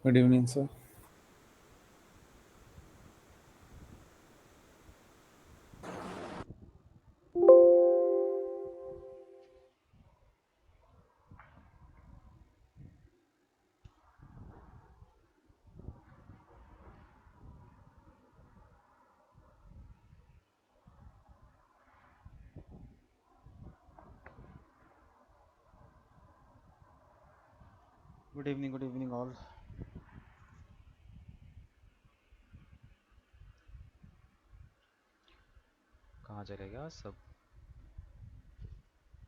Good evening sir. Good evening all. कहाँ चले गया सब?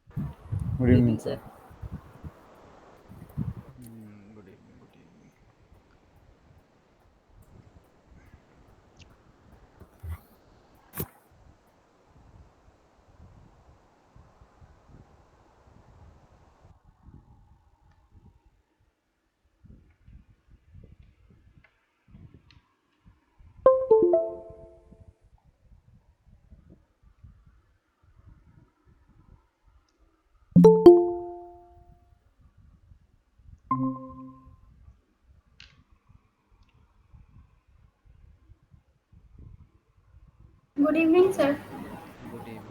Good good evening evening sir. Sir. Good evening. Good evening, sir. Good evening.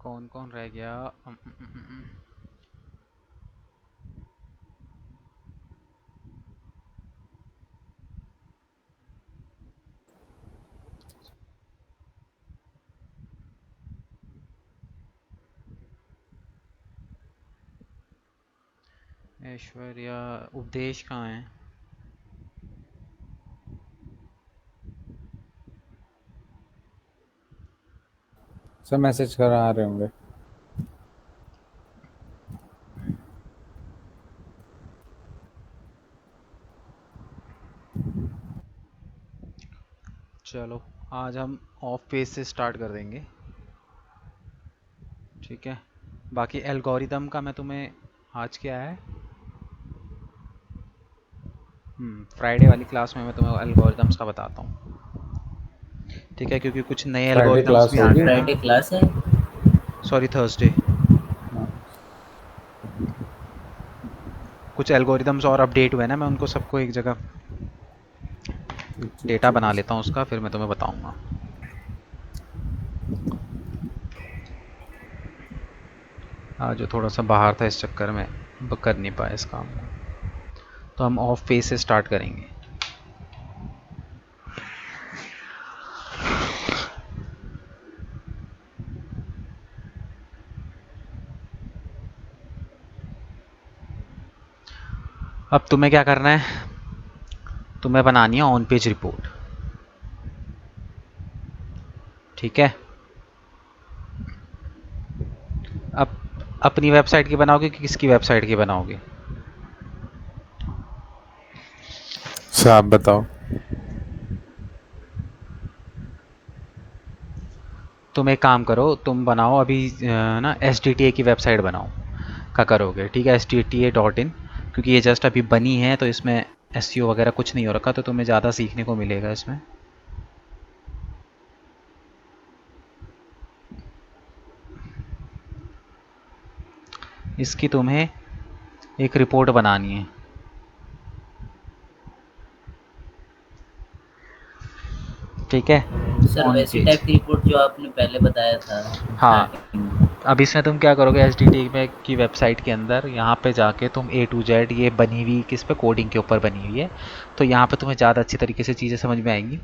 कौन कौन रह गया? ऐश्वर्या, उपदेश कहाँ है? सर मैसेज कर आ रहे होंगे। चलो, आज हम ऑफ पेज से स्टार्ट कर देंगे, ठीक है। बाकी एल्गोरिदम का मैं तुम्हें आज क्या है, फ्राइडे वाली क्लास में मैं तुम्हें एल्गोरिदम्स का बताता हूँ, ठीक है, क्योंकि कुछ नए फ्राइडे एल्गोरिदम्स क्लास भी आ होगी। गए हैं ना। फ्राइडे क्लास है। Sorry, Thursday. हाँ, कुछ एल्गोरिदम्स और अपडेट हुए ना, मैं उनको सबको एक जगह ठीक ठीक डेटा ठीक बना है लेता सर। हूँ उसका, फिर मैं तुम्हें बताऊँगा। आज जो थोड़ा सा बाहर था इस चक्कर में कर नहीं पाया इस काम को, तो हम ऑफ पेज से स्टार्ट करेंगे। अब तुम्हें क्या करना है, तुम्हें बनानी है ऑन पेज रिपोर्ट, ठीक है। अब अपनी वेबसाइट की बनाओगे कि किसकी वेबसाइट की बनाओगे? सर आप बताओ। तुम एक काम करो, तुम बनाओ अभी ना SDTA की वेबसाइट बनाओ का करोगे, ठीक है। SDTA.in, क्योंकि ये जस्ट अभी बनी है तो इसमें SEO वगैरह कुछ नहीं हो रखा, तो तुम्हें ज़्यादा सीखने को मिलेगा इसमें। इसकी तुम्हें एक रिपोर्ट बनानी है, ठीक है, सर ऑन वैसी पेज। टाइप की रिपोर्ट जो आपने पहले बताया था हाँ, स्टार्टिंग में। अब इसमें तुम क्या करोगे, एच डी टी में की वेबसाइट के अंदर यहाँ पे जाके तुम ए टू जेड ये बनी हुई किस पे, कोडिंग के ऊपर बनी हुई है, तो यहाँ पे तुम्हें ज़्यादा अच्छी तरीके से चीज़ें समझ में आएंगी।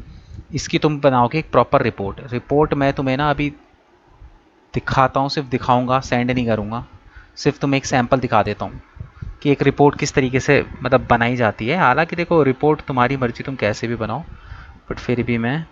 इसकी तुम बनाओगे एक प्रॉपर रिपोर्ट मैं तुम्हें ना अभी दिखाता हूँ, सिर्फ दिखाऊंगा, सेंड नहीं करूँगा, सिर्फ तुम्हें एक सैम्पल दिखा देता हूँ कि एक रिपोर्ट किस तरीके से मतलब बनाई जाती है। हालांकि देखो रिपोर्ट तुम्हारी मर्जी, तुम कैसे भी बनाओ, बट फिर भी मैं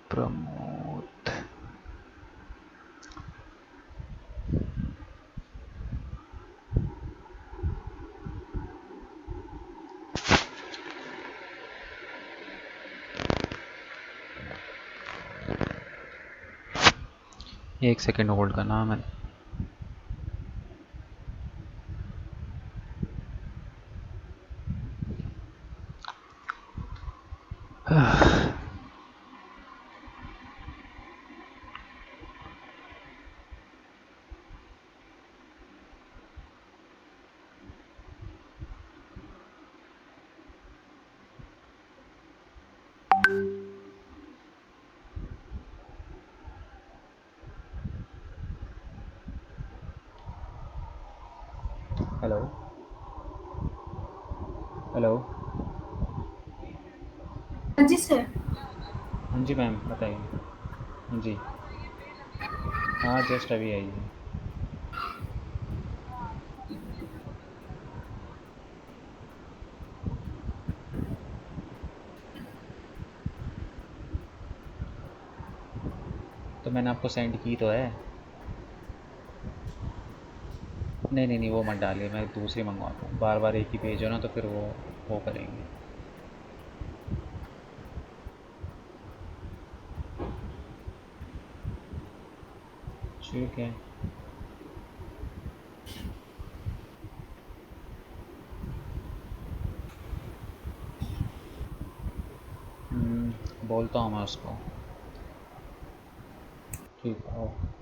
प्रमोद, एक सेकेंड होल्ड करना। मैं हेलो हेलो। हाँ जी सर। हाँ जी मैम बताइए। हाँ जी, हाँ जस्ट अभी आई है। तो मैंने आपको सेंड की तो है। नहीं नहीं नहीं, वो मत डालिए, मैं दूसरी मंगवाता हूँ। बार बार एक ही पेज हो ना, तो फिर वो करेंगे। ठीक है। बोलता हूँ मैं उसको। ठीक है, ओके।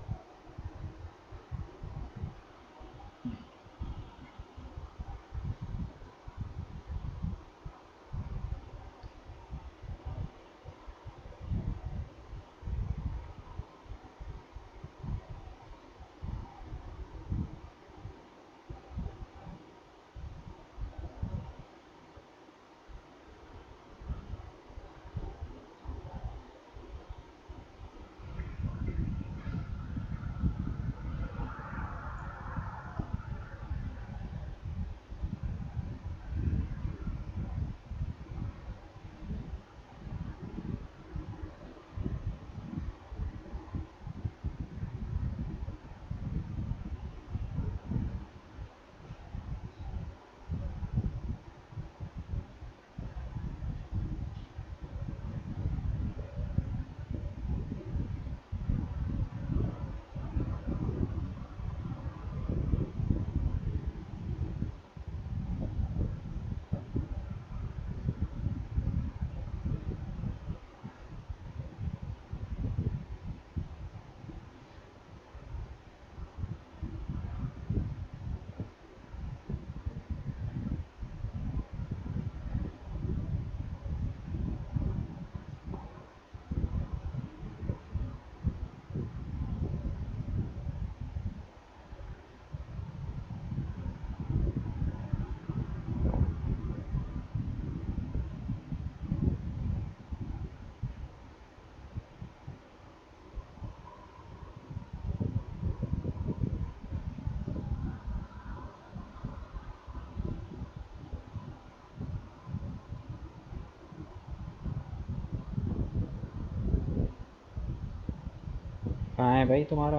कहाँ है भाई तुम्हारा?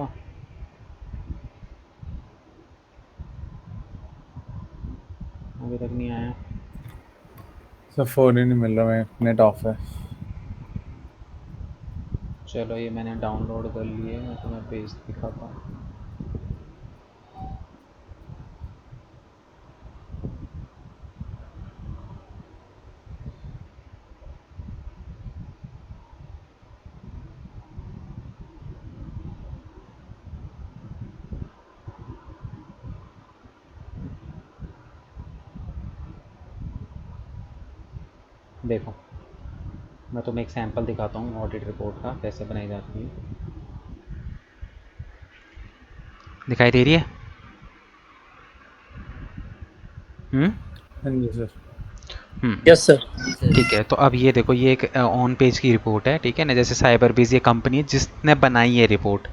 अभी तक नहीं आया। सर फोन ही नहीं मिल रहा, मैं नेट ऑफ है। चलो ये मैंने डाउनलोड कर लिए, मैं तुम्हें पेज दिखाता हूँ। देखो मैं तुम्हें एक सैंपल दिखाता हूँ ऑडिट रिपोर्ट का कैसे बनाई जाती है। दिखाई दे रही है? हाँ जी सर। Yes sir. ठीक है, तो अब ये देखो, ये एक ऑन पेज की रिपोर्ट है, ठीक है ना। जैसे साइबरबीज ये कंपनी है जिसने बनाई है रिपोर्ट,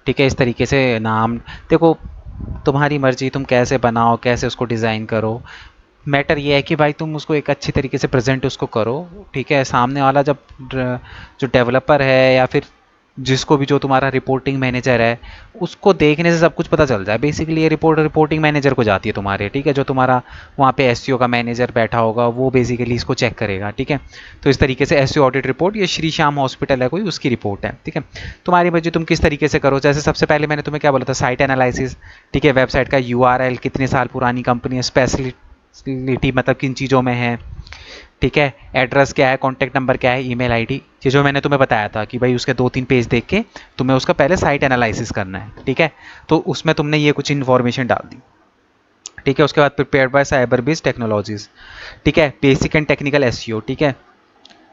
ठीक है। इस तरीके से नाम देखो, तुम्हारी मर्जी तुम कैसे बनाओ, कैसे उसको डिज़ाइन करो। मैटर ये है कि भाई तुम उसको एक अच्छी तरीके से प्रेजेंट उसको करो, ठीक है। सामने वाला जब जो डेवलपर है या फिर जिसको भी, जो तुम्हारा रिपोर्टिंग मैनेजर है, उसको देखने से सब कुछ पता चल जाए। बेसिकली ये रिपोर्ट रिपोर्टिंग मैनेजर को जाती है तुम्हारे, ठीक है। जो तुम्हारा वहाँ पे एसईओ का मैनेजर बैठा होगा वो बेसिकली इसको चेक करेगा, ठीक है। तो इस तरीके से एसईओ ऑडिट रिपोर्ट, ये श्री श्याम हॉस्पिटल है कोई, उसकी रिपोर्ट है, ठीक है। तुम्हारी मर्जी तुम किस तरीके से करो। जैसे सबसे पहले मैंने तुम्हें क्या बोला था, साइट एनालिसिस, ठीक है। वेबसाइट का यूआरएल, कितने साल पुरानी कंपनी है, स्पेशलिटी मतलब किन चीज़ों में है, ठीक है। एड्रेस क्या है, कॉन्टैक्ट नंबर क्या है, ईमेल आईडी, ये जो मैंने तुम्हें बताया था कि भाई उसके 2-3 पेज देख के तुम्हें उसका पहले साइट एनालिसिस करना है, ठीक है। तो उसमें तुमने ये कुछ इन्फॉर्मेशन डाल दी, ठीक है। उसके बाद प्रिपेयर्ड बाय साइबरबीज टेक्नोलॉजीज, ठीक है। बेसिक एंड टेक्निकल एसईओ, ठीक है।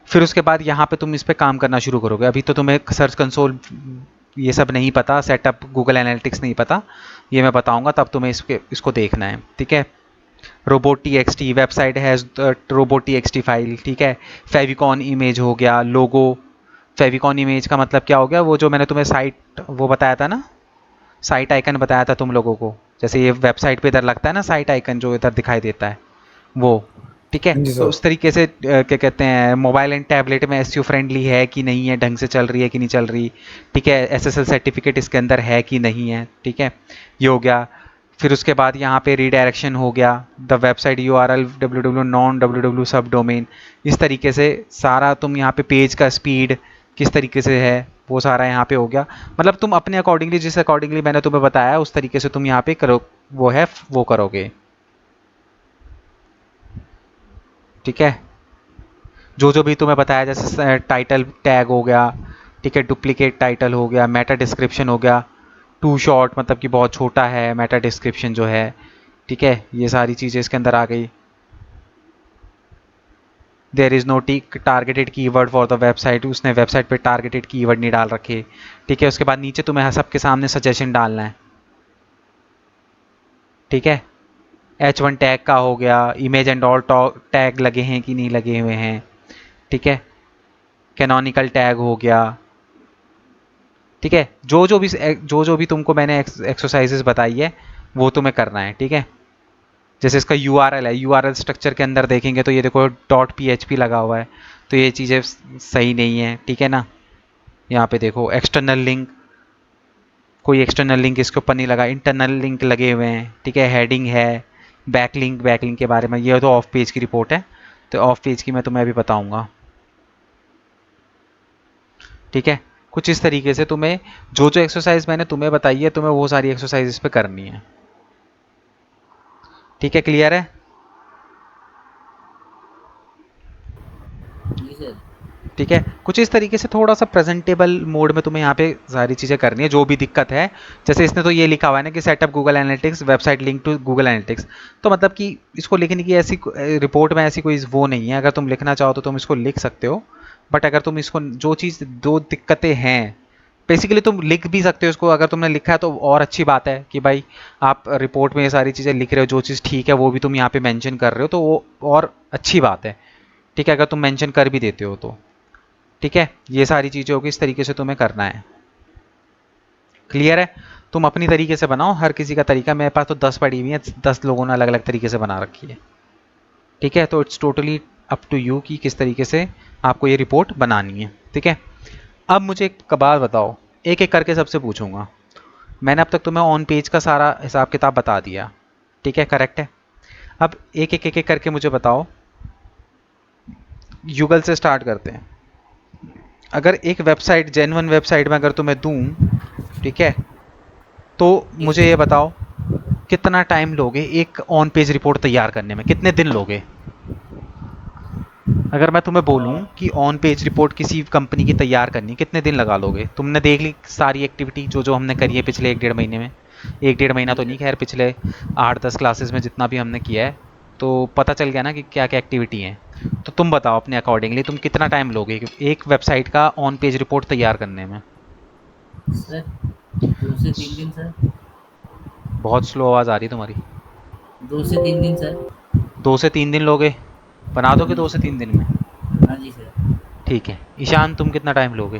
फिर उसके बाद यहाँ पे तुम इस पर काम करना शुरू करोगे। अभी तो तुम्हें सर्च कंसोल ये सब नहीं पता, सेटअप गूगल एनालिटिक्स नहीं पता, ये मैं बताऊंगा तब तुम्हें इसको देखना है, ठीक है। रोबोट.txt वेबसाइट हैज़ रोबोट.txt फाइल, ठीक है। फेविकॉन इमेज हो गया, लोगो। फेविकॉन इमेज का मतलब क्या हो गया, वो जो मैंने तुम्हें साइट वो बताया था ना, साइट आइकन बताया था तुम लोगों को, जैसे ये वेबसाइट पे इधर लगता है ना साइट आइकन जो इधर दिखाई देता है वो, ठीक है। हाँ जी तो सर। उस तरीके से क्या कहते हैं, मोबाइल एंड टैबलेट में एसईओ फ्रेंडली है कि नहीं है, ढंग से चल रही है कि नहीं चल रही, ठीक है। एसएसएल सर्टिफिकेट इसके अंदर है कि नहीं है, ठीक है। ये हो गया। फिर उसके बाद यहाँ पे रीडायरेक्शन हो गया, the website URL www non www सब डोमेन, इस तरीके से सारा तुम यहाँ पे पेज का स्पीड किस तरीके से है वो सारा यहाँ पे हो गया। मतलब तुम अपने अकॉर्डिंगली, जिस अकॉर्डिंगली मैंने तुम्हें बताया उस तरीके से तुम यहाँ पे करो, वो है वो करोगे, ठीक है। जो जो भी तुम्हें बताया, जैसे टाइटल टैग हो गया, ठीक है। डुप्लीकेट टाइटल हो गया, मेटा डिस्क्रिप्शन हो गया, टू शॉर्ट मतलब कि बहुत छोटा है मेटा डिस्क्रिप्शन जो है, ठीक है। ये सारी चीज़ें इसके अंदर आ गई। There is no targeted keyword for the website, उसने वेबसाइट पे टारगेटेड कीवर्ड नहीं डाल रखे, ठीक है। उसके बाद नीचे तुम्हें सबके सामने सजेशन डालना है, ठीक है। H1 टैग का हो गया, इमेज एंड ऑल टैग लगे हैं कि नहीं लगे हुए हैं, ठीक है। कैनोनिकल टैग हो गया, ठीक है। जो जो भी तुमको मैंने एक्सरसाइजेस बताई है वो तुम्हें करना है, ठीक है। जैसे इसका यूआरएल है, यूआरएल स्ट्रक्चर के अंदर देखेंगे तो ये देखो .php लगा हुआ है, तो ये चीज़ें सही नहीं है, ठीक है ना। यहाँ पे देखो एक्सटर्नल लिंक, कोई एक्सटर्नल लिंक इसके ऊपर नहीं लगा, इंटरनल लिंक लगे हुए हैं, ठीक है। हेडिंग है, बैकलिंक के बारे में, ये तो ऑफ पेज की रिपोर्ट है, तो ऑफ पेज की मैं तुम्हें अभी बताऊंगा, ठीक है। कुछ इस तरीके से तुम्हें जो जो एक्सरसाइज मैंने तुम्हें बताई है तुम्हें वो सारी एक्सरसाइज इस पे करनी है, ठीक है। क्लियर है? जी सर। ठीक है। कुछ इस तरीके से थोड़ा सा प्रेजेंटेबल मोड में तुम्हें यहाँ पे सारी चीज़ें करनी है। जो भी दिक्कत है, जैसे इसने तो ये लिखा हुआ है ना कि setup Google Analytics website link to Google Analytics, तो मतलब कि इसको लिखने की ऐसी रिपोर्ट में ऐसी कोई वो नहीं है। अगर तुम लिखना चाहो तो तुम इसको लिख सकते हो, बट अगर तुम इसको जो चीज़ दो दिक्कतें हैं, बेसिकली तुम लिख भी सकते हो इसको। अगर तुमने लिखा है तो और अच्छी बात है कि भाई आप रिपोर्ट में ये सारी चीज़ें लिख रहे हो, जो चीज़ ठीक है वो भी तुम यहाँ पे मेंशन कर रहे हो, तो वो और अच्छी बात है, ठीक है। अगर तुम मेंशन कर भी देते हो तो ठीक है। ये सारी चीज़ें होगी, इस तरीके से तुम्हें करना है। क्लियर है? तुम अपनी तरीके से बनाओ, हर किसी का तरीका, मेरे पास तो 10 पड़ी हुई है, 10 लोगों ने अलग अलग तरीके से बना रखी है, ठीक है। तो it's totally up to you कि किस तरीके से आपको ये रिपोर्ट बनानी है, ठीक है। अब मुझे एक बात बताओ, एक एक करके सबसे पूछूंगा। मैंने अब तक तुम्हें ऑन पेज का सारा हिसाब किताब बता दिया, ठीक है, करेक्ट है। अब एक एक करके मुझे बताओ, युगल से स्टार्ट करते हैं। अगर एक वेबसाइट, जेन्युइन वेबसाइट में अगर तुम्हें दूं, ठीक है, तो मुझे ये बताओ कितना टाइम लोगे एक ऑन पेज रिपोर्ट तैयार करने में, कितने दिन लोगे? अगर मैं तुम्हें बोलूं कि ऑन पेज रिपोर्ट किसी कंपनी की तैयार करनी, कितने दिन लगा लोगे? तुमने देख ली सारी एक्टिविटी जो जो हमने करी है पिछले 1 डेढ़ महीने में? 1 डेढ़ महीना तो नहीं, खैर पिछले 8 10 क्लासेस में जितना भी हमने किया है, तो पता चल गया ना कि क्या क्या एक्टिविटी है। तो तुम बताओ अपने अकॉर्डिंगली तुम कितना टाइम लोगे एक वेबसाइट का ऑन पेज रिपोर्ट तैयार करने में? सर 2 से 3 दिन सर। बहुत स्लो आवाज़ आ रही है तुम्हारी। 2 से 3 दिन सर। 2 से 3 दिन लोगे? बना दोगे 2 से 3 दिन में? हाँ जी सर। ठीक है। ईशान तुम कितना टाइम लोगे?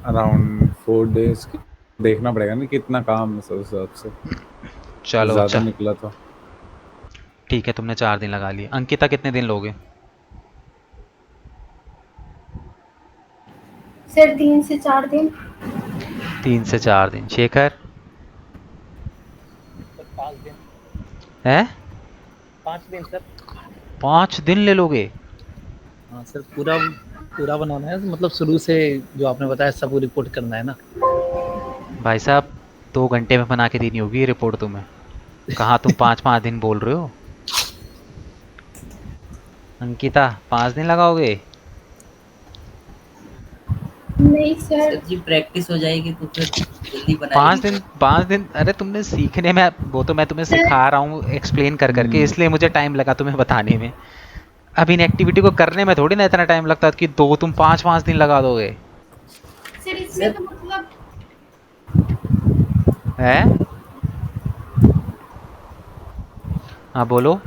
अराउंड 4 days देखना पड़ेगा ना कितना काम है सर, उस हिसाब से चलो ज़्यादा अच्छा, निकला तो। ठीक है, तुमने 4 दिन लगा लिए। अंकिता कितने दिन लोगे? सर 3 से 4 दिन। 3 से 4 दिन। शेखर? 5 दिन। है? 5 दिन सर। 5 दिन ले लोगे? हाँ सर, पूरा पूरा बनाना है, मतलब शुरू से जो आपने बताया सब रिपोर्ट करना है ना। भाई साहब 2 घंटे में बना के देनी होगी ये रिपोर्ट तुम्हें, कहाँ तुम 5 5 दिन बोल रहे हो? अंकिता 5 दिन लगाओगे? नहीं सर। सर जी प्रैक्टिस हो जाएगी तो फिर जल्दी पाँच बनाएगी दिन सर। 5 दिन? अरे तुमने सीखने में, वो तो मैं तुम्हें सर सिखा रहा हूँ एक्सप्लेन कर करके, इसलिए मुझे टाइम लगा तुम्हें बताने में। अब इन एक्टिविटी को करने में थोड़ी ना इतना टाइम लगता कि दो तुम 5 5 दिन लगा दोगे। सर इसमें तो मतलब है? हाँ बोलो।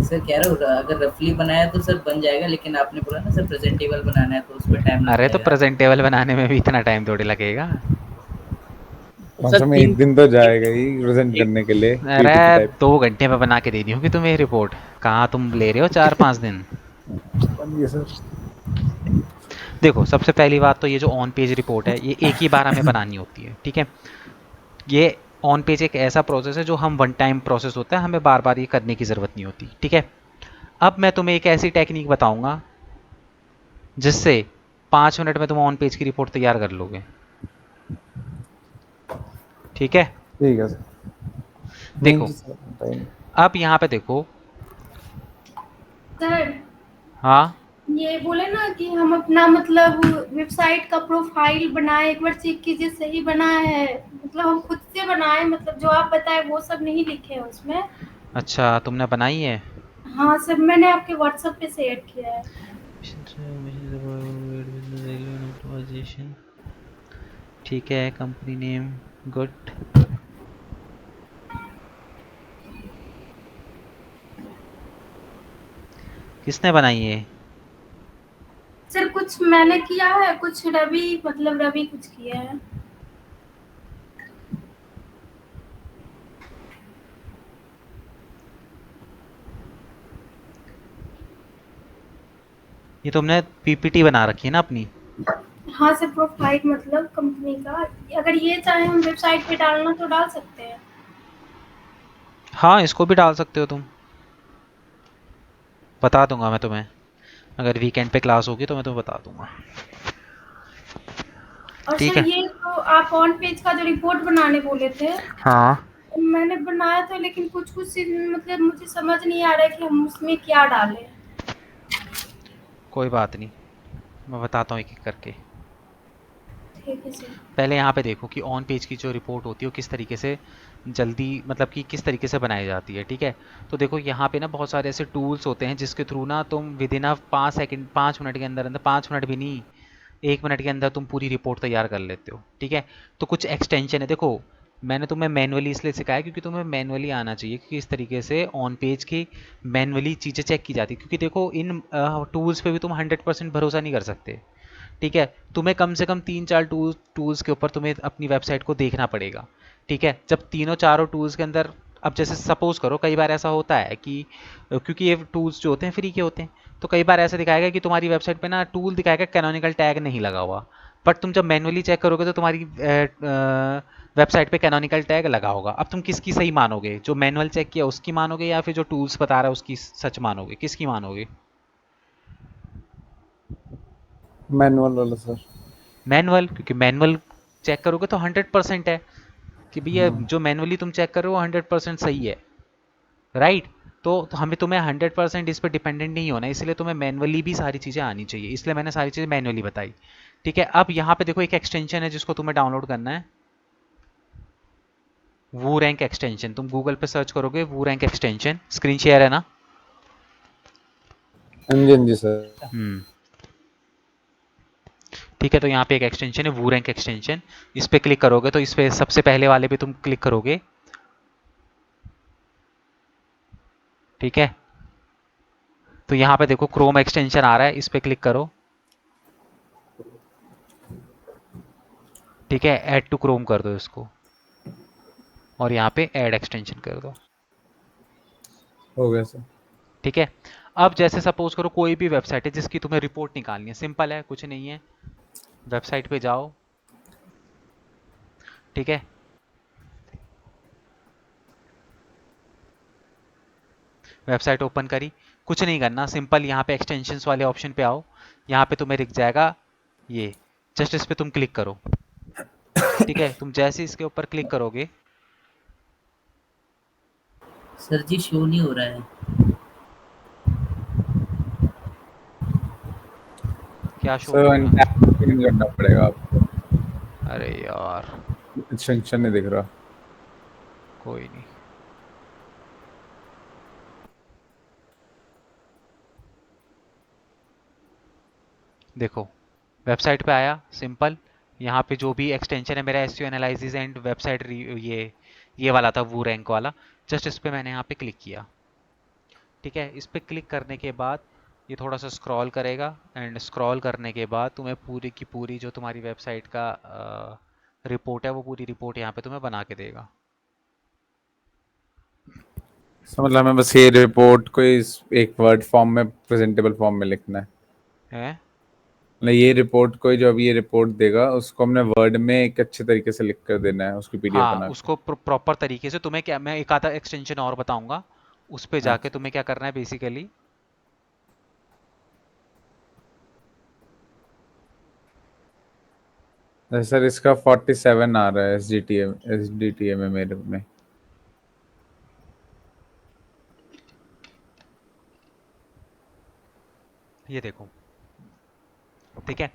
सर कह रहा हूँ अगर रफली बनाया तो सर बन जाएगा, लेकिन आपने बोला ना सर प्रेजेंटेबल बनाना है तो उसमें टाइम लग अरे तो जाएगा। प्रेजेंटेबल बनाने में भी इतना टाइम थोड़ी लगेगा। कम सर से कम 3 एक दिन तो जाएगा ही प्रेजेंट एक करने के लिए, अरे पीपीटी टाइप। 2 घंटे में बना के देनी होगी तुम्हें रिपोर्ट, कहाँ तुम ले रहे हो 4 5 दिन? बन गया सर। देखो सबसे पहली बात तो ये जो ऑन पेज रिपोर्ट है ये एक ही बार हमें बनानी होती है, ठीक है। ये ऑन पेज एक ऐसा प्रोसेस है जो हम वन टाइम प्रोसेस होता है, हमें बार बार ये करने की ज़रूरत नहीं होती, ठीक है। अब मैं तुम्हें एक ऐसी टेक्निक बताऊंगा जिससे 5 मिनट में तुम ऑन पेज की रिपोर्ट तैयार कर लोगे, ठीक है। ठीक है सर। नहीं देखो जी सर, बताइए। अब यहाँ पे देखो। सर हाँ ये बोले ना कि हम अपना मतलब वेबसाइट का प्रोफाइल बनाए, एक बार चेक कीजिए सही बना है। मतलब हम खुद से बनाए, मतलब जो आप बताए वो सब नहीं लिखे हैं उसमें। अच्छा, तुमने बनाई है? हाँ सर, मैंने आपके व्हाट्सएप पे शेयर किया है। ठीक है, कंपनी नेम गुड। किसने बनाई है? सर कुछ मैंने किया है, कुछ रवि, मतलब रवि कुछ किया है। ये तुमने पीपीटी बना रखी है ना अपनी? हाँ सर, प्रोफाइल मतलब कंपनी का। अगर ये चाहे हम वेबसाइट पे डालना तो डाल सकते हैं। हाँ इसको भी डाल सकते हो तुम, बता दूंगा मैं तुम्हें। अगर वीकेंड पे क्लास होगी तो मैं तुम्हें बता दूंगा, और ठीक सर है। ये तो आप ऑन पेज का जो रिपोर्ट बनाने बोले थे, हाँ मैंने बनाया था, लेकिन कुछ कुछ चीज़ मतलब मुझे समझ नहीं आ रहा है कि हम उसमें क्या डालें। कोई बात नहीं, मैं बताता हूँ एक एक करके। ठीक है सर। पहले यहाँ पे देखो कि ऑन पेज की जो रिपोर्ट होती है वो किस तरीके से जल्दी, मतलब कि किस तरीके से बनाई जाती है, ठीक है। तो देखो यहाँ पे ना बहुत सारे ऐसे टूल्स होते हैं जिसके थ्रू ना तुम विद इन 5 सेकंड, 5 मिनट के अंदर अंदर, 5 मिनट भी नहीं, 1 मिनट के अंदर तुम पूरी रिपोर्ट तैयार कर लेते हो, ठीक है। तो कुछ एक्सटेंशन है, देखो मैंने तुम्हें मैनुअली इसलिए सिखाया क्योंकि तुम्हें मैनुअली आना चाहिए कि किस तरीके से ऑन पेज की मैनुअली चीज़ें चेक की जाती है, क्योंकि देखो इन टूल्स पे भी तुम 100% भरोसा नहीं कर सकते, ठीक है। तुम्हें कम से कम 3 4 टूल्स के ऊपर तुम्हें अपनी वेबसाइट को देखना पड़ेगा, ठीक है। जब तीनों चारों टूल्स के अंदर अब जैसे सपोज करो कई बार ऐसा होता है कि क्योंकि ये टूल्स जो होते हैं फ्री के होते हैं, तो कई बार ऐसा दिखाएगा कि तुम्हारी वेबसाइट पे ना टूल दिखाएगा कैनोनिकल टैग नहीं लगा हुआ, बट तुम जब मैनुअली चेक करोगे तो तुम्हारी वेबसाइट पे कैनोनिकल टैग लगा होगा। अब तुम किसकी सही मानोगे, जो मैनुअल चेक किया उसकी मानोगे या फिर जो टूल्स बता रहा है उसकी सच मानोगे, किसकी मानोगे? मैनुअल वाला सर। मैनुअल, क्योंकि मैनुअल चेक करोगे तो 100% है कि भैया जो मैनुअली तुम चेक करो वो 100% सही है, राइट? तो हमें तुम्हें 100% इस पर डिपेंडेंट नहीं होना है, इसलिए तुम्हें मैनुअली भी सारी चीज़ें आनी चाहिए, इसलिए मैंने सारी चीज़ें मैनुअली बताई। ठीक है, अब यहाँ पे देखो एक एक्सटेंशन है जिसको तुम्हें डाउनलोड करना है, वो रैंक एक्सटेंशन। तुम गूगल पे सर्च करोगे वो रैंक एक्सटेंशन, स्क्रीन शेयर है ना? हाँ जी सर। हम्म, ठीक है, तो यहाँ पे एक एक्सटेंशन है वो रैंक एक्सटेंशन, इस पे क्लिक करोगे तो इस पे सबसे पहले वाले पे तुम क्लिक करोगे। ठीक है, तो यहाँ पे देखो क्रोम एक्सटेंशन आ रहा है, इस पे क्लिक करो। ठीक है, ऐड टू क्रोम कर दो इसको और यहाँ पे ऐड एक्सटेंशन कर दो। हो गया सर। ठीक है, अब जैसे सपोज करो कोई भी वेबसाइट है जिसकी तुम्हें रिपोर्ट निकालनी है, सिंपल है, कुछ नहीं है, वेबसाइट पे जाओ। ठीक है, वेबसाइट ओपन करी, कुछ नहीं करना, सिंपल यहाँ पे एक्सटेंशंस वाले ऑप्शन पे आओ, यहाँ पे तुम्हें दिख जाएगा ये, जस्ट इस पे तुम क्लिक करो। ठीक है, तुम जैसे इसके ऊपर क्लिक करोगे, सर जी शो नहीं हो रहा है। क्या शो नहीं सर हो रहा? इंटैक्ट चेंज करना पड़ेगा आपको। अरे यार, एक्सटेंशन नहीं दिख रहा। कोई नहीं, देखो वेबसाइट पे आया, सिंपल, यहाँ पे जो भी एक्सटेंशन है मेरा एसईओ एनालिसिस एंड वेबसाइट ये वाला था, वो रैंक वाला, जस्ट इस पे मैंने यहाँ पे क्लिक किया। ठीक है, इस पे क्लिक करने के बाद ये थोड़ा सा स्क्रॉल करेगा, एंड स्क्रॉल करने के बाद तुम्हें पूरी की पूरी जो तुम्हारी वेबसाइट का रिपोर्ट है वो पूरी रिपोर्ट यहाँ पे तुम्हें बना के देगा। सर मतलब हमें बस ये रिपोर्ट को एक वर्ड फॉर्म में, प्रेजेंटेबल फॉर्म में लिखना है। है, मतलब ये रिपोर्ट को, जो अभी ये रिपोर्ट देगा उसको हमने वर्ड में एक अच्छे तरीके से लिख कर देना है, उसकी पीडीएफ हाँ, बना के। उसको प्रॉपर तरीके से तुम्हें, क्या मैं एक आधा एक्सटेंशन और बताऊंगा, उस पे जाके अच्छा। तुम्हें क्या करना है बेसिकली, सर इसका 47 आ रहा है एस डी टी ए में मेरे में। ये देखो। ठीक है,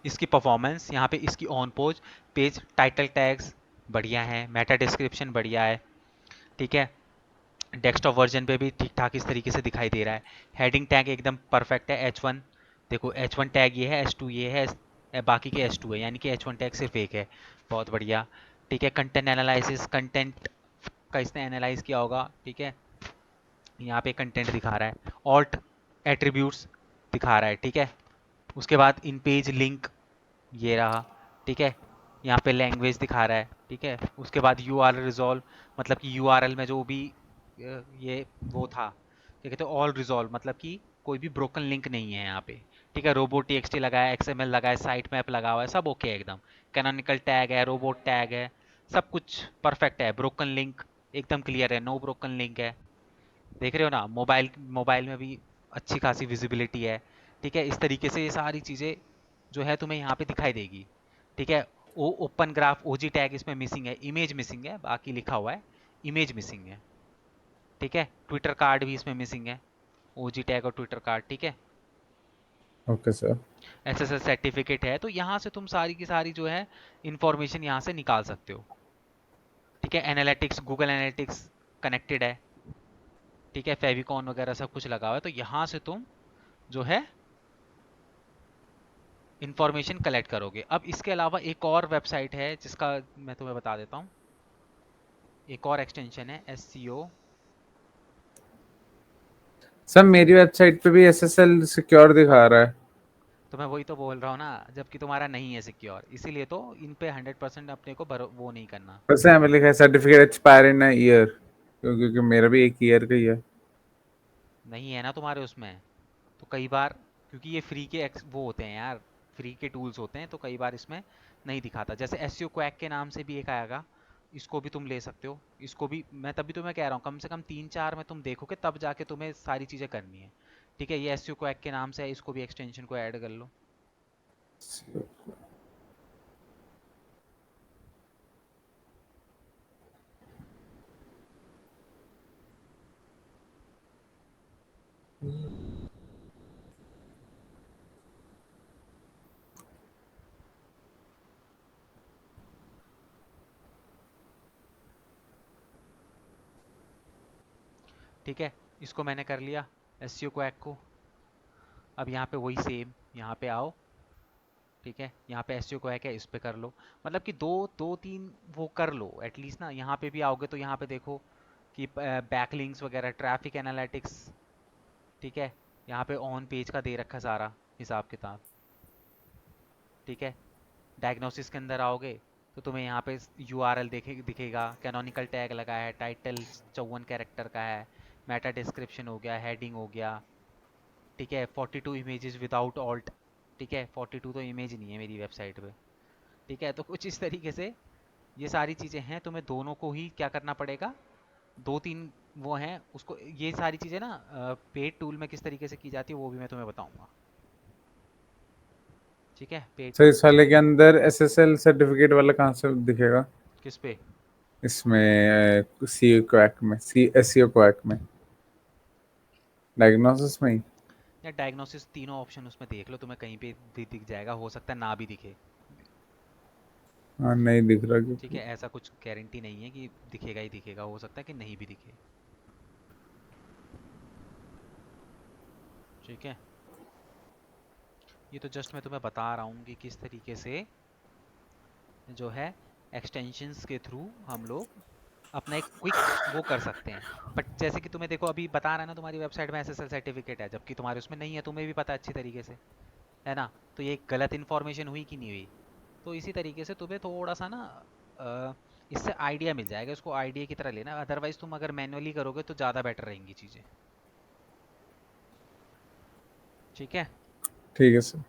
इसकी परफॉर्मेंस यहाँ पे, इसकी ऑन पेज टाइटल टैग्स बढ़िया है, मेटा डिस्क्रिप्शन बढ़िया है। ठीक है, डेस्कटॉप वर्जन पे भी ठीक ठाक इस तरीके से दिखाई दे रहा है। हेडिंग टैग एकदम परफेक्ट है, H1 देखो, H1 टैग ये है, H2 ये है, बाकी के H2 है, यानी कि H1 टैग सिर्फ एक है, बहुत बढ़िया। ठीक है, कंटेंट एनालिसिस, कंटेंट का इसने एनालाइज किया होगा। ठीक है, यहाँ पे कंटेंट दिखा रहा है, ऑल्ट एट्रीब्यूट्स दिखा रहा है। ठीक है, उसके बाद इन पेज लिंक ये रहा। ठीक है, यहाँ पे लैंग्वेज दिखा रहा है। ठीक है, उसके बाद URL रिजॉल्व, मतलब कि URL में जो भी ये वो था, क्या कहते हैं, ऑल रिजॉल्व, मतलब कि कोई भी ब्रोकन लिंक नहीं है यहाँ पे। ठीक है, रोबोट TXT लगाया, XML लगाया, साइट मैप लगा हुआ है, सब ओके है एकदम। कैनोनिकल टैग है, रोबोट टैग है, सब कुछ परफेक्ट है। ब्रोकन लिंक एकदम क्लियर है, नो ब्रोकन लिंक है। देख रहे हो ना, मोबाइल मोबाइल में भी अच्छी खासी विजिबिलिटी है। ठीक है, इस तरीके से ये सारी चीज़ें जो है तुम्हें यहाँ पे दिखाई देगी। ठीक है, ओ ओपन ग्राफ OG टैग इसमें मिसिंग है, इमेज मिसिंग है, बाकी लिखा हुआ है इमेज मिसिंग है। ठीक है, ट्विटर कार्ड भी इसमें मिसिंग है, OG टैग और ट्विटर कार्ड। ठीक है, ओके सर। SSL सर्टिफिकेट है, तो यहाँ से तुम सारी की सारी जो है इंफॉर्मेशन यहाँ से निकाल सकते हो। ठीक है, एनालिटिक्स, गूगल एनालिटिक्स कनेक्टेड है। ठीक है, फेविकॉन वगैरह सब कुछ लगा हुआ है, तो यहाँ से तुम जो है इंफॉर्मेशन कलेक्ट करोगे। अब इसके अलावा एक और वेबसाइट है जिसका मैं तुम्हें बता देता हूँ, एक और एक्सटेंशन है SCO। सर मेरी वेबसाइट पे भी एसएसएल सिक्योर दिखा रहा है। तो मैं वही तो बोल रहा हूँ ना, जबकि तुम्हारा नहीं है सिक्योर, इसीलिए तो इन पे 100% अपने को वो नहीं करना। वैसे हमें लिखा है certificate expire in a year. क्योंकि मेरा भी 1 ईयर का ही है। नहीं है ना तुम्हारे उसमें, तो कई बार, क्योंकि ये फ्री के वो होते हैं यार, फ्री के टूल्स होते हैं, तो कई बार इसमें नहीं दिखाता। जैसे एसईओ क्वैक के नाम से भी एक आएगा, इसको भी तुम ले सकते हो। इसको भी मैं तभी तो मैं कह रहा हूँ, कम से कम 3-4 में तुम देखोगे तब जाके तुम्हें सारी चीज़ें करनी है। ठीक है, ये एसईओ क्वैक के नाम से है, इसको भी एक्सटेंशन को ऐड कर लो। ठीक है, इसको मैंने कर लिया एसईओ क्वैक को। अब यहाँ पे वही सेम, यहाँ पे आओ। ठीक है, यहाँ पे एसईओ क्वैक है, इस पे कर लो। मतलब कि दो दो तीन वो कर लो एटलीस्ट ना। यहाँ पे भी आओगे तो यहाँ पे देखो कि बैकलिंक्स वगैरह, ट्रैफिक एनालिटिक्स। ठीक है, यहाँ पे ऑन पेज का दे रखा सारा हिसाब किताब। ठीक है, डायग्नोसिस के अंदर आओगे तो तुम्हें यहाँ पे यूआरएल दिखेगा, कैनोनिकल टैग लगा है, टाइटल 54 कैरेक्टर का है, मेटा डिस्क्रिप्शन हो गया, हेडिंग हो गया। ठीक है, 42 इमेजेस विदाउट ऑल्ट। ठीक है, 42 तो इमेज नहीं है मेरी वेबसाइट पे। ठीक है, तो कुछ इस तरीके से ये सारी चीज़ें हैं। तुम्हें दोनों को ही क्या करना पड़ेगा, 2-3 वो हैं उसको, ये सारी चीज़ें ना पेड टूल में किस तरीके से की जाती है वो भी मैं तुम्हें बताऊंगा। ठीक है, पेड सर इस वाले के अंदर एसएसएल सर्टिफिकेट वाला कहाँ से दिखेगा? किस पे? इसमें सी क्वैक में, सी एसईओ क्वैक में, डायग्नोसिस में ही। या डायग्नोसिस तीनों ऑप्शन उसमें देख लो, तुम्हें कहीं पे भी दिख जाएगा, हो सकता है ना भी दिखे। हाँ नहीं दिख रहा ठीक क्योंकि है, ऐसा कुछ गारंटी नहीं है कि दिखेगा ही दिखेगा, हो सकता है कि नहीं भी दिखे। ठीक है, ये तो जस्ट मैं तुम्हें बता रहा हूँ कि किस तरीके से जो है एक्सटेंशंस के थ्रू हम लोग अपना एक क्विक वो कर सकते हैं। बट जैसे कि तुम्हें देखो अभी बता रहा है ना, तुम्हारी वेबसाइट में एसएसएल सर्टिफिकेट है, जबकि तुम्हारे उसमें नहीं है, तुम्हें भी पता है अच्छी तरीके से, है ना? तो ये गलत इन्फॉर्मेशन हुई कि नहीं हुई? तो इसी तरीके से तुम्हें थोड़ा सा ना इससे आइडिया मिल जाएगा, इसको आइडिया की तरह लेना। अदरवाइज तुम अगर मैनुअली करोगे तो ज़्यादा बेटर रहेंगी चीज़ें। ठीक है, ठीक है सर।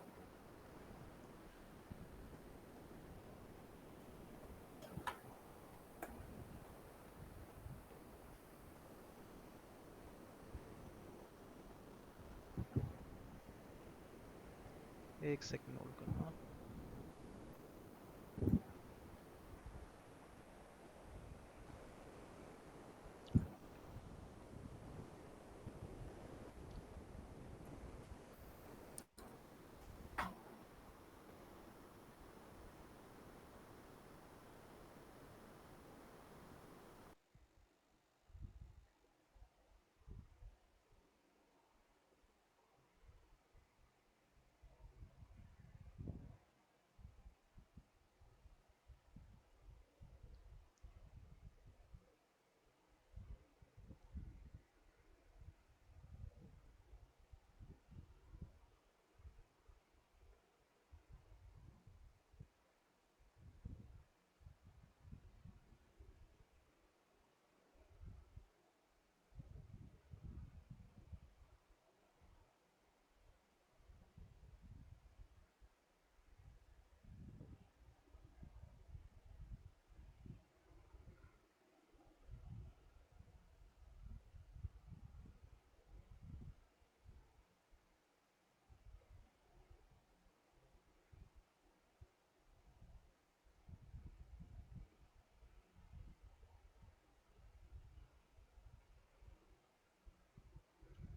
एक सेकंड होल्ड करना।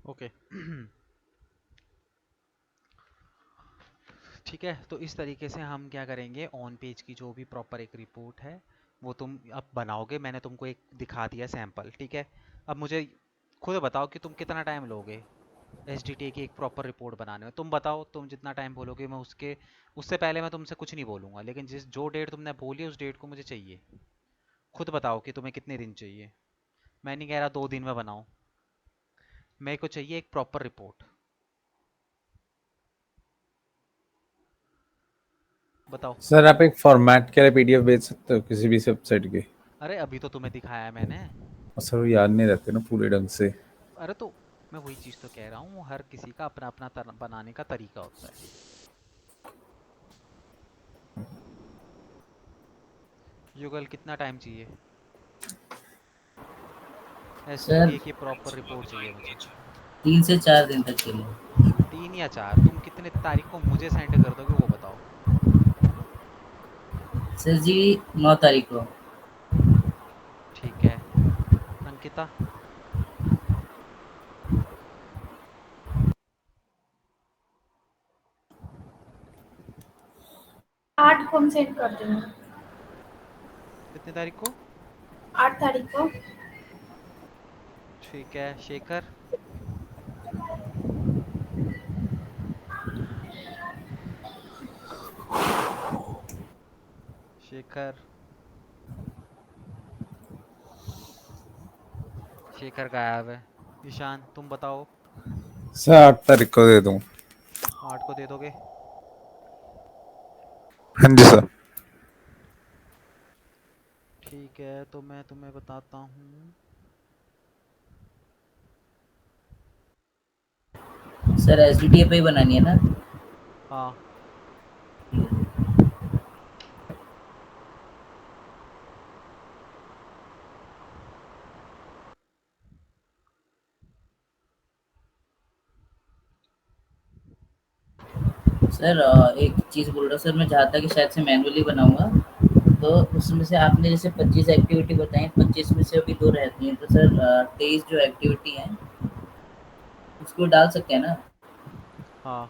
ओके ठीक है, तो इस तरीके से हम क्या करेंगे, ऑन पेज की जो भी प्रॉपर एक रिपोर्ट है वो तुम अब बनाओगे। मैंने तुमको एक दिखा दिया सैंपल। ठीक है, अब मुझे खुद बताओ कि तुम कितना टाइम लोगे एस डी टी ए की एक प्रॉपर रिपोर्ट बनाने में। तुम बताओ, तुम जितना टाइम बोलोगे मैं उससे पहले मैं तुमसे कुछ नहीं बोलूँगा, लेकिन जो डेट तुमने बोली है उस डेट को मुझे चाहिए। खुद बताओ कि तुम्हें कितने दिन चाहिए। मैं नहीं कह रहा 2 दिन में बनाओ, मेरे को चाहिए एक प्रॉपर रिपोर्ट। बताओ। सर आप एक फॉर्मेट के लिए पीडीएफ भेज सकते हो किसी भी वेबसाइट की? अरे अभी तो तुम्हें दिखाया है मैंने। और सर वो याद नहीं रहते ना पूरे ढंग से। अरे तो मैं वही चीज़ तो कह रहा हूँ, हर किसी का अपना अपना बनाने का तरीका होता है। युगल कितना टाइम चाहिए? सर SGTA की प्रॉपर रिपोर्ट चाहिए मुझे। 3 से 4 दिन तक के लिए। 3 या 4? तुम कितने तारीख को मुझे सेंड कर दोगे वो बताओ। सर जी 9 तारीख को। ठीक है। अंकिता? आठ को हम सेंड कर देंगे। कितनी तारीख को? 8 तारीख को। ठीक है। शेखर? शेखर? शेखर गायब है। ईशान तुम बताओ। सर 8 तारीख को दे दूँ? 8 को दे दोगे? हाँ जी सर। ठीक है, तो मैं तुम्हें बताता हूँ। सर SDTA पे ही बनानी है ना? हाँ। सर एक चीज़ बोल रहा हूँ सर, मैं चाहता कि शायद से मैनुअली बनाऊंगा, तो उसमें से आपने जैसे 25 एक्टिविटी बताई, 25 में से अभी 2 रहती हैं, तो सर 23 जो एक्टिविटी हैं उसको डाल सकते हैं ना? हाँ।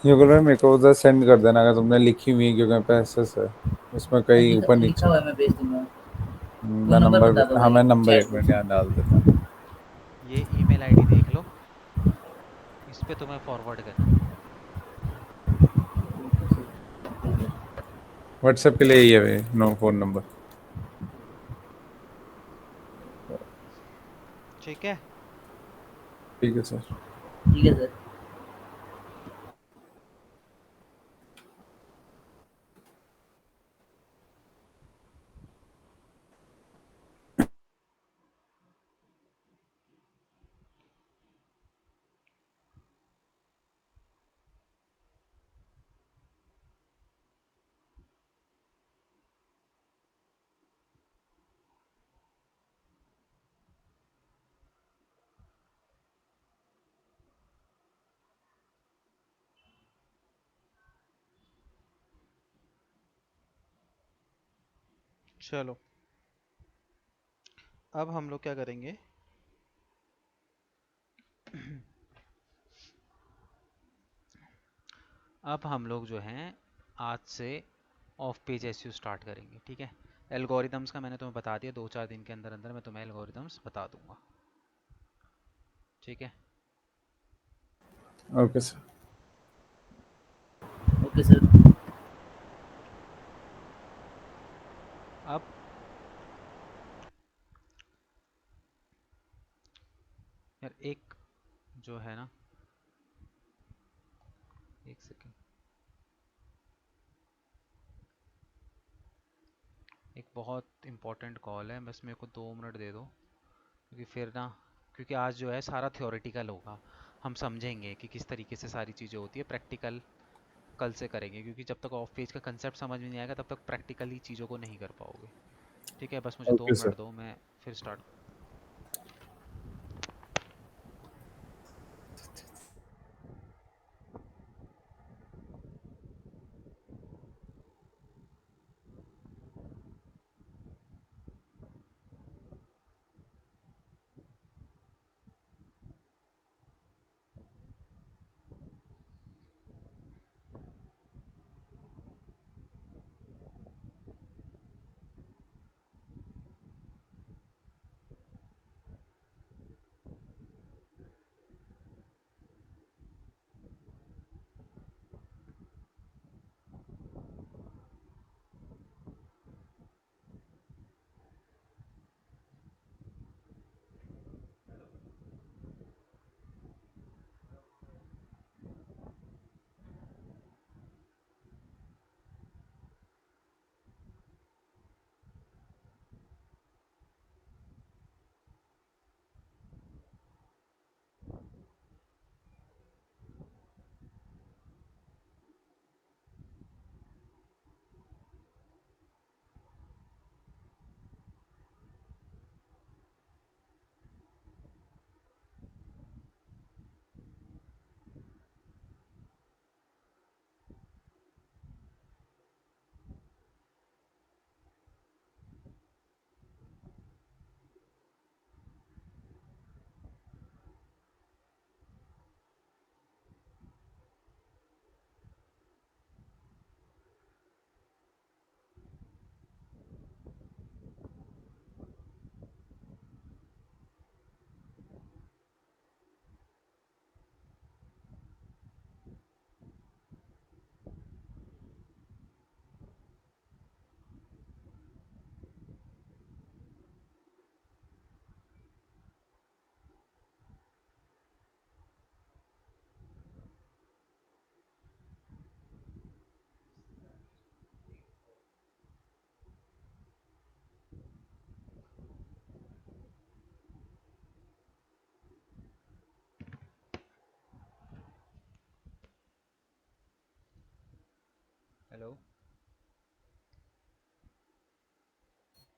ये बोल रहे मेरे को उधर सेंड कर देना अगर तुमने लिखी हुई है, क्योंकि मेरे पास SS है उसमें कहीं लिखा ऊपर लिखा नीचे। हुआ है, मैं भेज दूंगा। मैं फ़ोन नंबर नंबर, बता दो हाँ भाई, मैं नंबर चैट 1 मिनट यहाँ में। डाल देता हूँ। ये ईमेल आईडी देख लो, इस पे तुम्हें फॉरवर्ड करनी है। व्हाट्सएप के लिए ये है नो फ़ोन नंबर। ठीक है। ठीक है सर। ठीक है सर। चलो, अब हम लोग क्या करेंगे? अब हम लोग जो हैं आज से ऑफ पेज एसईओ स्टार्ट करेंगे, ठीक है? एल्गोरिदम्स का मैंने तुम्हें बता दिया, 2-4 दिन के अंदर अंदर मैं तुम्हें एल्गोरिदम्स बता दूंगा, ठीक है? Okay sir. Okay sir. अब यार एक जो है ना, एक सेकेंड, एक बहुत इंपॉर्टेंट कॉल है, बस मेरे को 2 मिनट दे दो, क्योंकि फिर ना, क्योंकि आज जो है सारा थ्योरेटिकल होगा, हम समझेंगे कि किस तरीके से सारी चीज़ें होती है। प्रैक्टिकल कल से करेंगे, क्योंकि जब तक ऑफ पेज का कंसेप्ट समझ में नहीं आएगा तब तक प्रैक्टिकली चीज़ों को नहीं कर पाओगे, ठीक है? बस मुझे दो ओके मिनट सर। दो, मैं फिर स्टार्ट।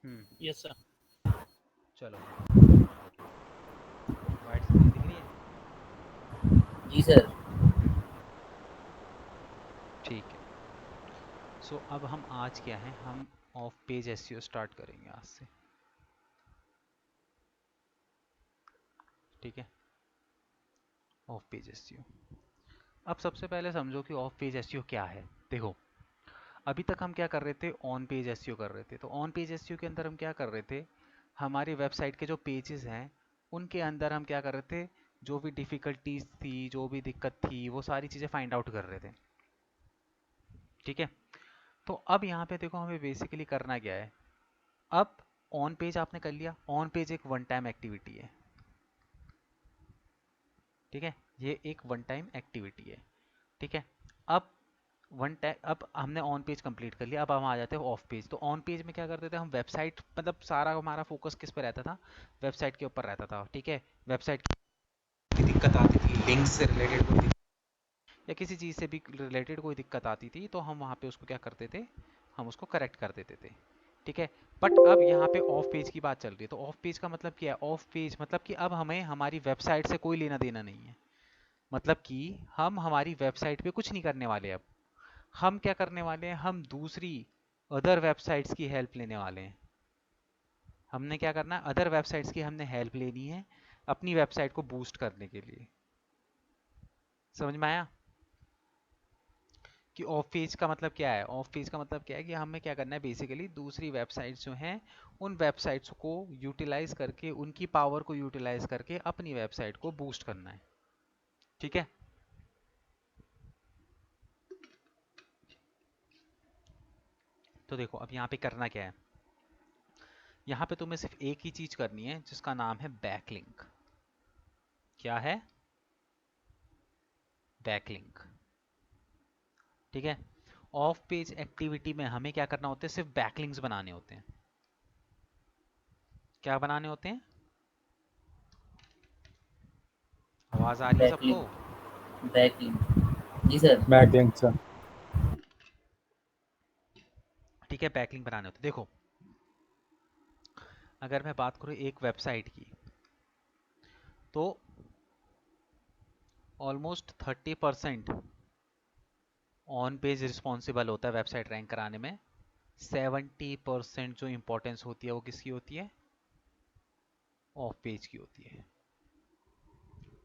Yes sir. चलो वाइट स्क्रीन दिख रही है? जी सर। ठीक है। सो अब हम आज क्या है, हम ऑफ पेज एसईओ स्टार्ट करेंगे आज से। ठीक है, ऑफ पेज एसईओ। अब सबसे पहले समझो कि ऑफ पेज एसईओ क्या है। देखो, अभी तक हम क्या कर रहे थे, ऑन पेज एसईओ कर रहे थे। तो ऑन पेज एसईओ के अंदर हम क्या कर रहे थे, हमारी वेबसाइट के जो पेजेस हैं उनके अंदर हम क्या कर रहे थे, जो भी डिफ़िकल्टीज थी, जो भी दिक्कत थी, वो सारी चीज़ें फाइंड आउट कर रहे थे। ठीक है, तो अब यहाँ पे देखो हमें बेसिकली करना क्या है। अब ऑन पेज आपने कर लिया। ऑन पेज एक वन टाइम एक्टिविटी है। ठीक है, ये एक वन टाइम एक्टिविटी है। ठीक है, अब अब हमने ऑन पेज कंप्लीट कर लिया। अब हम आ जाते हैं ऑफ पेज। तो ऑन पेज में क्या करते थे हम, वेबसाइट, मतलब सारा हमारा फोकस किस पे रहता था, वेबसाइट के ऊपर रहता था। ठीक है, वेबसाइट की दिक्कत आती थी, लिंक से रिलेटेड कोई या किसी चीज़ से भी रिलेटेड कोई दिक्कत आती थी, तो हम वहाँ पे उसको क्या करते थे, हम उसको करेक्ट कर देते थे। ठीक है, बट अब यहाँ पे ऑफ पेज की बात चल रही है। तो ऑफ पेज का मतलब क्या है, ऑफ पेज मतलब कि अब हमें हमारी वेबसाइट से कोई लेना देना नहीं है। मतलब कि हम हमारी वेबसाइट पे कुछ नहीं करने वाले। अब हम क्या करने वाले हैं, हम दूसरी अदर वेबसाइट्स की हेल्प लेने वाले हैं। हमने क्या करना है, अदर वेबसाइट्स की हमने हेल्प लेनी है अपनी वेबसाइट को बूस्ट करने के लिए। समझ में आया कि ऑफ पेज का मतलब क्या है? ऑफ पेज का मतलब क्या है कि हमें क्या करना है, बेसिकली दूसरी वेबसाइट्स जो हैं उन वेबसाइट्स को यूटिलाइज करके, उनकी पावर को यूटिलाइज करके अपनी वेबसाइट को बूस्ट करना है। ठीक है, तो देखो अब यहाँ पे करना क्या है। यहाँ पे तुम्हें सिर्फ एक ही चीज करनी है जिसका नाम है बैकलिंक। क्या है? बैकलिंक। ठीक है, ऑफ पेज एक्टिविटी में हमें क्या करना होता है, सिर्फ बैकलिंक्स बनाने होते हैं। क्या बनाने होते हैं? आवाज आ रही है सबको? बैकलिंक। बैकलिंक जी सर। Backlink sir. ठीक है, बैकलिंक बनाने होते हैं। देखो, अगर मैं बात करूँ एक वेबसाइट की, तो ऑलमोस्ट 30% ऑन पेज रिस्पॉन्सिबल होता है वेबसाइट रैंक कराने में। 70% जो इंपॉर्टेंस होती है वो किसकी होती है? ऑफ पेज की होती है।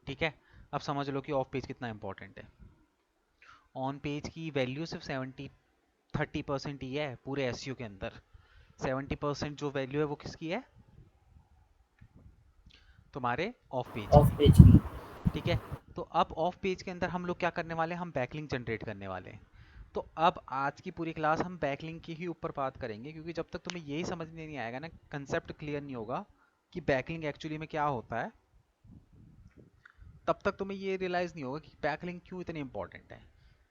ठीक है, अब समझ लो कि ऑफ पेज कितना इंपॉर्टेंट है। ऑन पेज की वैल्यू सिर्फ 30% ही है पूरे एसईओ के अंदर। 70% जो वैल्यू है वो किसकी है? तुम्हारे ऑफ पेज ऑफ की। पेज की। ठीक है, तो अब ऑफ पेज के अंदर हम लोग क्या करने वाले हैं, हम बैकलिंक जनरेट करने वाले हैं। तो अब आज की पूरी क्लास हम बैकलिंक की ही ऊपर बात करेंगे, क्योंकि जब तक तुम्हें यही समझ में नहीं आएगा ना, कंसेप्ट क्लियर नहीं होगा कि बैकलिंक एक्चुअली में क्या होता है, तब तक तुम्हें ये रियलाइज़ नहीं होगा कि बैकलिंक क्यों इतनी इंपॉर्टेंट है,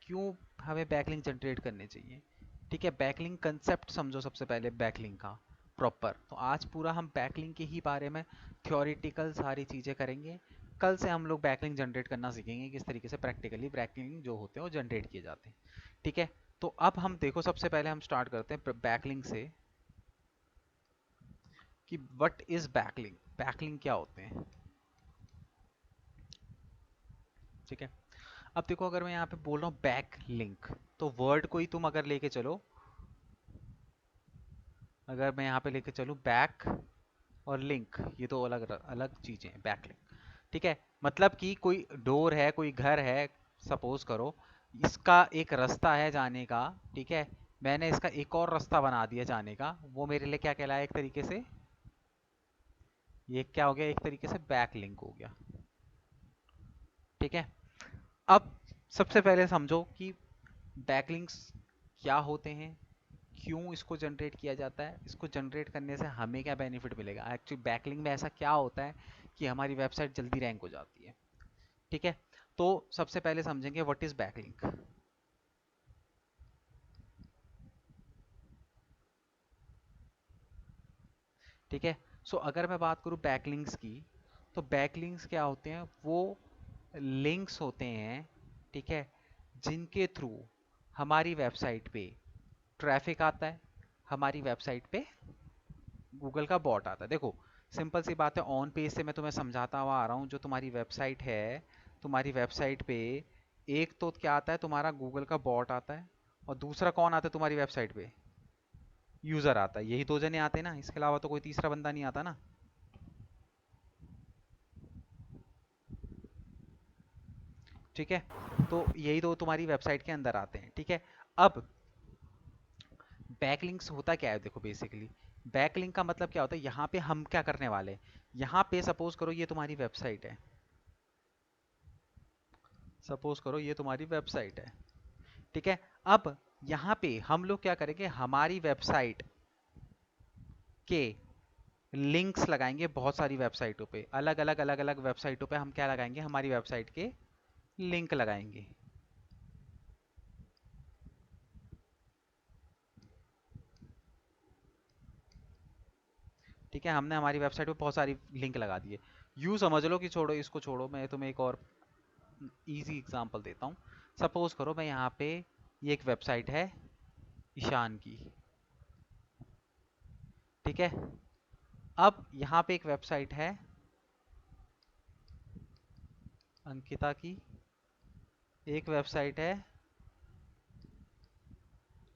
क्यों हमें बैकलिंक जनरेट करने चाहिए। ठीक है, बैकलिंक कंसेप्ट समझो सबसे पहले बैकलिंक का प्रॉपर। तो आज पूरा हम बैकलिंक के ही बारे में थ्योरेटिकल सारी चीज़ें करेंगे। कल से हम लोग बैकलिंक जनरेट करना सीखेंगे, किस तरीके से प्रैक्टिकली बैकलिंक जो होते हैं वो जनरेट किए जाते हैं। ठीक है, तो अब हम देखो, सबसे पहले हम स्टार्ट करते हैं बैकलिंक से कि व्हाट इज बैकलिंक, बैकलिंक क्या होते हैं। ठीक है, अब देखो, अगर मैं यहाँ पे बोल रहा हूँ बैक लिंक, तो वर्ड को ही तुम अगर लेके चलो, अगर मैं यहाँ पे लेके चलूँ बैक और लिंक, ये तो अलग अलग चीज़ें हैं। बैक लिंक, ठीक है, मतलब कि कोई डोर है, कोई घर है, सपोज करो, इसका एक रास्ता है जाने का। ठीक है, मैंने इसका एक और रास्ता बना दिया जाने का, वो मेरे लिए क्या कहलाया एक तरीके से, ये क्या हो गया, एक तरीके से बैक लिंक हो गया। ठीक है, अब सबसे पहले समझो कि बैकलिंक्स क्या होते हैं, क्यों इसको जनरेट किया जाता है, इसको जनरेट करने से हमें क्या बेनिफिट मिलेगा। एक्चुअली बैकलिंक में ऐसा क्या होता है कि हमारी वेबसाइट जल्दी रैंक हो जाती है। ठीक है, तो सबसे पहले समझेंगे व्हाट इज बैकलिंक। ठीक है, सो अगर मैं बात करूं बैकलिंक्स की, तो बैकलिंक्स क्या होते हैं, वो लिंक्स होते हैं, ठीक है, जिनके थ्रू हमारी वेबसाइट पे ट्रैफिक आता है, हमारी वेबसाइट पे गूगल का बॉट आता है। देखो सिंपल सी बात है, ऑन पेज से मैं तुम्हें समझाता हुआ आ रहा हूँ। जो तुम्हारी वेबसाइट है, तुम्हारी वेबसाइट पे एक तो क्या आता है, तुम्हारा गूगल का बॉट आता है, और दूसरा कौन आता है तुम्हारी वेबसाइट पे? यूज़र आता है। यही दो जने आते हैं ना, इसके अलावा तो कोई तीसरा बंदा नहीं आता ना। ठीक है, तो यही दो तुम्हारी वेबसाइट के अंदर आते हैं। ठीक है, अब बैकलिंक्स होता क्या है? देखो बेसिकली बैकलिंक का मतलब क्या होता है, यहाँ पे हम क्या करने वाले हैं, यहाँ पे सपोज करो ये तुम्हारी वेबसाइट है, सपोज करो ये तुम्हारी वेबसाइट है। ठीक है, अब यहाँ पे हम लोग क्या करेंगे, हमारी वेबसाइट के लिंक्स लगाएंगे बहुत सारी वेबसाइटों पे, अलग अलग वेबसाइटों पे हम क्या लगाएंगे, हमारी वेबसाइट के लिंक लगाएंगे। ठीक है, हमने हमारी वेबसाइट पे बहुत सारी लिंक लगा दी है। यूँ समझ लो कि छोड़ो इसको, छोड़ो, मैं तुम्हें एक और इजी एग्जांपल देता हूँ। सपोज करो मैं यहाँ पे, ये एक वेबसाइट है ईशान की। ठीक है, अब यहाँ पे एक वेबसाइट है अंकिता की, एक वेबसाइट है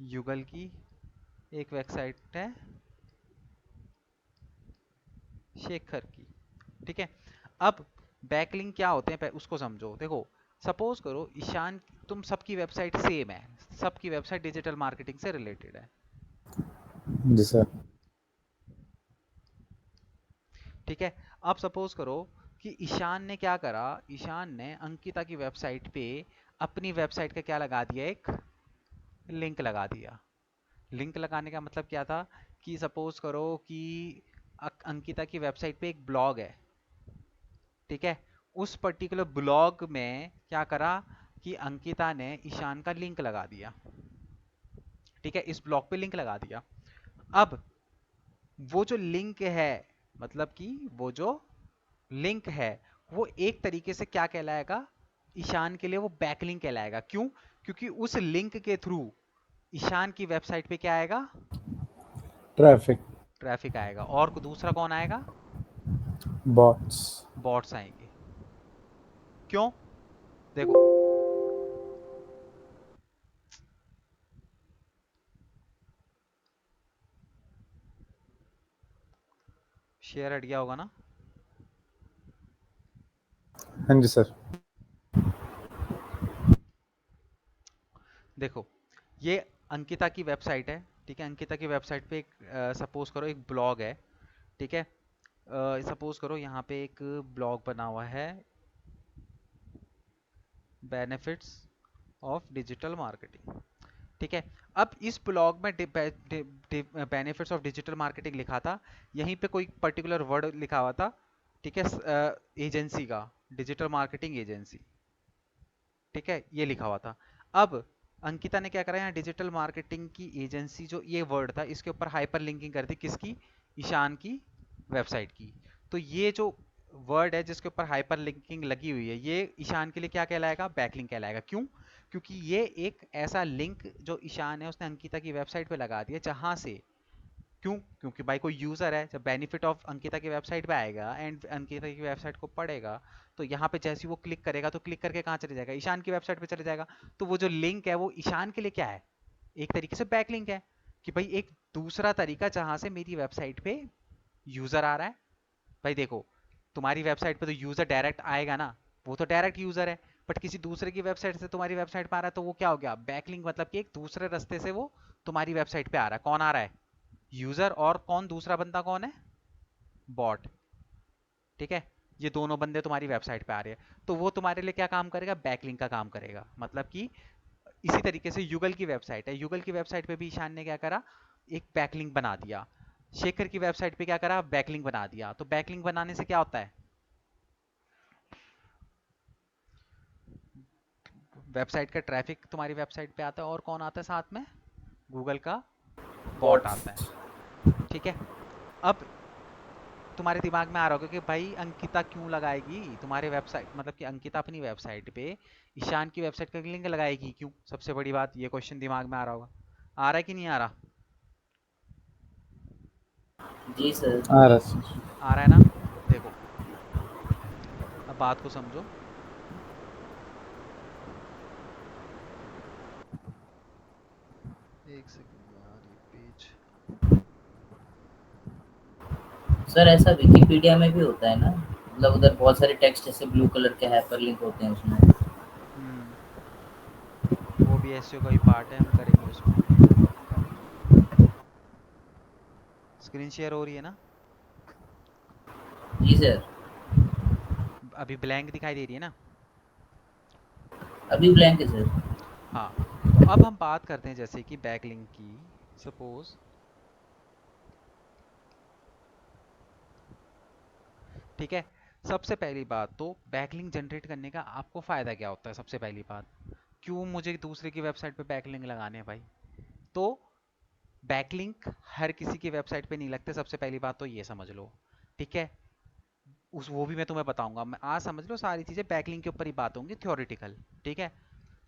युगल की, एक वेबसाइट है शेखर की। ठीक है, अब बैकलिंक क्या होते हैं उसको समझो। देखो सपोज करो ईशान, तुम सबकी वेबसाइट सेम है, सबकी वेबसाइट डिजिटल मार्केटिंग से रिलेटेड है। जी सर। ठीक है, अब सपोज करो कि ईशान ने क्या करा, ईशान ने अंकिता की वेबसाइट पे अपनी वेबसाइट का क्या लगा दिया, एक लिंक लगा दिया। लिंक लगाने का मतलब क्या था कि सपोज करो कि अंकिता की वेबसाइट पे एक ब्लॉग है। ठीक है, उस पर्टिकुलर ब्लॉग में क्या करा कि अंकिता ने ईशान का लिंक लगा दिया। ठीक है, इस ब्लॉग पे लिंक लगा दिया। अब वो जो लिंक है, मतलब कि वो जो लिंक है, वो एक तरीके से क्या कहलाएगा, ईशान के लिए वो बैकलिंक कहलाएगा। क्यों? क्योंकि उस लिंक के थ्रू ईशान की वेबसाइट पे क्या आएगा, ट्रैफिक। ट्रैफिक आएगा। और दूसरा कौन आएगा, बॉट्स। बॉट्स आएंगे। क्यों? देखो शेयर हट गया होगा ना। हाँ जी सर। देखो ये अंकिता की वेबसाइट है। ठीक है, अंकिता की वेबसाइट पे एक सपोज करो एक ब्लॉग है। ठीक है, सपोज करो यहाँ पे एक ब्लॉग बना हुआ है, बेनिफिट्स ऑफ डिजिटल मार्केटिंग। ठीक है, अब इस ब्लॉग में बेनिफिट्स ऑफ डिजिटल मार्केटिंग लिखा था, यहीं पे कोई पर्टिकुलर वर्ड लिखा हुआ था। ठीक है, एजेंसी का, डिजिटल मार्केटिंग एजेंसी। ठीक है, ये लिखा हुआ था। अब अंकिता ने क्या करा, यहाँ डिजिटल मार्केटिंग की एजेंसी जो ये वर्ड था, इसके ऊपर हाइपर लिंकिंग कर दी, किसकी, ईशान की वेबसाइट की। तो ये जो वर्ड है जिसके ऊपर हाइपर लिंकिंग लगी हुई है, ये ईशान के लिए क्या कहलाएगा, बैकलिंक कहलाएगा। क्यों? क्योंकि ये एक ऐसा लिंक जो ईशान है उसने अंकिता की वेबसाइट पे लगा दिया, जहां से, क्यों, क्योंकि भाई कोई यूजर है, जब बेनिफिट ऑफ अंकिता की वेबसाइट पे आएगा एंड अंकिता की वेबसाइट को पढ़ेगा, तो यहाँ पे जैसे ही वो क्लिक करेगा तो क्लिक करके कहाँ चले जाएगा, ईशान की वेबसाइट पे चले जाएगा। तो वो जो लिंक है वो ईशान के लिए क्या है, एक तरीके से बैक लिंक है, कि भाई एक दूसरा तरीका जहां से मेरी वेबसाइट पे यूजर आ रहा है। भाई देखो तुम्हारी वेबसाइट पे तो यूजर डायरेक्ट आएगा ना, वो तो डायरेक्ट यूजर है, बट किसी दूसरे की वेबसाइट से तुम्हारी वेबसाइट पे आ रहा है, तो वो क्या हो गया, बैकलिंक। मतलब कि एक दूसरे रास्ते से वो तुम्हारी वेबसाइट पे आ रहा है। कौन आ रहा है, यूजर, और कौन, दूसरा बंदा कौन है, बॉट। ठीक है, ये दोनों बंदे तुम्हारी वेबसाइट पे आ रहे हैं, तो वो तुम्हारे लिए क्या काम करेगा, बैकलिंक का काम करेगा। मतलब कि इसी तरीके से युगल की वेबसाइट है, युगल की वेबसाइट पे भी ईशान ने क्या करा, एक बैकलिंक बना दिया। शेखर की वेबसाइट पे क्या करा, बैकलिंक बना दिया। तो बैकलिंक बनाने से क्या होता है, वेबसाइट का ट्रैफिक तुम्हारी वेबसाइट पे आता है, और कौन आता है साथ में, गूगल का बॉट आता है। ठीक है, अब तुम्हारे दिमाग में आ रहा होगा कि भाई अंकिता क्यों लगाएगी तुम्हारे वेबसाइट, मतलब कि अंकिता अपनी वेबसाइट पे ईशान की वेबसाइट का लिंक लगाएगी क्यों, सबसे बड़ी बात, ये क्वेश्चन दिमाग में आ रहा होगा। आ रहा है कि नहीं आ रहा? जी सर। आ रहा सर। आ रहा है ना? देखो, अब बात को समझो। एक सेकंड यार, ये पेज। सर ऐसा विकिपीडिया में भी होता है ना, मतलब उधर बहुत सारे टेक्स्ट ऐसे ब्लू कलर के हाइपरलिंक होते हैं उसमें। वो भी एसईओ का ही पार्ट है, हम करेंगे उसमें। स्क्रीन शेयर हो रही है ना? जी सर। अभी ब्लैंक दिखाई दे रही है ना? अभी ब्लैंक है सर। हाँ, तो अब हम बात करते हैं जैसे कि बैकलिंक की। सपोज, ठीक है, सबसे पहली बात तो बैकलिंक जनरेट करने का आपको फ़ायदा क्या होता है? सबसे पहली बात, क्यों मुझे दूसरे की वेबसाइट पे बैकलिंक लगाने हैं भाई? तो बैकलिंक हर किसी की वेबसाइट पे नहीं लगते, सबसे पहली बात तो ये समझ लो, ठीक है? उस वो भी मैं तुम्हें बताऊंगा। मैं आज समझ लो सारी चीज़ें बैकलिंक के ऊपर ही बात होंगी, थ्योरेटिकल, ठीक है?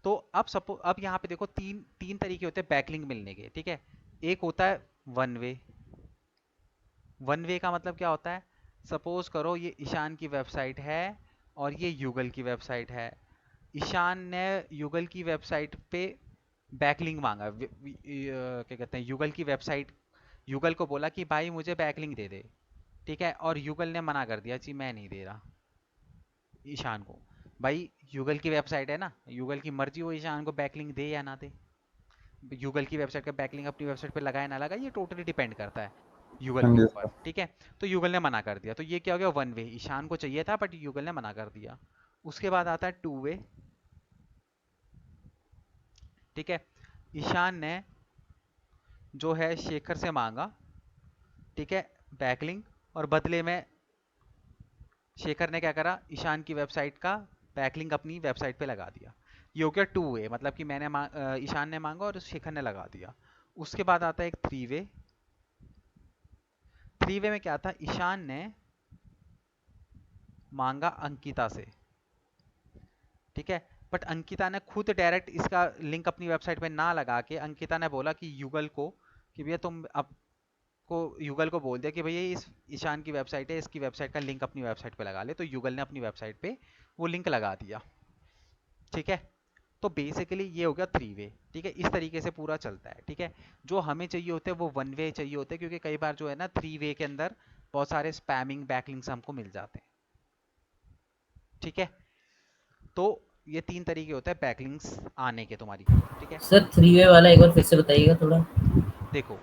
तो अब यहाँ पे देखो, तीन तीन तरीके होते हैं बैकलिंक मिलने के, ठीक है? एक होता है वन वे। वन वे का मतलब क्या होता है? सपोज करो ये ईशान की वेबसाइट है और ये युगल की वेबसाइट है। ईशान ने युगल की वेबसाइट पे बैकलिंक मांगा, क्या कहते हैं, युगल की वेबसाइट, युगल को बोला कि भाई मुझे बैकलिंक दे दे, ठीक है? और युगल ने मना कर दिया, जी मैं नहीं दे रहा ईशान को। भाई युगल की वेबसाइट है ना, युगल की मर्जी वो ईशान को बैकलिंक दे या ना दे। युगल की वेबसाइट का बैकलिंक अपनी वेबसाइट पे लगाए ना लगाए, ये टोटली डिपेंड करता है युगल हाँ के जी ऊपर, सर। ठीक है? तो युगल ने मना कर दिया, तो ये क्या हो गया? One way. ईशान को चाहिए था बट युगल ने मना कर दिया। उसके बाद आता है टू वे, ठीक है? ईशान ने जो है शेखर से मांगा, ठीक है, बैकलिंक, और बदले में शेखर ने क्या करा? ईशान की वेबसाइट का बैकलिंक अपनी वेबसाइट पे लगा दिया। ये हो गया टू वे, मतलब कि ईशान ने मांगा और शेखर ने लगा दिया। उसके बाद आता है एक थ्री वे। थ्री वे में क्या था? ईशान ने मांगा अंकिता से, ठीक है? बट अंकिता ने खुद डायरेक्ट इसका लिंक अपनी वेबसाइट पे ना लगा के अंकिता ने बोला कि युगल को, कि भैया तुम को युगल को बोल दिया कि भैया इस ईशान की वेबसाइट है, इसकी वेबसाइट का लिंक अपनी वेबसाइट पे लगा ले। तो युगल ने अपनी वेबसाइट पे वो लिंक लगा दिया, ठीक है? तो बेसिकली ये हो गया थ्री वे, ठीक है? इस तरीके से पूरा चलता है, ठीक है? जो हमें चाहिए होते हैं वो वन वे चाहिए होते हैं, क्योंकि कई बार जो है ना, थ्री वे के अंदर बहुत सारे स्पैमिंग बैकलिंक्स हमको मिल जाते हैं, ठीक है? तो ये तीन तरीके होते हैं बैकलिंक्स आने के तुम्हारी, ठीक है? सर थ्री वे वाला एक बार फिर से बताइएगा थोड़ा। देखो,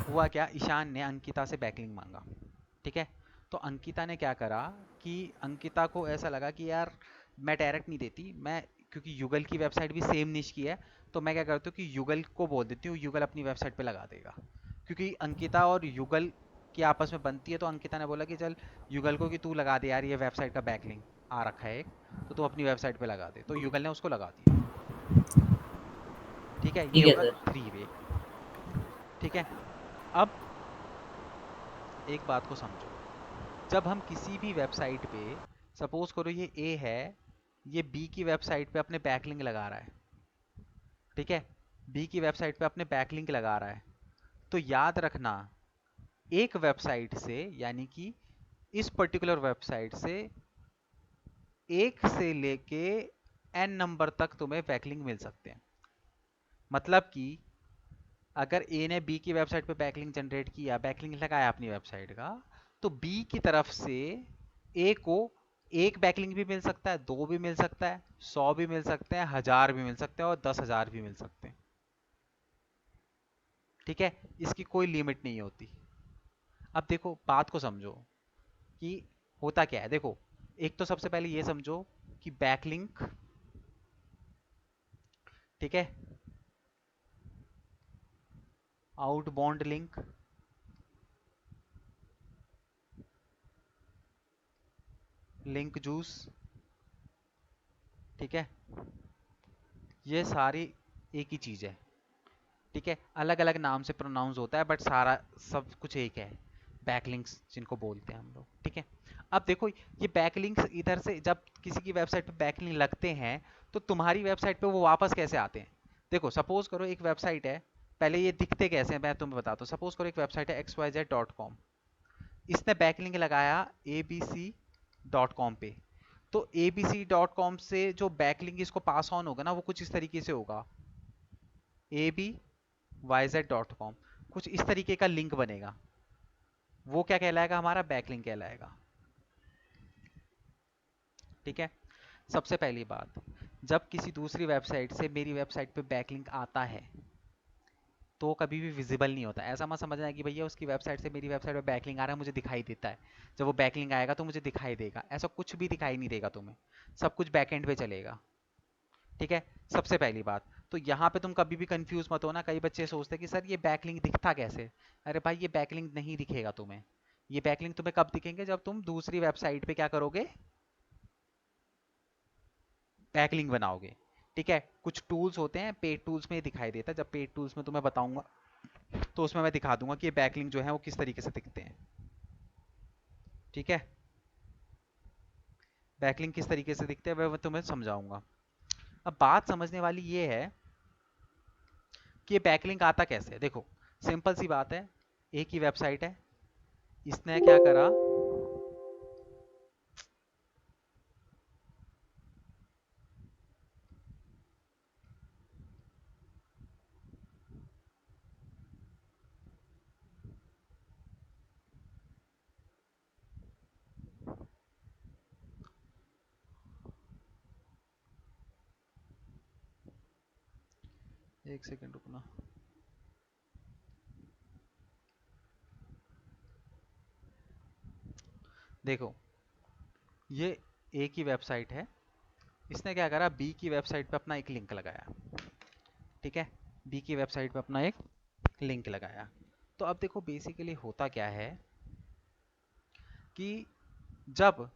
हुआ क्या, ईशान ने अंकिता से बैकलिंक मांगा, ठीक है? तो अंकिता ने क्या करा कि अंकिता को ऐसा लगा कि यार मैं डायरेक्ट नहीं देती, मैं, क्योंकि युगल की वेबसाइट भी सेम निश की है, तो मैं क्या करती हूँ कि युगल को बोल देती हूँ, युगल अपनी वेबसाइट पे लगा देगा। क्योंकि अंकिता और युगल की आपस में बनती है, तो अंकिता ने बोला कि चल युगल को कि तू लगा दे यार, ये वेबसाइट का बैकलिंक आ रखा है एक, तो तू अपनी वेबसाइट पे लगा दे। तो युगल ने उसको लगा दिया, ठीक है? ये ठीक है होगा सर। थ्री वे, ठीक है? अब एक बात को समझो, जब हम किसी भी वेबसाइट पे, सपोज करो ये ए है, ये बी की वेबसाइट पे अपने बैकलिंक लगा रहा है, ठीक है? बी की वेबसाइट पे अपने बैकलिंक लगा रहा है, तो याद रखना, एक वेबसाइट से, यानी कि इस पर्टिकुलर वेबसाइट से एक से लेके एन नंबर तक तुम्हें बैकलिंक मिल सकते हैं। मतलब कि अगर ए ने बी की वेबसाइट पे बैकलिंक जनरेट किया, बैकलिंक लगाया अपनी वेबसाइट का, तो बी की तरफ से ए को एक बैकलिंक भी मिल सकता है, दो भी मिल सकता है, 100 भी मिल सकते हैं, 1000 भी मिल सकते हैं और 10,000 भी मिल सकते हैं, ठीक है? इसकी कोई लिमिट नहीं होती। अब देखो, बात को समझो कि होता क्या है। देखो, एक तो सबसे पहले ये समझो कि बैकलिंक, ठीक है, आउटबाउंड लिंक, लिंक जूस, ठीक है, ये सारी एक ही चीज़ है, ठीक है? अलग अलग नाम से प्रोनाउंस होता है, बट सारा सब कुछ एक है, बैकलिंक्स जिनको बोलते हैं हम लोग, ठीक है? अब देखो, ये बैकलिंक्स इधर से जब किसी की वेबसाइट पे बैकलिंक लगते हैं, तो तुम्हारी वेबसाइट पे वो वापस कैसे आते हैं? देखो, सपोज करो एक वेबसाइट है, पहले ये दिखते कैसे हैं मैं तुम्हें बताता हूँ। सपोज करो एक वेबसाइट है xyz.com, इसने बैकलिंक लगाया abc.com पे, तो abc.com से जो बैकलिंक इसको पास ऑन होगा ना वो कुछ इस तरीके से होगा, abyz.com, कुछ इस तरीके का लिंक बनेगा, वो क्या कहलाएगा, हमारा बैकलिंक कहलाएगा। ठीक है, सबसे पहली बात, जब किसी दूसरी वेबसाइट से मेरी वेबसाइट पे बैकलिंक आता है तो कभी भी विजिबल नहीं होता। ऐसा मत समझना कि भैया उसकी वेबसाइट से मेरी वेबसाइट पे बैकलिंक आ रहा है, मुझे दिखाई देता है, जब वो बैकलिंक आएगा तो मुझे दिखाई देगा, ऐसा कुछ भी दिखाई नहीं देगा तुम्हें, सब कुछ बैकएंड पे चलेगा। ठीक है, सबसे पहली बात तो यहाँ पे तुम कभी भी कंफ्यूज मत हो ना, कई बच्चे सोचते हैं कि सर ये बैकलिंक दिखता कैसे। अरे भाई ये बैकलिंक नहीं दिखेगा तुम्हें, ये बैकलिंक तुम्हें कब दिखेंगे, जब तुम दूसरी वेबसाइट पे क्या करोगे, बैकलिंक बनाओगे। ठीक है, कुछ टूल्स होते हैं, पेड टूल्स में ये दिखाई देता है, जब पेड टूल्स में तुम्हें बताऊंगा तो उसमें मैं दिखा दूंगा कि ये बैकलिंक जो है वो किस तरीके से दिखते हैं। ठीक है, बैकलिंक किस तरीके से दिखते हैं मैं तुम्हें समझाऊंगा। अब बात समझने वाली ये है कि ये बैकलिंक आता कैसे है। देखो सिंपल सी बात है, एक ही वेबसाइट है, इसने क्या करा, एक सेकंड रुकना, देखो ये एक ही वेबसाइट है, इसने क्या करा, बी की वेबसाइट पे अपना एक लिंक लगाया। ठीक है, बी की वेबसाइट पे अपना एक लिंक लगाया। तो अब देखो बेसिकली होता क्या है कि जब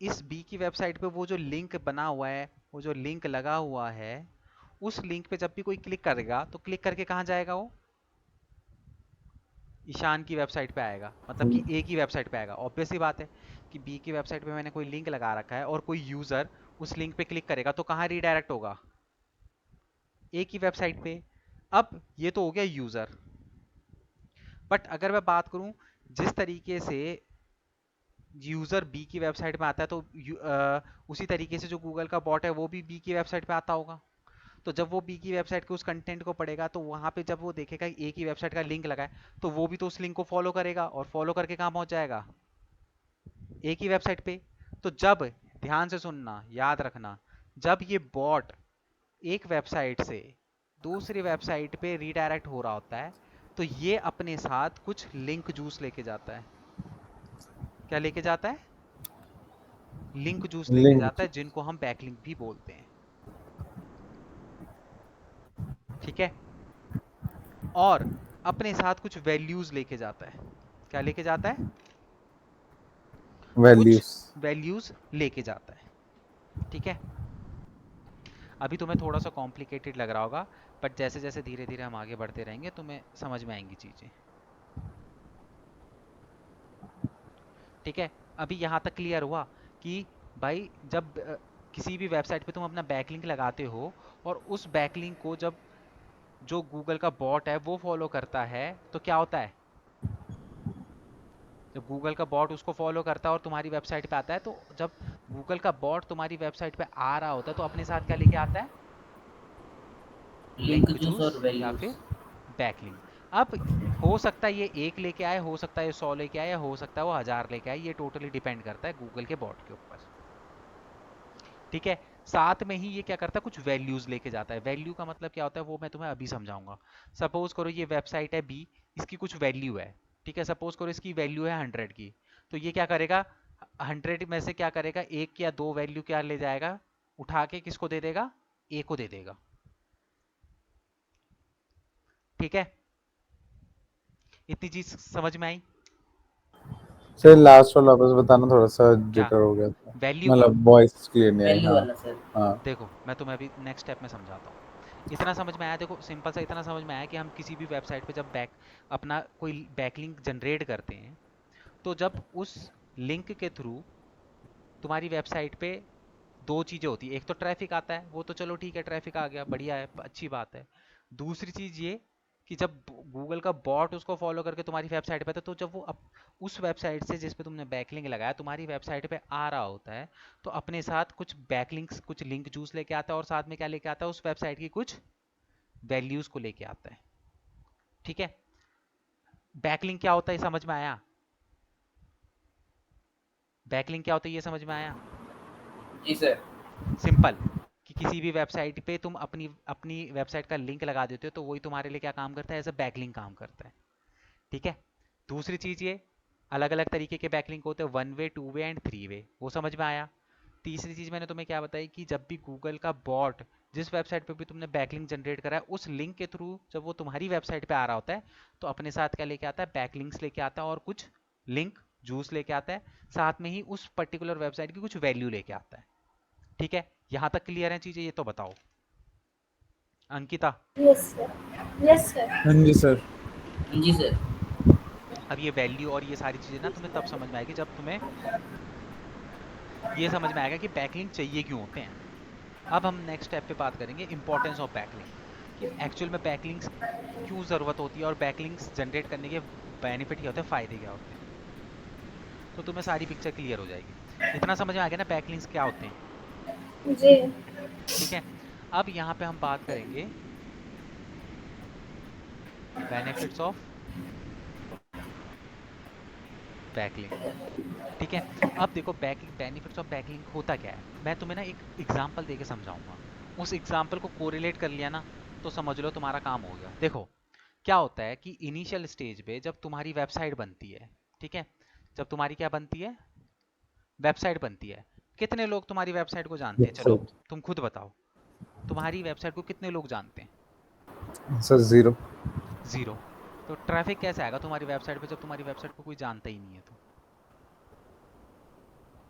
इस बी की वेबसाइट पे वो जो लिंक बना हुआ है, वो जो लिंक लगा हुआ है, उस लिंक पे जब भी कोई क्लिक करेगा तो क्लिक करके कहाँ जाएगा, वो ईशान की वेबसाइट पे आएगा, मतलब कि ए की वेबसाइट पे आएगा। ऑब्वियस सी बात है कि बी की वेबसाइट पे मैंने कोई लिंक लगा रखा है और कोई यूजर उस लिंक पे क्लिक करेगा तो कहाँ रीडायरेक्ट होगा, ए की वेबसाइट पे। अब ये तो हो गया यूजर, बट अगर मैं बात करूं जिस तरीके से यूजर बी की वेबसाइट में आता है तो उसी तरीके से जो गूगल का बॉट है वो भी बी की वेबसाइट पे आता होगा। तो जब वो बी की वेबसाइट के उस कंटेंट को पढ़ेगा तो वहां पे जब वो देखेगा ए की वेबसाइट का लिंक लगा है तो वो भी तो उस लिंक को फॉलो करेगा और फॉलो करके कहाँ पहुंच जाएगा, ए की वेबसाइट पे। तो जब, ध्यान से सुनना, याद रखना, जब ये बॉट एक वेबसाइट से दूसरी वेबसाइट पे रीडायरेक्ट हो रहा होता है तो ये अपने साथ कुछ लिंक जूस लेके जाता है। क्या लेके जाता है, लिंक जूस लेके लिंक। जाता है, जिनको हम बैकलिंक भी बोलते हैं। ठीक है, और अपने साथ कुछ वैल्यूज लेके जाता है। क्या लेके जाता है, कुछ वैल्यूज। वैल्यूज लेके जाता है। ठीक है, अभी तुम्हें थोड़ा सा कॉम्प्लिकेटेड लग रहा होगा, बट जैसे जैसे धीरे धीरे हम आगे बढ़ते रहेंगे तुम्हें समझ में आएंगी चीजें। ठीक है, अभी यहाँ तक क्लियर हुआ कि भाई जब किसी भी वेबसाइट पे तुम अपना बैकलिंक लगाते हो और उस बैकलिंक को जब जो गूगल का बॉट है वो फॉलो करता है तो क्या होता है, जब गूगल का बॉट उसको फॉलो करता है और तुम्हारी वेबसाइट पे आता है, तो जब गूगल का बॉट तुम्हारी वेबसाइट पे आ रहा होता है तो अपने साथ क्या लेके आता है, लिंक लिंक जूस जूस और या वैल्यूज। फिर बैकलिंक। अब हो सकता है ये एक लेके आए, हो सकता है ये 100 लेके आए, या हो सकता है वो 1000 लेके आए, ये टोटली डिपेंड करता है गूगल के बॉट के ऊपर। ठीक है, साथ में ही ये क्या करता है, कुछ वैल्यूज लेके जाता है। वैल्यू का मतलब क्या होता है वो मैं तुम्हें अभी समझाऊंगा। सपोज करो ये वेबसाइट है बी, इसकी कुछ वैल्यू है। ठीक है, सपोज करो इसकी वैल्यू है 100 की, तो ये क्या करेगा, 100 में से क्या करेगा, एक या दो वैल्यू क्या ले जाएगा, उठा के किसको दे देगा, ए को दे देगा। ठीक है, इतनी चीज समझ में आई। सर लास्ट वाला बस बताना, थोड़ा सा क्या, जिटर हो गया था, वैल्यू का, मतलब वॉइस क्लियर नहीं आई। वैल्यू हाँ वाला सर। हाँ। देखो मैं तुम्हें अभी नेक्स्ट स्टेप में समझाता हूँ। इतना समझ में आया, देखो सिंपल सा इतना समझ में आया कि हम किसी भी वेबसाइट पे जब अपना कोई बैकलिंक जनरेट करते हैं तो जब उस लिंक के थ्रू तुम्हारी वेबसाइट पे दो चीज़ें होती है, एक तो ट्रैफिक आता है, वो तो चलो ठीक है, ट्रैफिक आ गया, बढ़िया है, अच्छी बात है। दूसरी चीज़ ये कि जब गूगल का बॉट उसको फॉलो करके तुम्हारी वेबसाइट पे था, तो जब वो उस वेबसाइट से जिस पे तुमने बैकलिंक लगाया तुम्हारी वेबसाइट पे आ रहा होता है, तो अपने साथ कुछ बैकलिंक्स, कुछ लिंक जूस लेके आता है, और साथ में क्या लेके आता है, उस वेबसाइट की कुछ वैल्यूज को लेके आता है। ठीक है, बैकलिंक क्या होता है समझ में आया? बैकलिंक क्या होता है ये समझ में आया? जी सर। सिंपल, कि किसी भी वेबसाइट पे तुम अपनी अपनी वेबसाइट का लिंक लगा देते हो, तो वही तुम्हारे लिए क्या काम करता है, एज अ बैकलिंक काम करता है। ठीक है, दूसरी चीज ये, अलग अलग तरीके के बैकलिंक होते हैं, 1 वे, 2 वे एंड 3 वे, वो समझ में आया। तीसरी चीज मैंने तुम्हें क्या बताई, कि जब भी गूगल का बॉट जिस वेबसाइट पे भी तुमने बैकलिंक जनरेट करा है, उस लिंक के थ्रू जब वो तुम्हारी वेबसाइट पे आ रहा होता है, तो अपने साथ क्या लेके आता है, बैकलिंक्स लेके आता है, और कुछ लिंक जूस लेके आता है, साथ में ही उस पर्टिकुलर वेबसाइट की कुछ वैल्यू लेके आता है। ठीक है, यहां तक क्लियर है चीजें? ये तो बताओ Ankita. Yes sir, yes sir. हाँ जी सर। जी सर। अब ये वैल्यू और ये सारी चीजें ना तुम्हें तब समझ में आएगी जब तुम्हें ये समझ में आएगा कि बैकलिंक चाहिए क्यों होते हैं। अब हम नेक्स्ट स्टेप पे बात करेंगे इंपॉर्टेंस ऑफ बैकलिंक, कि एक्चुअल में बैकलिंक्स क्यों ज़रूरत होती है, और बैकलिंक्स जनरेट करने के बेनिफिट क्या होते हैं, फ़ायदे क्या होते हैं। तो तुम्हें सारी पिक्चर क्लियर हो जाएगी। इतना समझ में आ गया ना बैकलिंक्स क्या होते हैं? जी। ठीक है, अब यहाँ पे हम बात करेंगे बेनिफिट्स ऑफ बैकलिंक। ठीक है, अब देखो बैकलिंक, बेनिफिट्स ऑफ बैकलिंक होता क्या है, मैं तुम्हें ना एक एग्जांपल देके समझाऊंगा। उस एग्जांपल को कोरिलेट कर लिया ना, तो समझ लो तुम्हारा काम हो गया। देखो क्या होता है कि इनिशियल स्टेज पे जब तुम्हारी वेबसाइट बनती है, ठीक है, जब तुम्हारी क्या बनती है, वेबसाइट बनती है, कितने लोग तुम्हारी वेबसाइट को जानते हैं? चलो सर तुम खुद बताओ, तुम्हारी वेबसाइट को कितने लोग जानते हैं? सर 0। जीरो। तो ट्रैफिक कैसे आएगा तुम्हारी वेबसाइट पे जब तुम्हारी वेबसाइट को कोई जानता ही नहीं है? तो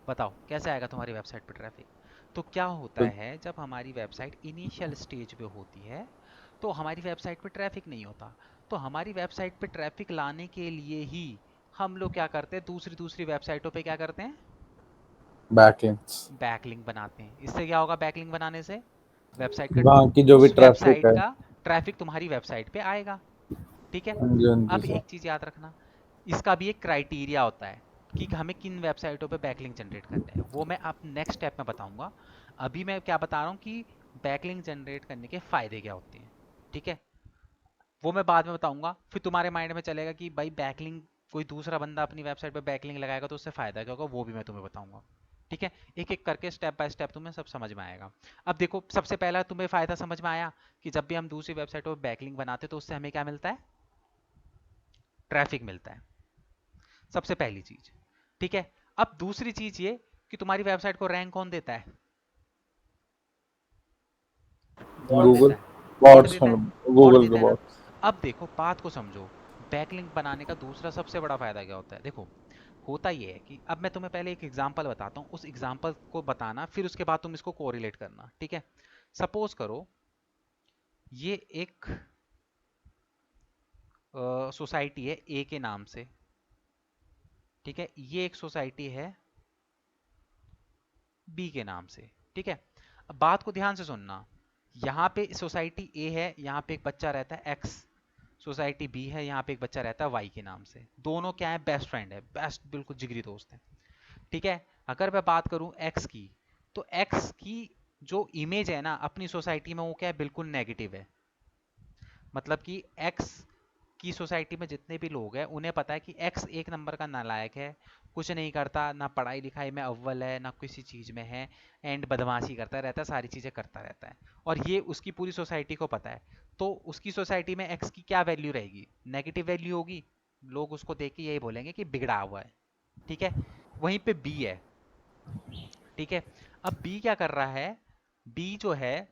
बताओ कैसे आएगा तुम्हारी वेबसाइट पे ट्रैफिक? तो क्या होता तो है, जब हमारी वेबसाइट इनिशियल स्टेज पे होती है, तो हमारी वेबसाइट पे ट्रैफिक नहीं होता। तो हमारी वेबसाइट पे ट्रैफिक लाने के लिए ही हम लोग क्या करते हैं, दूसरी दूसरी वेबसाइटों पे क्या करते हैं, बैकलिंक्स, बैकलिंक बनाते हैं। इससे क्या होगा, बैकलिंक बनाने से वेबसाइट का, वहाँ की जो भी उस ट्रैफिक वेबसाइट है। का ट्रैफिक तुम्हारी वेबसाइट पे आएगा। ठीक है, हाँ जी, हाँ जी अब सर। एक चीज याद रखना, इसका भी एक क्राइटेरिया होता है कि हमें किन वेबसाइटों पे बैकलिंक जनरेट करने हैं, वो मैं आप नेक्स्ट स्टेप में बताऊंगा। अभी मैं क्या बता रहा हूँ कि बैकलिंक जनरेट करने के फायदे क्या होते हैं। ठीक है, वो मैं बाद में बताऊंगा। फिर तुम्हारे माइंड में चलेगा कि भाई बैकलिंक, कोई दूसरा बंदा अपनी वेबसाइट पे बैकलिंक लगाएगा तो उससे फायदा क्या होगा, वो भी मैं तुम्हें बताऊंगा। ठीक है, एक एक करके स्टेप बाय स्टेप तुम्हें सब समझ में आएगा। अब देखो, सबसे पहला तुम्हें फायदा समझ में आया कि जब भी हम दूसरी वेबसाइटों पर बैकलिंक बनाते तो उससे हमें क्या मिलता है, ट्रैफिक मिलता है, सबसे पहली चीज। ठीक है, अब दूसरी चीज ये कि तुम्हारी वेबसाइट को रैंक कौन देता है, कौन गूगल देता है, बॉट बॉट्स, देता है, बॉट गूगल देता के है ना। बॉट्स। अब देखो बात को समझो, बैकलिंक बनाने का दूसरा सबसे बड़ा फायदा क्या होता है। देखो होता ये है कि अब मैं तुम्हें पहले एक एग्जांपल बताता हूँ, उस एग्जांपल को बताना, फिर उसके बाद तुम इसको कोरिलेट करना। ठीक है, सपोज करो ये एक सोसाइटी है ए के नाम से। ठीक है, ये एक सोसाइटी है बी के नाम से। ठीक है, अब बात को ध्यान से सुनना, यहाँ पे सोसाइटी ए है, यहाँ पे एक बच्चा रहता है एक्स, सोसाइटी बी है, यहाँ पे एक बच्चा रहता है वाई के नाम से। दोनों क्या है, बेस्ट फ्रेंड है, बेस्ट बिल्कुल जिगरी दोस्त है। ठीक है, अगर मैं बात करूं एक्स की, तो एक्स की जो इमेज है ना अपनी सोसाइटी में, वो क्या है, बिल्कुल नेगेटिव है। मतलब कि एक्स की सोसाइटी में जितने भी लोग हैं उन्हें पता है कि एक्स एक नंबर का नालायक है, कुछ नहीं करता, ना पढ़ाई लिखाई में अव्वल है, ना किसी चीज़ में है, एंड बदमाशी करता रहता है, सारी चीज़ें करता रहता है, और ये उसकी पूरी सोसाइटी को पता है। तो उसकी सोसाइटी में एक्स की क्या वैल्यू रहेगी, नेगेटिव वैल्यू होगी। लोग उसको देख के यही बोलेंगे कि बिगड़ा हुआ है। ठीक है, वहीं पे बी है। ठीक है, अब बी क्या कर रहा है, बी जो है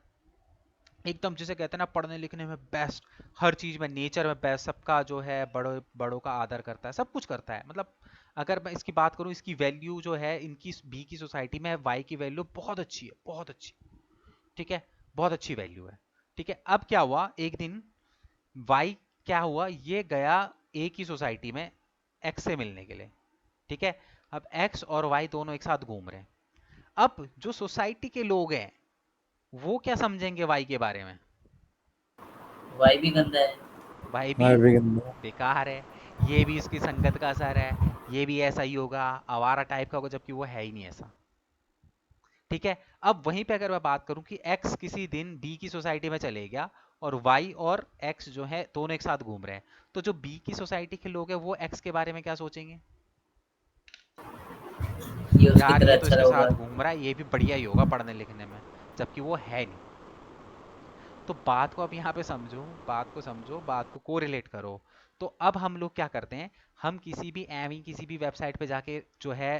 एकदम जिसे कहते हैं ना पढ़ने लिखने में बेस्ट, हर चीज में नेचर में बेस्ट, सबका जो है बड़ों बड़ों का आदर करता है, सब कुछ करता है। मतलब अगर मैं इसकी बात करूं, इसकी वैल्यू जो है इनकी बी की सोसाइटी में, वाई की वैल्यू बहुत अच्छी है, बहुत अच्छी। ठीक है, बहुत अच्छी वैल्यू है। ठीक है, अब क्या हुआ, एक दिन वाई क्या हुआ, ये गया ए की सोसाइटी में एक्स से मिलने के लिए। ठीक है, अब एक्स और वाई दोनों एक साथ घूम रहे हैं। अब जो सोसाइटी के लोग हैं वो क्या समझेंगे वाई के बारे में, वाई भी गंदा है। भाई भी हाँ भी गंदा। बेकार है, ये भी इसकी संगत का असर है, ये भी ऐसा ही होगा, आवारा टाइप का होगा, जबकि वो है ही नहीं ऐसा। ठीक है। अब वहीं पे अगर मैं बात करूं कि एक्स किसी दिन बी की सोसाइटी में चले गया और वाई और एक्स जो है दोनों एक साथ घूम रहे हैं, तो जो बी की सोसाइटी के लोग हैं वो एक्स के बारे में क्या सोचेंगे? ये उसकी यार तरह ये तो अच्छा इसके होगा। साथ घूम रहा है, ये भी बढ़िया ही होगा पढ़ने लिखने में, जबकि वो है नहीं। तो बात को अब यहाँ पे समझो, बात को समझो, बात को कोरिलेट करो। तो अब हम लोग क्या करते हैं, हम किसी भी एवी किसी भी वेबसाइट पे जाके जो है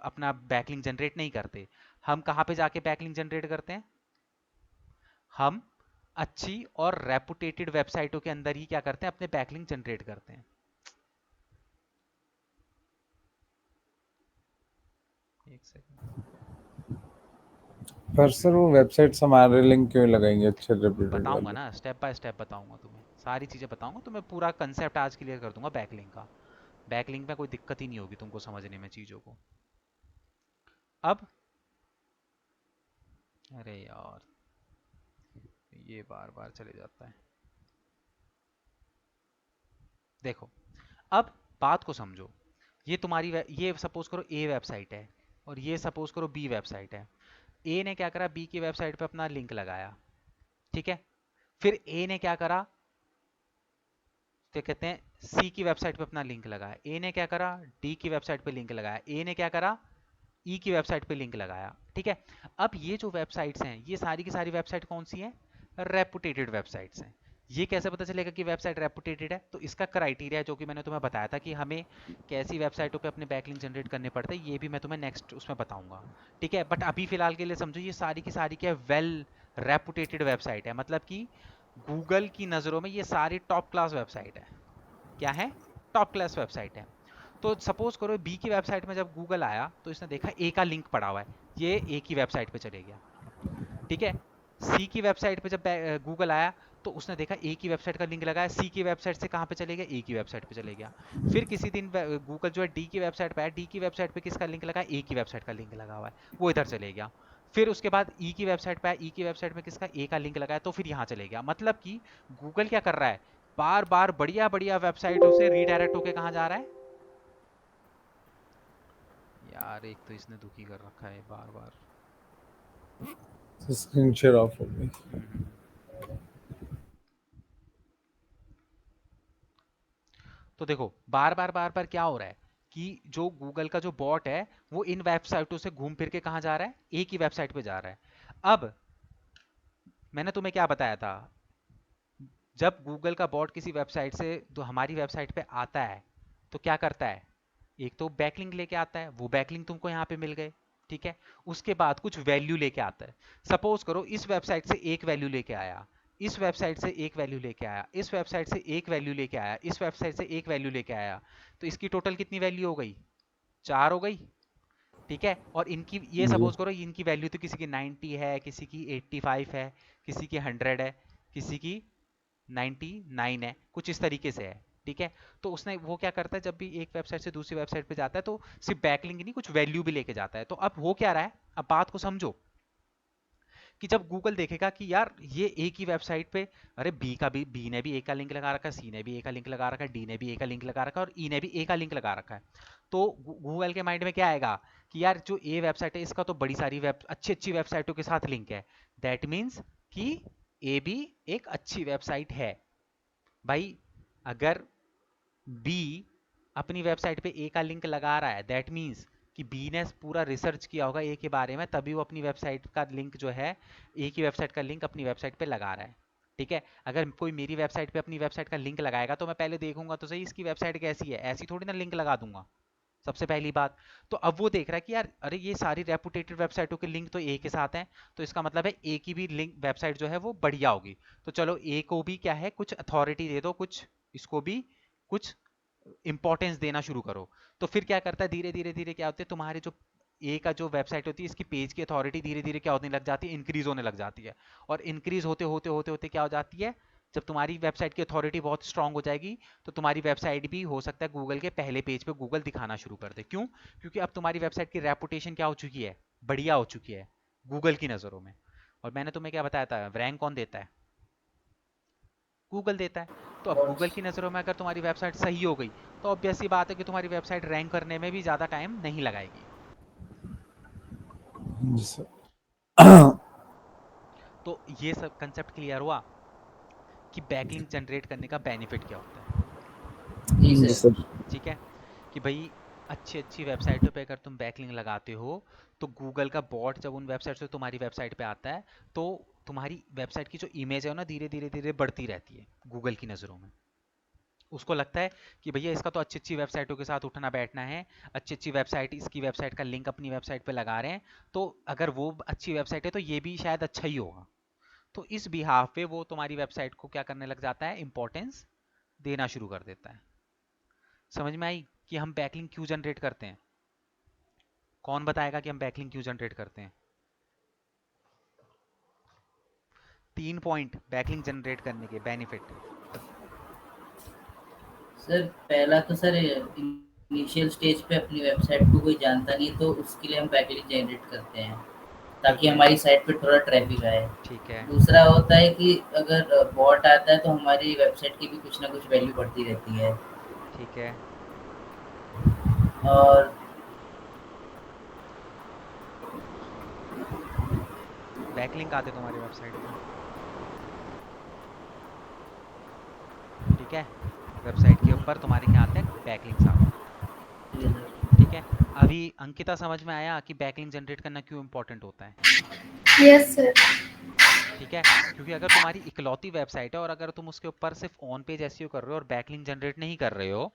अपना बैकलिंक जनरेट नहीं करते। हम कहाँ पे जाके बैकलिंक जनरेट करते हैं? हम अच्छी और रेपुटेटेड वेबसाइटों के अंदर ही क्या करते हैं, अपने बैकलिंक जनरेट करते हैं। एक सेकंड पर सर वो वेबसाइट हमारे लिंक क्यों लगाएंगे अच्छे रेप्यूटेड बताऊंगा वाले? ना, स्टेप बाय स्टेप बताऊंगा तुम्हें, सारी चीज़ें बताऊंगा तुम्हें, पूरा कंसेप्ट आज क्लियर कर दूंगा बैकलिंक का। बैकलिंक में कोई दिक्कत ही नहीं होगी तुमको समझने में चीज़ों को। अब अरे यार ये बार बार चले जाता है। देखो अब बात को समझो, ये तुम्हारी ये सपोज करो ए वेबसाइट है और ये सपोज करो बी वेबसाइट है। ए ने क्या करा, बी की वेबसाइट पे अपना लिंक लगाया, ठीक है। फिर ए ने क्या करा, क्या कहते हैं, सी की वेबसाइट पे अपना लिंक लगाया। ए ने क्या करा, डी की वेबसाइट पे लिंक लगाया। ए ने क्या करा, ई की वेबसाइट पे लिंक लगाया, ठीक है। अब ये जो वेबसाइट्स हैं ये सारी की सारी वेबसाइट कौन सी हैं? रेपुटेटेड वेबसाइट्स हैं। ये कैसे पता चलेगा कि वेबसाइट रेपुटेटेड है? तो इसका क्राइटेरिया जो कि मैंने तुम्हें बताया था कि हमें कैसी वेबसाइटों पे अपने बैकलिंक जनरेट करने पड़ते हैं, ये भी मैं तुम्हें नेक्स्ट उसमें बताऊंगा, ठीक है। बट अभी फिलहाल के लिए समझो ये सारी की सारी क्या, वेल रेपुटेटेड वेबसाइट है, मतलब कि गूगल की नज़रों में ये सारी टॉप क्लास वेबसाइट है। क्या है? टॉप क्लास वेबसाइट है। तो सपोज करो बी की वेबसाइट में जब गूगल आया तो इसने देखा ए का लिंक पड़ा हुआ है, ये ए की वेबसाइट पे चले गया, ठीक है। सी की वेबसाइट पे जब गूगल आया तो उसने देखा ए की वेबसाइट का लिंक लगाया, सी की वेबसाइट से कहाँ पे चले गया, ए की वेबसाइट पे चले गया। फिर किसी दिन गूगल जो है डी की वेबसाइट पे आया, डी की वेबसाइट पे किसका लिंक लगा, ए की वेबसाइट का लिंक लगा हुआ है, वो इधर चले गया। फिर उसके बाद ई की वेबसाइट पे आया, ई की वेबसाइट में किसका, ए का लिंक लगाया, तो फिर यहाँ चले गया। मतलब कि गूगल क्या कर रहा है, बार बार बढ़िया बढ़िया वेबसाइटों से रीडायरेक्ट होके कहाँ जा रहा है। यार एक तो इसने दुखी कर रखा है बार बार। स्क्रीन शेयर ऑफ हो गई। तो देखो बार बार क्या हो रहा है कि जो गूगल का जो बॉट है वो इन वेबसाइटों से घूम फिर के कहाँ जा रहा है, एक ही वेबसाइट पे जा रहा है। अब मैंने तुम्हें क्या बताया था, जब गूगल का बॉट किसी वेबसाइट से तो हमारी वेबसाइट पे आता है तो क्या करता है, एक तो बैकलिंक लेके आता है, वो बैकलिंक तुमको यहाँ पे मिल गए, ठीक है। उसके बाद कुछ वैल्यू लेके आता है। सपोज करो इस वेबसाइट से एक वैल्यू लेके आया, इस वेबसाइट से एक वैल्यू लेके आया, इस वेबसाइट से एक वैल्यू लेके आया, इस वेबसाइट से एक वैल्यू लेके आया, तो इसकी टोटल कितनी वैल्यू हो गई, 4 हो गई, ठीक है। और इनकी ये जी। सपोज करो इनकी वैल्यू तो किसी की 90 है, किसी की 85 है, किसी की 100 है, किसी की 99 है, कुछ इस तरीके से है, ठीक है। तो उसने वो क्या करता है, जब भी एक वेबसाइट से दूसरी वेबसाइट पे जाता है तो सिर्फ बैकलिंक ही नहीं कुछ वैल्यू भी लेके जाता है। तो अब हो क्या रहा है, अब बात को समझो कि जब गूगल देखेगा कि यार ये एक ही वेबसाइट पे, अरे बी ने भी ए का लिंक लगा रखा है, सी ने भी ए का लिंक लगा रखा है, डी ने भी ए का लिंक लगा रखा है और ई ने भी ए का लिंक लगा रखा है, तो गूगल के माइंड में क्या आएगा कि यार जो ए वेबसाइट है इसका तो बड़ी सारी अच्छी अच्छी वेबसाइटों के साथ लिंक है, दैट मीन्स कि ए भी एक अच्छी वेबसाइट है। भाई अगर बी अपनी वेबसाइट पे ए का लिंक लगा रहा है, दैट मीन्स कि बी ने पूरा रिसर्च किया होगा ए के बारे में, तभी वो अपनी वेबसाइट का लिंक जो है, ए की वेबसाइट का लिंक अपनी वेबसाइट पे लगा रहा है, ठीक है। अगर कोई मेरी वेबसाइट पे अपनी वेबसाइट का लिंक लगाएगा तो मैं पहले देखूंगा तो सही इसकी वेबसाइट कैसी है, ऐसी थोड़ी ना लिंक लगा दूंगा, सबसे पहली बात। तो अब वो देख रहा है कि यार अरे ये सारी रेपुटेटेड वेबसाइटों के लिंक तो ए के साथ हैं, तो इसका मतलब है ए की भी लिंक वेबसाइट जो है वो बढ़िया होगी, तो चलो ए को भी क्या है कुछ अथॉरिटी दे दो, कुछ इसको भी कुछ इंपॉर्टेंस देना शुरू करो। तो फिर क्या करता है, धीरे धीरे धीरे क्या होता है, तुम्हारे जो ए का जो वेबसाइट होती है इसकी पेज की अथॉरिटी धीरे धीरे क्या होने लग जाती है, इंक्रीज होने लग जाती है। और इंक्रीज होते होते होते होते क्या हो जाती है, जब तुम्हारी वेबसाइट की अथॉरिटी बहुत स्ट्रांग हो जाएगी तो तुम्हारी वेबसाइट भी हो सकता है गूगल के पहले पेज पे गूगल दिखाना शुरू कर दे। क्यों? क्योंकि अब तुम्हारी वेबसाइट की रेपुटेशन क्या हो चुकी है, बढ़िया हो चुकी है गूगल की नज़रों में। और मैंने तुम्हें क्या बताया था, रैंक कौन देता है, गूगल देता है। तो अब गूगल की नज़रों में अगर तुम्हारी वेबसाइट सही हो गई तो ऑब्वियस सी बात है कि तुम्हारी वेबसाइट रैंक करने में भी ज़्यादा टाइम नहीं लगाएगी। जी सर। तो ये सब कंसेप्ट क्लियर हुआ कि बैकलिंक जनरेट करने का बेनिफिट क्या होता है। जी जी सर। सर। ठीक है कि भाई अच्छी अच्छी वेबसाइटों पे अगर तुम बैकलिंक लगाते हो तो गूगल का बॉट जब उन वेबसाइट से तुम्हारी वेबसाइट पे आता है तो तुम्हारी वेबसाइट की जो इमेज है ना धीरे धीरे धीरे बढ़ती रहती है गूगल की नज़रों में। उसको लगता है कि भैया इसका तो अच्छी अच्छी वेबसाइटों के साथ उठना बैठना है, अच्छी अच्छी वेबसाइट, इसकी वेबसाइट का लिंक अपनी वेबसाइट पे लगा रहे हैं, तो अगर वो अच्छी वेबसाइट है तो ये भी शायद अच्छा ही होगा। तो इस बिहाफ पे वो तुम्हारी वेबसाइट को क्या करने लग जाता है, इंपॉर्टेंस देना शुरू कर देता है। समझ में आई कि हम बैकलिंक क्यों जनरेट करते हैं? कौन बताएगा कि हम बैकलिंक क्यों जनरेट करते हैं? 3 पॉइंट बैकलिंक जनरेट करने के बेनिफिट। सर पहला तो सर इनिशियल स्टेज पे अपनी वेबसाइट को कोई जानता नहीं, तो उसके लिए हम बैकलिंक जनरेट करते हैं ठीक ताकि है, हमारी साइट पे थोड़ा ट्रैफिक आए। ठीक है, दूसरा होता है कि अगर बॉट आता है तो हमारी वेबसाइट की भी कुछ ना कुछ वैल्यू बढ़ती रहती है। ठीक है। और बैकलिंक आते तुम्हारी वेबसाइट पे, ठीक है। वेबसाइट के ऊपर तुम्हारे क्या आते हैं, बैकलिंक्स आते हैं, ये सर। ठीक है। अभी अंकिता समझ में आया कि बैकलिंक जनरेट करना क्यों इंपॉर्टेंट होता है? Yes sir. ठीक है, क्योंकि अगर तुम्हारी इकलौती वेबसाइट है और अगर तुम उसके ऊपर सिर्फ ऑन पेज एसईओ कर रहे हो और बैकलिंक जनरेट नहीं कर रहे हो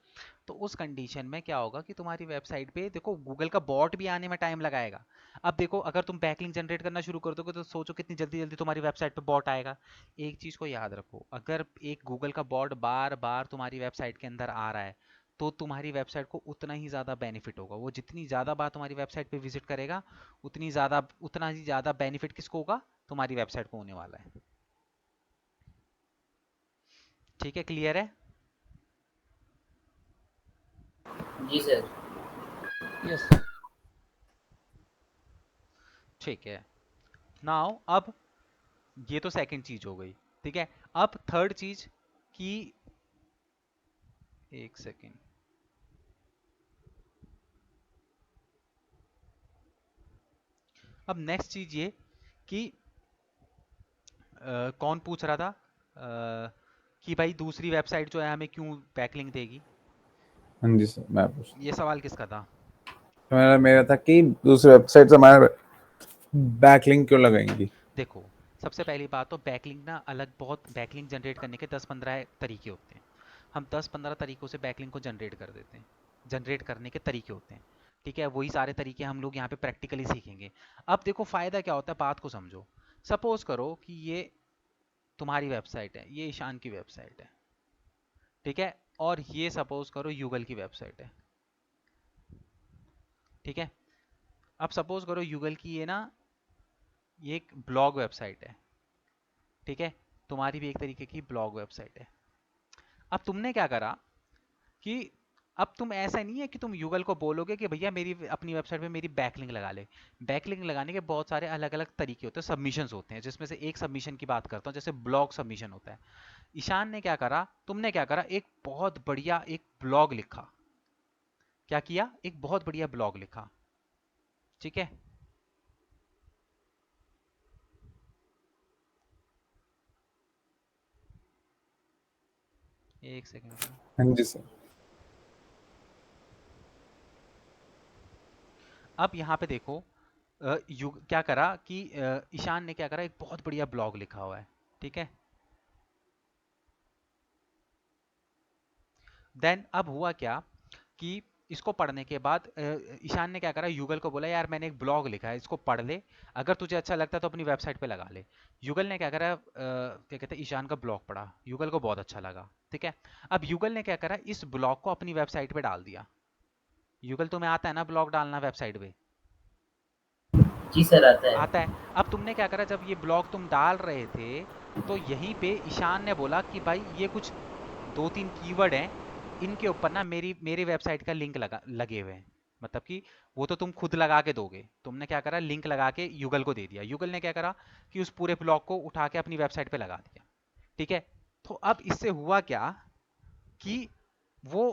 तो उस कंडीशन में क्या होगा कि तुम्हारी वेबसाइट पे देखो गूगल का बॉट भी आने में टाइम लगाएगा। अब देखो अगर तुम बैकलिंक जनरेट करना शुरू कर दोगे तो सोचो कितनी जल्दी जल्दी तुम्हारी वेबसाइट पे बॉट आएगा। एक चीज को याद रखो, अगर एक गूगल का बॉट बार बार तुम्हारी वेबसाइट के अंदर आ रहा है तो तुम्हारी वेबसाइट को उतना ही ज़्यादा बेनिफिट होगा। वो जितनी ज़्यादा बार तुम्हारी वेबसाइट पे विजिट करेगा उतना ही ज़्यादा बेनिफिट किसको होगा, तुम्हारी वेबसाइट को होने वाला है। ठीक है, क्लियर है? जी सर। यस। ठीक है। नाउ अब ये तो सेकंड चीज हो गई, ठीक है। अब थर्ड चीज की, एक सेकंड, अब नेक्स्ट चीज ये कि कौन पूछ रहा था कि भाई दूसरी वेबसाइट जो है हमें क्यों बैकलिंक देगी? हाँ जी सर, मैं पूछ, ये सवाल किसका था? मेरा मेरा था कि दूसरी वेबसाइट से हमारे बैकलिंक क्यों लगाएंगी। देखो, सबसे पहली बात तो बैकलिंक ना अलग, बहुत बैकलिंक जनरेट करने के 10-15 तरीके होते हैं। हम 10-15 तरीकों से बैकलिंक को जनरेट कर देते हैं, जनरेट करने के तरीके होते हैं, ठीक है। वही सारे तरीके हम लोग यहाँ पे प्रैक्टिकली सीखेंगे। अब देखो फ़ायदा क्या होता है, बात को समझो। सपोज करो कि ये तुम्हारी वेबसाइट है, ये ईशान की वेबसाइट है, ठीक है, और ये सपोज करो यूगल की वेबसाइट है, ठीक है। अब सपोज करो यूगल की ये ना, ये एक ब्लॉग वेबसाइट है, ठीक है, तुम्हारी भी एक तरीके की ब्लॉग वेबसाइट है। अब तुमने क्या करा कि अब तुम, ऐसा नहीं है कि तुम यूगल को बोलोगे कि भैया मेरी अपनी वेबसाइट पे मेरी बैकलिंक लगा ले। बैकलिंक लगाने के बहुत सारे अलग अलग तरीके होते हैं, सबमिशंस होते हैं, जिसमें से एक सबमिशन की बात करता हूँ, जैसे ब्लॉग सबमिशन होता है। ईशान ने क्या करा, तुमने क्या करा, एक बहुत बढ़िया एक ब्लॉग लिखा। क्या किया, एक बहुत बढ़िया ब्लॉग लिखा, ठीक है। एक सेकेंड। हाँ जी सर। अब यहाँ पे देखो, क्या करा कि ईशान ने क्या करा, एक बहुत बढ़िया ब्लॉग लिखा हुआ है, ठीक है। देन अब हुआ क्या कि इसको पढ़ने के बाद ईशान ने क्या करा, युगल को बोला यार मैंने एक ब्लॉग लिखा है, इसको पढ़ ले, अगर तुझे अच्छा लगता है तो अपनी वेबसाइट पे लगा ले। युगल ने क्या करा, क्या कहते हैं, ईशान का ब्लॉग पढ़ा, युगल को बहुत अच्छा लगा, ठीक है। अब युगल ने क्या करा, इस ब्लॉग को अपनी वेबसाइट पे डाल दिया। युगल, तुम्हें आता है ना ब्लॉग डालना वेबसाइट पे? जी सर, आता है। आता है। अब तुमने क्या करा, जब ये ब्लॉग तुम डाल रहे थे तो यहीं पे ईशान ने बोला कि भाई ये कुछ 2-3 कीवर्ड हैं, इनके ऊपर ना मेरी मेरी वेबसाइट का लिंक लगे हुए हैं। मतलब कि वो तो तुम खुद लगा के दोगे, तुमने क्या करा, लिंक लगा के युगल को दे दिया। युगल ने क्या करा कि उस पूरे ब्लॉग को उठा के अपनी वेबसाइट पे लगा दिया, ठीक है। तो अब इससे हुआ क्या कि वो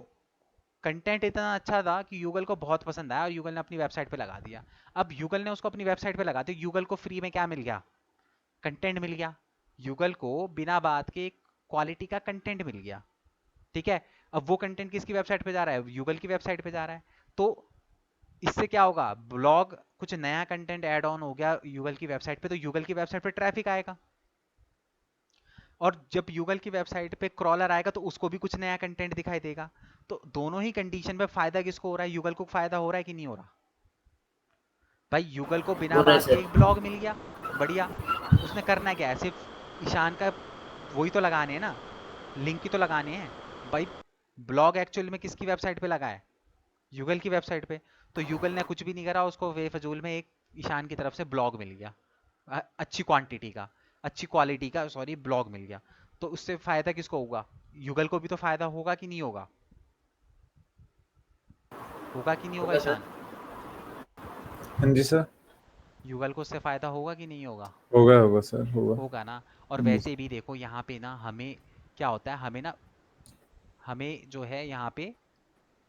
कंटेंट इतना अच्छा था कि यूगल को बहुत पसंद आया और यूगल ने अपनी वेबसाइट पे लगा दिया। अब यूगल ने उसको अपनी वेबसाइट पे लगा दिया, यूगल को फ्री में क्या मिल गया? कंटेंट मिल गया। यूगल को बिना बात के क्वालिटी का कंटेंट मिल गया, ठीक है। अब वो कंटेंट किसकी वेबसाइट पे जा रहा है? यूगल की वेबसाइट पे जा रहा है। तो इससे क्या होगा? ब्लॉग कुछ नया कंटेंट ऐड ऑन हो गया यूगल की वेबसाइट पे, तो यूगल की वेबसाइट पे ट्रैफिक आएगा, और जब यूगल की वेबसाइट पे क्रॉलर आएगा तो उसको भी कुछ नया कंटेंट दिखाई देगा। तो दोनों ही कंडीशन में फायदा किसको हो रहा है? यूगल को फायदा हो रहा है कि नहीं हो रहा? भाई यूगल को बिना हो रहा है बात के एक सर। ब्लॉग मिल गया, बढ़िया। उसने करना क्या है? सिर्फ ईशान का वही तो लगाने हैं ना, लिंक ही तो लगाने हैं भाई। ब्लॉग एक्चुअल में किसकी वेबसाइट पे लगा है? यूगल की वेबसाइट पे। तो यूगल ने कुछ भी नहीं करा, उसको बेफजूल में एक ईशान की तरफ से ब्लॉग मिल गया, अच्छी क्वांटिटी का, अच्छी क्वालिटी का, सॉरी, ब्लॉग मिल गया। तो उससे फायदा किसको होगा? यूगल को भी तो फायदा होगा कि नहीं होगा? होगा कि नहीं होगा होगा सर। ईशान? हाँ जी सर। यूगल को उससे फायदा होगा कि नहीं होगा? होगा होगा सर, होगा। होगा ना। और हाँ जी वैसे सर। भी देखो यहाँ पे ना, हमें क्या होता है, हमें ना, हमें जो है यहाँ पे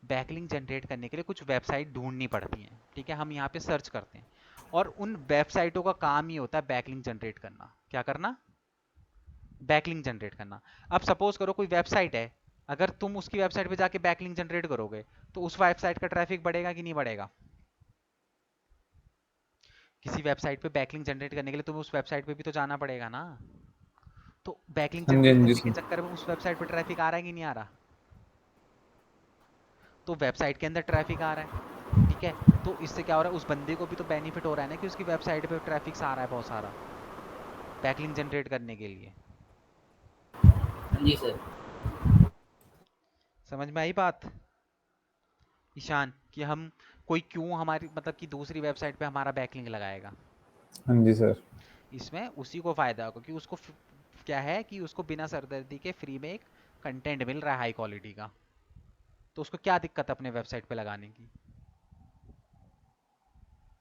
बैकलिंक जनरेट करने के लिए कुछ वेबसाइट ढूंढनी पड़ती हैं, ठीक है। हम यहाँ पे सर्च करते हैं और उन वेबसाइटों का काम ही होता है बैकलिंक जनरेट करना। क्या करना? बैकलिंक जनरेट करना। अब सपोज करो कोई वेबसाइट है, अगर तुम उसकी वेबसाइट पे जाके बैकलिंक जनरेट करोगे तो उस वेबसाइट का ट्रैफिक बढ़ेगा कि नहीं बढ़ेगा? किसी वेबसाइट पे बैकलिंक जनरेट करने के लिए तुम्हें उस वेबसाइट पे भी तो जाना पड़ेगा ना। तो बैकलिंक हाँ जी, जनरेट हाँ जी करने के सर। चक्कर में उस वेबसाइट पे ट्रैफिक आ रहा है कि नहीं आ रहा? तो वेबसाइट के अंदर ट्रैफिक आ रहा है, ठीक है। तो इससे क्या हो रहा है? उस बंदे को भी तो बेनिफिट हो रहा है ना कि उसकी वेबसाइट पे ट्रैफिक आ रहा है बहुत सारा, बैकलिंक जनरेट करने के लिए। हाँ जी सर। समझ में आई बात ईशान? कि हम कोई क्यों हमारी मतलब कि दूसरी वेबसाइट पे हमारा बैकलिंक लगाएगा? हाँ जी सर। इसमें उसी को फायदा होगा कि उसको क्या है कि उसको बिना सरदर्दी के फ्री में एक कंटेंट मिल रहा है हाई क्वालिटी का। तो उसको क्या दिक्कत है अपने वेबसाइट पे लगाने की?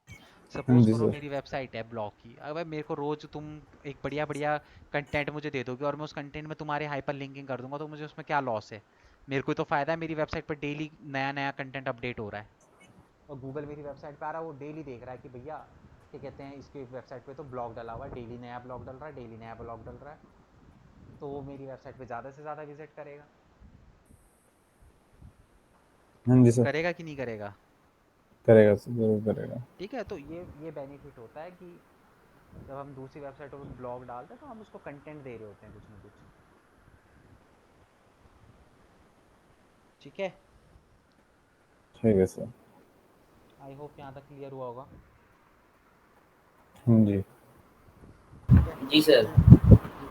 हाँ सपोज जी करो सर। मेरी वेबसाइट है ब्लॉग की, अगर मेरे को रोज तुम एक बढ़िया बढ़िया कंटेंट मुझे दे दोगे और मैं उस कंटेंट में तुम्हारे हाइपर लिंकिंग कर दूंगा, तो मुझे उसमें क्या लॉस है? मेरे को तो फायदा है, मेरी वेबसाइट पर डेली नया नया कंटेंट अपडेट हो रहा है, और गूगल मेरी वेबसाइट पे आ रहा है, वो डेली देख रहा है कि भैया क्या कहते हैं, इसके वेबसाइट पे तो ब्लॉग डाला हुआ है, डेली नया ब्लॉग डल रहा है, डेली नया ब्लॉग डल रहा है। तो वो मेरी वेबसाइट पे ज़्यादा से ज़्यादा विजिट करेगा। हाँ जी सर। करेगा कि नहीं करेगा? करेगा सर, जरूर करेगा। ठीक है। तो ये बेनिफिट होता है कि जब हम दूसरी वेबसाइटों पर ब्लॉग डालते हैं तो हम उसको कंटेंट दे रहे होते हैं कुछ ना कुछ, ठीक है। ठीक है सर। आई होप यहाँ तक क्लियर हुआ होगा, हाँ जी। ठीक है। जी सर। एक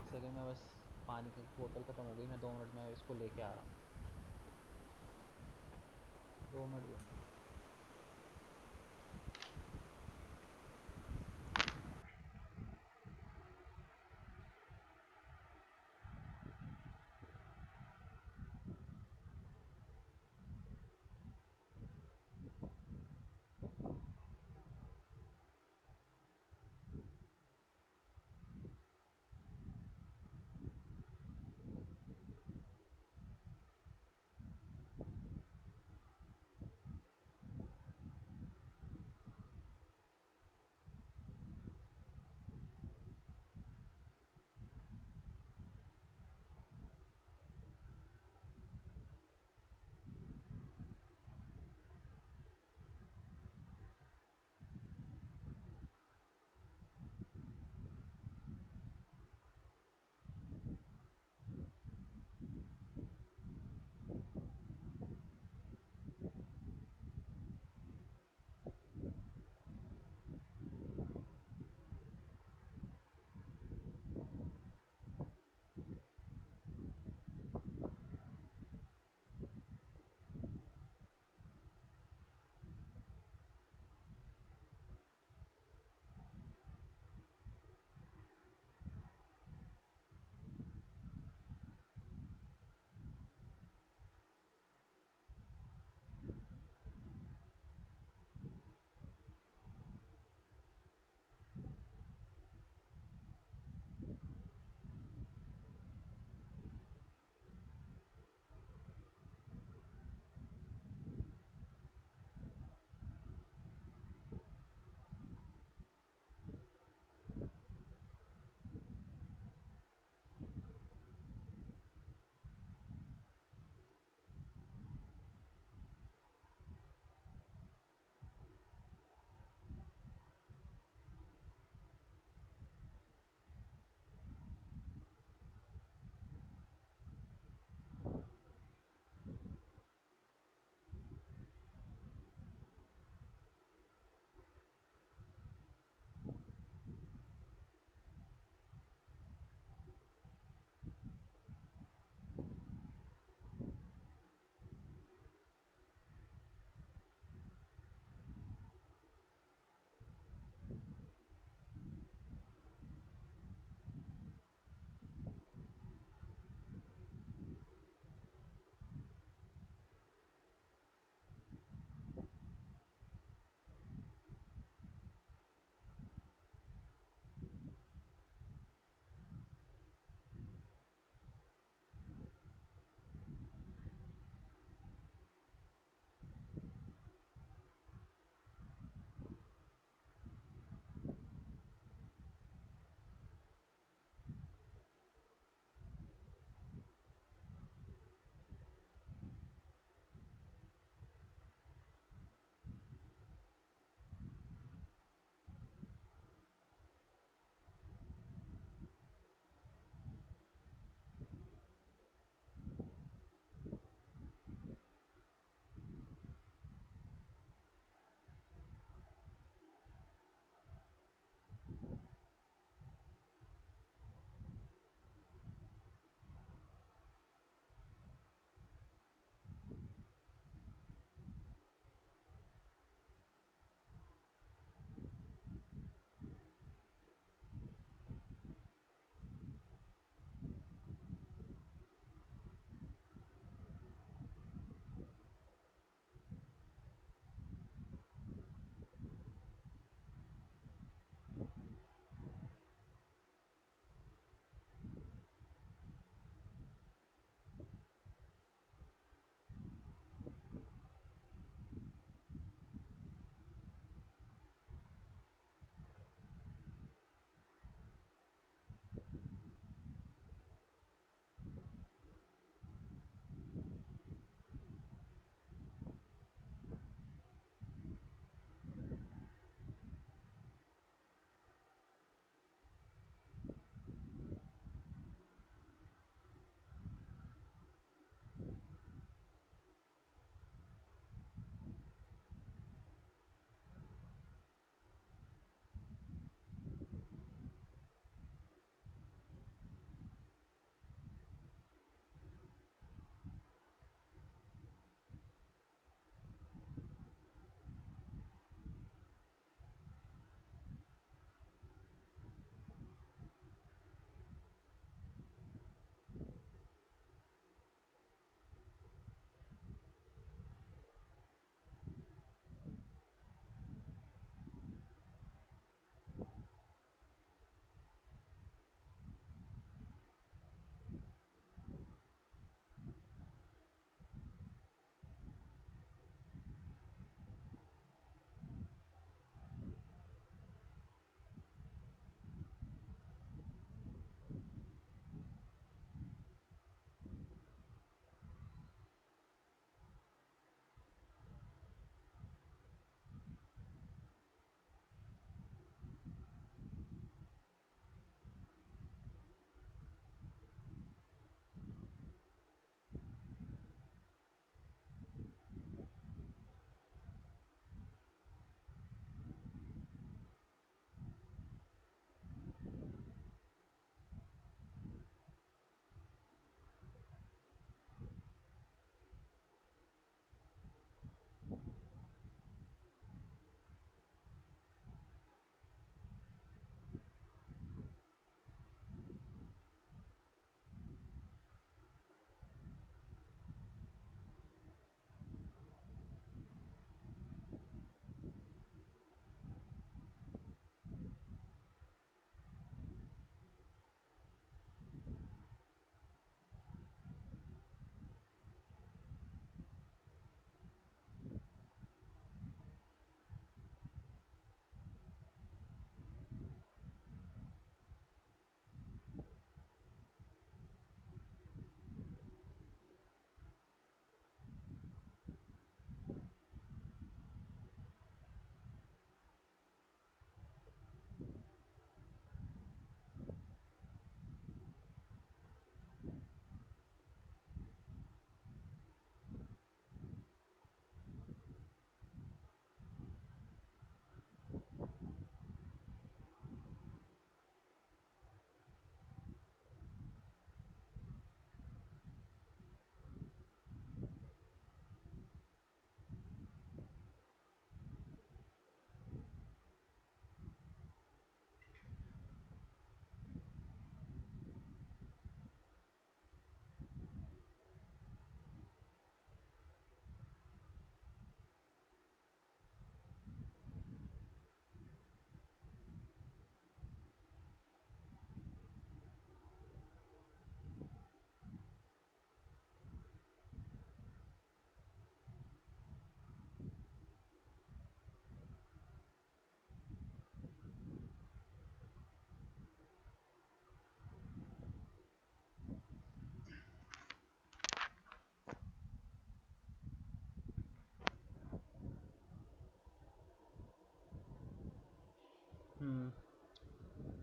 सेकंड में, बस पानी की बोतल ख़त्म हो गई, मैं 2 मिनट में इसको लेके आ रहा हूँ। 2 मिनट।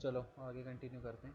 चलो आगे कंटिन्यू करते हैं।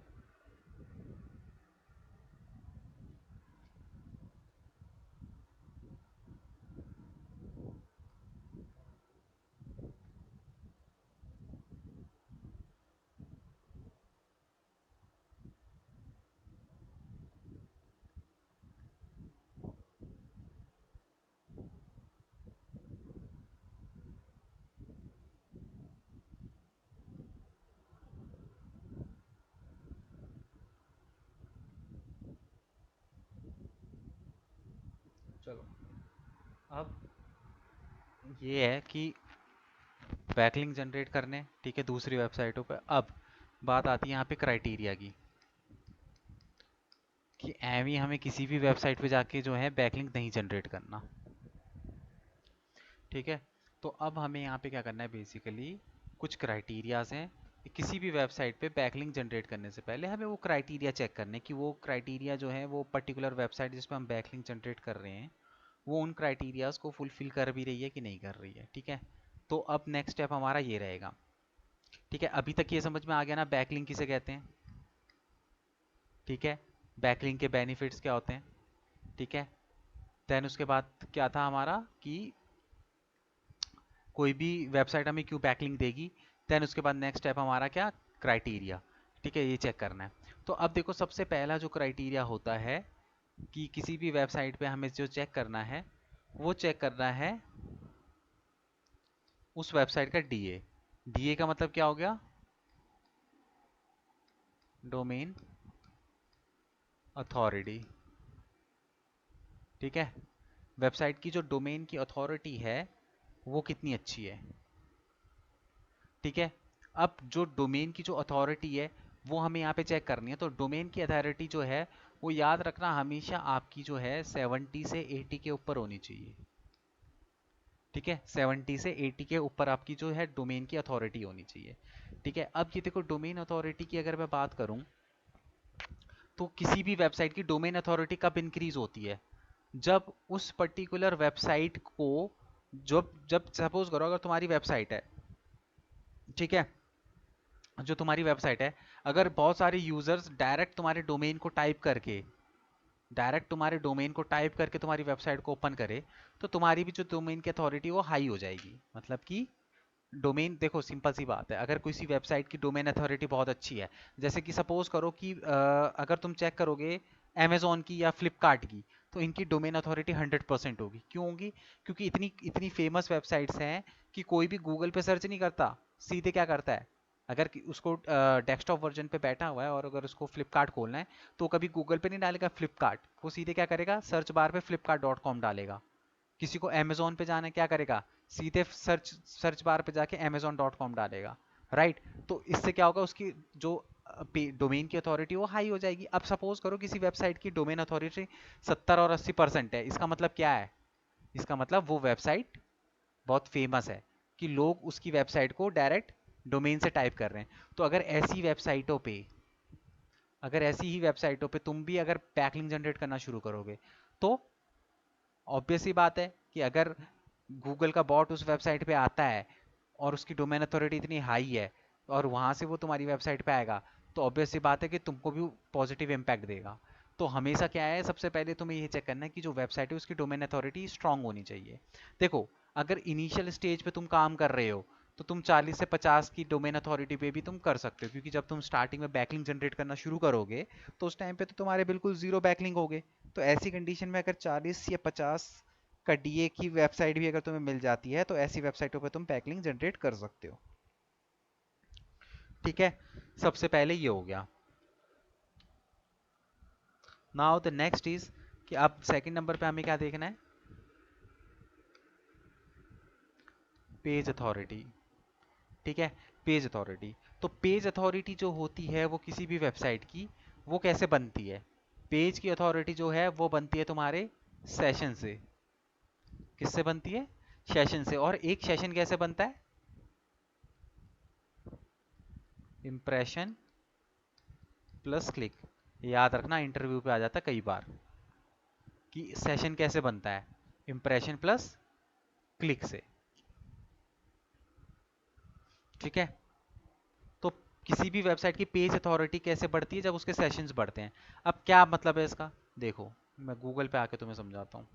चलो अब ये है कि बैकलिंक जनरेट करने, ठीक है, दूसरी वेबसाइटों पे। अब बात आती है यहाँ पे क्राइटेरिया की, कि एवी हमें किसी भी वेबसाइट पे जाके जो है बैकलिंक नहीं जनरेट करना, ठीक है। तो अब हमें यहाँ पे क्या करना है, बेसिकली कुछ क्राइटेरियाज हैं। किसी भी वेबसाइट पे बैकलिंक जनरेट करने से पहले हमें वो क्राइटेरिया चेक करने कि वो क्राइटेरिया जो है वो पर्टिकुलर वेबसाइट जिस पे हम बैकलिंक जनरेट कर रहे हैं वो उन क्राइटेरियाज को फुलफिल कर भी रही है कि नहीं कर रही है, ठीक है। तो अब नेक्स्ट स्टेप हमारा ये रहेगा, ठीक है। अभी तक ये समझ में आ गया ना बैकलिंक किसे कहते हैं, ठीक है, बैकलिंक के बेनिफिट्स क्या होते हैं, ठीक है। देन उसके बाद क्या था हमारा कि कोई भी वेबसाइट हमें क्यों बैकलिंक देगी। देन उसके बाद नेक्स्ट स्टेप हमारा क्या, क्राइटेरिया, ठीक है, ये चेक करना है। तो अब देखो सबसे पहला जो क्राइटेरिया होता है कि किसी भी वेबसाइट पे हमें जो चेक करना है वो चेक करना है उस वेबसाइट का डीए। डीए का मतलब क्या हो गया, डोमेन अथॉरिटी, ठीक है। वेबसाइट की जो डोमेन की अथॉरिटी है वो कितनी अच्छी है, ठीक है। अब जो डोमेन की जो अथॉरिटी है वो हमें यहाँ पे चेक करनी है। तो डोमेन की अथॉरिटी जो है वो याद रखना हमेशा आपकी जो है 70 से 80 के ऊपर होनी चाहिए, ठीक है। 70 से 80 के ऊपर आपकी जो है डोमेन की अथॉरिटी होनी चाहिए, ठीक है। अब ये देखो डोमेन अथॉरिटी की अगर मैं बात करूं तो किसी भी वेबसाइट की डोमेन अथॉरिटी कब इंक्रीज होती है, जब उस पर्टिकुलर वेबसाइट को, जब जब सपोज करो अगर तुम्हारी वेबसाइट है, ठीक है, जो तुम्हारी वेबसाइट है, अगर बहुत सारे यूजर्स डायरेक्ट तुम्हारे डोमेन को टाइप करके तुम्हारी वेबसाइट को ओपन करे तो तुम्हारी भी जो डोमेन की अथॉरिटी वो हाई हो जाएगी। मतलब कि डोमेन, देखो सिंपल सी बात है, अगर किसी वेबसाइट की डोमेन अथॉरिटी बहुत अच्छी है, जैसे कि सपोज करो कि अगर तुम चेक करोगे अमेजोन की या फ्लिपकार्ट की, तो इनकी डोमेन अथॉरिटी 100% होगी। क्यों होगी, क्योंकि इतनी इतनी फेमस वेबसाइट्स हैं कि कोई भी गूगल पे सर्च नहीं करता, सीधे क्या करता है, अगर उसको डेस्कटॉप वर्जन पे बैठा हुआ है और अगर उसको फ्लिपकार्ट खोलना है तो कभी गूगल पे नहीं डालेगा फ्लिपकार्ट, वो सीधे क्या करेगा, सर्च बार पे flipkart.com डालेगा। किसी को अमेजोन पे जाना है, क्या करेगा, सीधे सर्च बार पे जाके amazon.com डालेगा, राइट। तो इससे क्या होगा, उसकी जो डोमेन की अथॉरिटी वो हाई हो जाएगी। अब सपोज करो किसी वेबसाइट की डोमेन अथॉरिटी 70 और 80% है, इसका मतलब क्या है, इसका मतलब वो वेबसाइट बहुत फेमस है कि लोग उसकी वेबसाइट को डायरेक्ट डोमेन से टाइप कर रहे हैं। तो अगर ऐसी ही वेबसाइटों पे तुम भी अगर बैकलिंक जनरेट करना शुरू करोगे तो ऑब्वियस ही बात है कि अगर गूगल का बॉट उस वेबसाइट पे आता है और उसकी डोमेन अथॉरिटी इतनी हाई है और वहाँ से वो तुम्हारी वेबसाइट पे आएगा तो ऑब्वियस सी बात है कि तुमको भी पॉजिटिव इम्पैक्ट देगा। तो हमेशा क्या है, सबसे पहले तुम्हें ये चेक करना है कि जो वेबसाइट है उसकी डोमेन अथॉरिटी स्ट्रांग होनी चाहिए। देखो अगर इनिशियल स्टेज पे तुम काम कर रहे हो तो तुम 40 से 50 की डोमेन अथॉरिटी पे भी तुम कर सकते हो, क्योंकि जब तुम स्टार्टिंग में बैकलिंक जनरेट करना शुरू करोगे तो उस टाइम पे तो तुम्हारे बिल्कुल जीरो बैकलिंक होगे। तो ऐसी कंडीशन में अगर 40 या 50 का डीए की वेबसाइट भी अगर तुम्हें मिल जाती है तो ऐसी वेबसाइटों पे तुम बैकलिंक जनरेट कर सकते हो, ठीक है। सबसे पहले ये हो गया। नाउ द नेक्स्ट इज कि अब सेकंड नंबर पे हमें क्या देखना है, पेज अथॉरिटी, ठीक है। पेज अथॉरिटी, तो पेज अथॉरिटी जो होती है वो किसी भी वेबसाइट की वो कैसे बनती है, पेज की अथॉरिटी जो है वो बनती है तुम्हारे सेशन से। किससे बनती है, सेशन से। और एक सेशन कैसे बनता है, इंप्रेशन प्लस क्लिक। याद रखना इंटरव्यू पे आ जाता है कई बार कि सेशन कैसे बनता है, इंप्रेशन प्लस क्लिक से, ठीक है। तो किसी भी वेबसाइट की पेज अथॉरिटी कैसे बढ़ती है? जब उसके सेशंस बढ़ते हैं। अब क्या मतलब है इसका? देखो, मैं गूगल पे आके तुम्हें समझाता हूँ।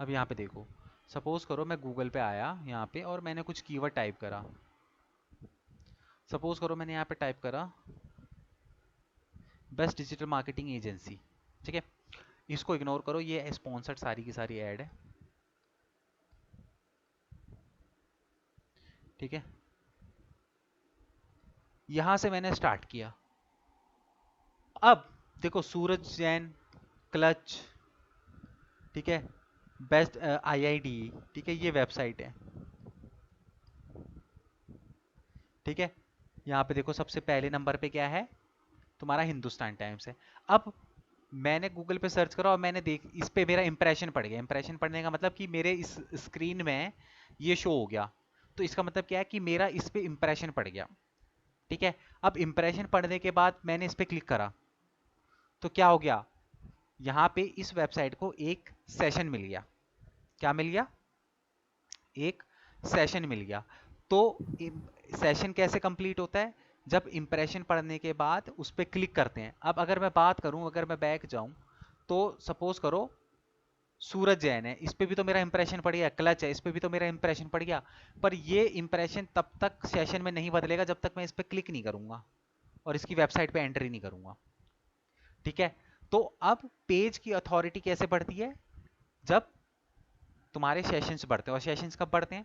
अब यहाँ पे देखो, सपोज करो मैं गूगल पे आया यहाँ पे और मैंने कुछ कीवर्ड टाइप करा। सपोज करो मैंने यहाँ पे टाइप करा बेस्ट डिजिटल मार्केटिंग एजेंसी, ठीक है। इसको इग्नोर करो, ये स्पॉन्सर्ड सारी की सारी ऐड है, ठीक है। यहां से मैंने स्टार्ट किया। अब देखो, सूरज जैन, क्लच, ठीक है, बेस्ट आईआईडी, ठीक है, ये वेबसाइट है, ठीक है। यहाँ पे देखो सबसे पहले नंबर पे क्या है, तुम्हारा हिंदुस्तान टाइम्स है। अब मैंने गूगल पे सर्च करा और मैंने देख, इस पे मेरा इंप्रेशन पड़ गया। इंप्रेशन पड़ने का मतलब कि मेरे इस स्क्रीन में ये शो हो गया। तो इसका मतलब क्या है कि मेरा इस पे इंप्रेशन पड़ गया, ठीक है। अब इंप्रेशन पड़ने के बाद मैंने इस पे क्लिक करा, तो क्या हो गया, यहाँ पे इस वेबसाइट को एक सेशन मिल गया। क्या मिल गया? एक सेशन मिल गया। तो सेशन कैसे कंप्लीट होता है? जब इंप्रेशन पढ़ने के बाद उस पर क्लिक करते हैं। अब अगर मैं बात करूं, अगर मैं बैक जाऊं, तो सपोज करो सूरज जैन है, इस पे भी तो मेरा इंप्रेशन पड़ गया। क्लच है, इस पे भी तो मेरा इंप्रेशन पड़ गया। पर ये इंप्रेशन तब तक सेशन में नहीं बदलेगा जब तक मैं इस पर क्लिक नहीं करूंगा और इसकी वेबसाइट पे एंट्री नहीं करूंगा, ठीक है। तो अब पेज की अथॉरिटी कैसे बढ़ती है? जब तुम्हारे सेशंस बढ़ते हैं। और सेशंस कब बढ़ते हैं?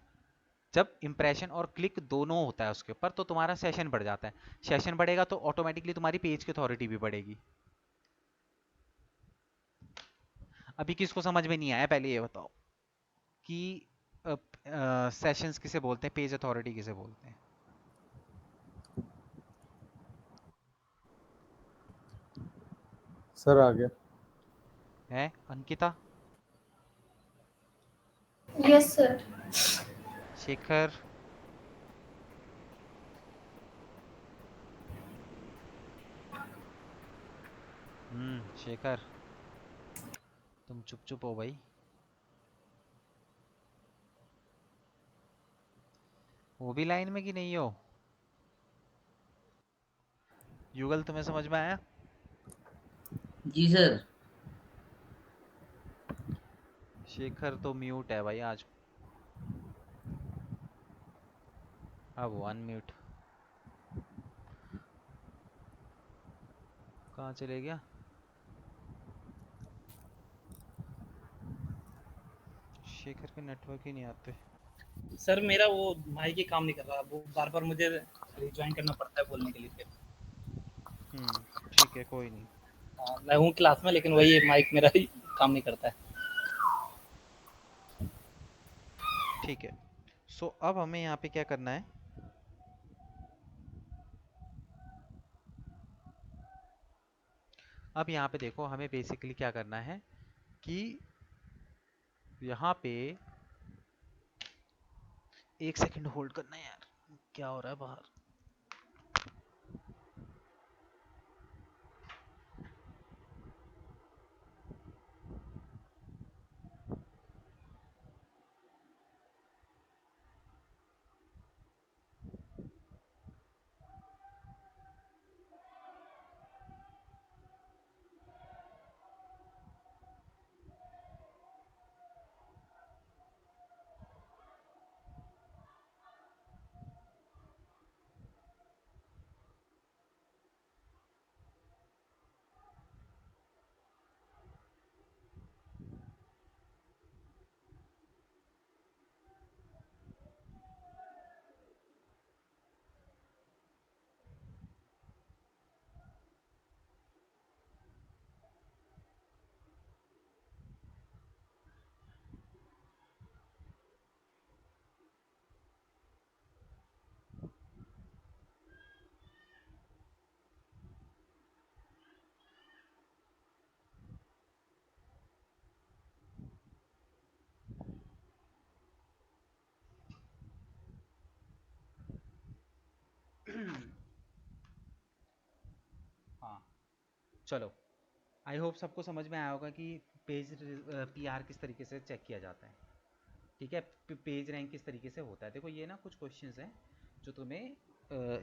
जब इंप्रेशन और क्लिक दोनों होता है उसके ऊपर, तो तुम्हारा सेशन बढ़ जाता है। सेशन बढ़ेगा तो ऑटोमेटिकली तुम्हारी पेज की अथॉरिटी भी बढ़ेगी। अभी किसको समझ में नहीं आया पहले ये बताओ कि सेशंस किसे बोलते हैं, पेज अथॉरिटी किसे बोलते हैं? सर आ गया। है अंकिता, यस सर। शेखर, शेखर, तुम चुप चुप हो भाई। वो भी लाइन में कि नहीं हो? युगल, तुम्हें समझ में आया? जी सर। शेखर तो म्यूट है भाई आज। अब वो अनम्यूट कहाँ चले गया? शेखर के नेटवर्क ही नहीं आते। सर मेरा वो माइक ही काम नहीं कर रहा, वो बार बार मुझे रिज्वाइन करना पड़ता है बोलने के लिए फिर। ठीक है, कोई नहीं। मैं हूँ क्लास में, लेकिन वही माइक मेरा ही काम नहीं करता है। ठीक है, सो अब हमें यहाँ पे क्या करना है? अब यहाँ पे देखो, हमें बेसिकली क्या करना है कि यहाँ पे 1 सेकंड होल्ड करना है यार, क्या हो रहा है बाहर? हाँ, चलो, आई होप सबको समझ में आया होगा कि पेज पीआर किस तरीके से चेक किया जाता है। ठीक है, पेज रैंक किस तरीके से होता है। देखो ये ना कुछ क्वेश्चंस हैं जो तुम्हें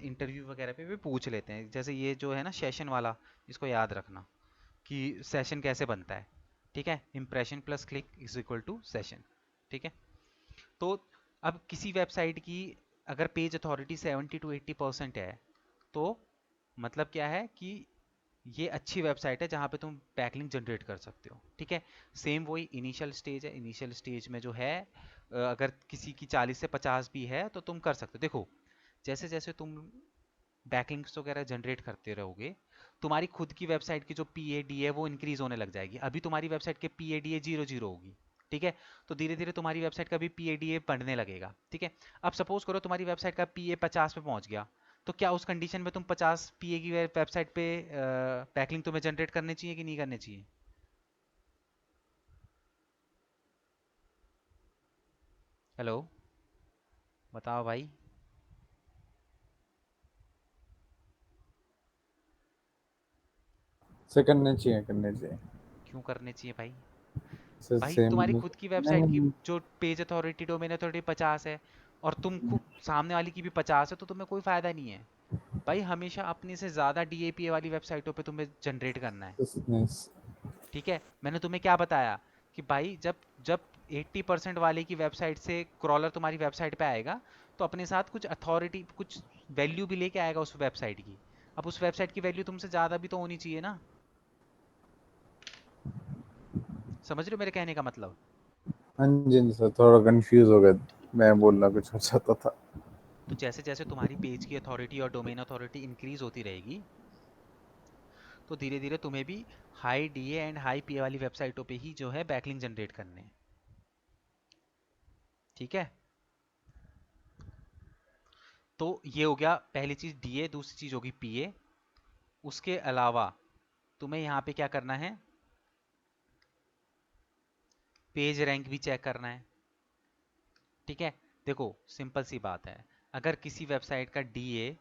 इंटरव्यू वगैरह पे भी पूछ लेते हैं। जैसे ये जो है ना सेशन वाला, इसको याद रखना कि सेशन कैसे बनता है। ठीक है, impression plus click is equal to session. ठीक है, तो अब किसी वेबसाइट की अगर पेज अथॉरिटी 70 to 80% है, तो मतलब क्या है कि ये अच्छी वेबसाइट है जहाँ पे तुम बैकलिंक जनरेट कर सकते हो। ठीक है, सेम वही इनिशियल स्टेज है। इनिशियल स्टेज में जो है अगर किसी की 40 से 50 भी है तो तुम कर सकते हो। देखो, जैसे जैसे तुम बैकलिंक्स वगैरह जनरेट करते रहोगे, तुम्हारी खुद की वेबसाइट की जो PAD है वो इंक्रीज होने लग जाएगी। अभी तुम्हारी वेबसाइट के PAD 0 होगी। ठीक है, तो धीरे धीरे तुम्हारी वेबसाइट का भी PAD बढ़ने लगेगा। ठीक है, अब सपोज करो तुम्हारी वेबसाइट का PA 50 पे पहुंच गया, तो क्या उस कंडीशन में तुम 50 PA की वेबसाइट पे बैकलिंक तुम्हें जनरेट करने चाहिए कि नहीं करने चाहिए? हेलो, बताओ भाई। से करने चाहिए, करने चाहिए। क्यों करने चाहिए भाई? सर भाई सेम तुम्हारी खुद की वेबसाइट की नहीं, जो पेज अथॉरिटी, डोमेन अथॉरिटी 50 है और सामने वाली की भी 50 है, तो तुम्हें कोई फायदा नहीं है भाई। हमेशा अपने से ज़्यादा DAPA वाली वेबसाइटों पे तुम्हें जनरेट करना है। नहीं, ठीक है, मैंने तुम्हें क्या बताया कि भाई जब जब 80% वाले की वेबसाइट से क्रॉलर तुम्हारी वेबसाइट पे आएगा, तो अपने साथ कुछ अथॉरिटी, कुछ वैल्यू भी लेके आएगा उस वेबसाइट की। अब उस वेबसाइट की वैल्यू तुमसे ज़्यादा भी तो होनी चाहिए ना। समझ रहे हो मेरे कहने का मतलब? हाँ जी, हाँ जी सर, थोड़ा कंफ्यूज हो गया, मैं बोलना कुछ और चाहता था। तो जैसे जैसे तुम्हारी पेज की अथॉरिटी और डोमेन अथॉरिटी इंक्रीज होती रहेगी, तो धीरे धीरे तुम्हें भी high DA and high PA वाली वेबसाइटों पे ही जो है बैकलिंक जनरेट करने हैं। ठीक है, तो ये हो गया पहली चीज DA, दूसरी चीज होगी PA। उसके अलावा तुम्हें यहाँ पे क्या करना है, पेज रैंक भी चेक करना है। ठीक है, देखो सिंपल सी बात है, अगर किसी वेबसाइट का DA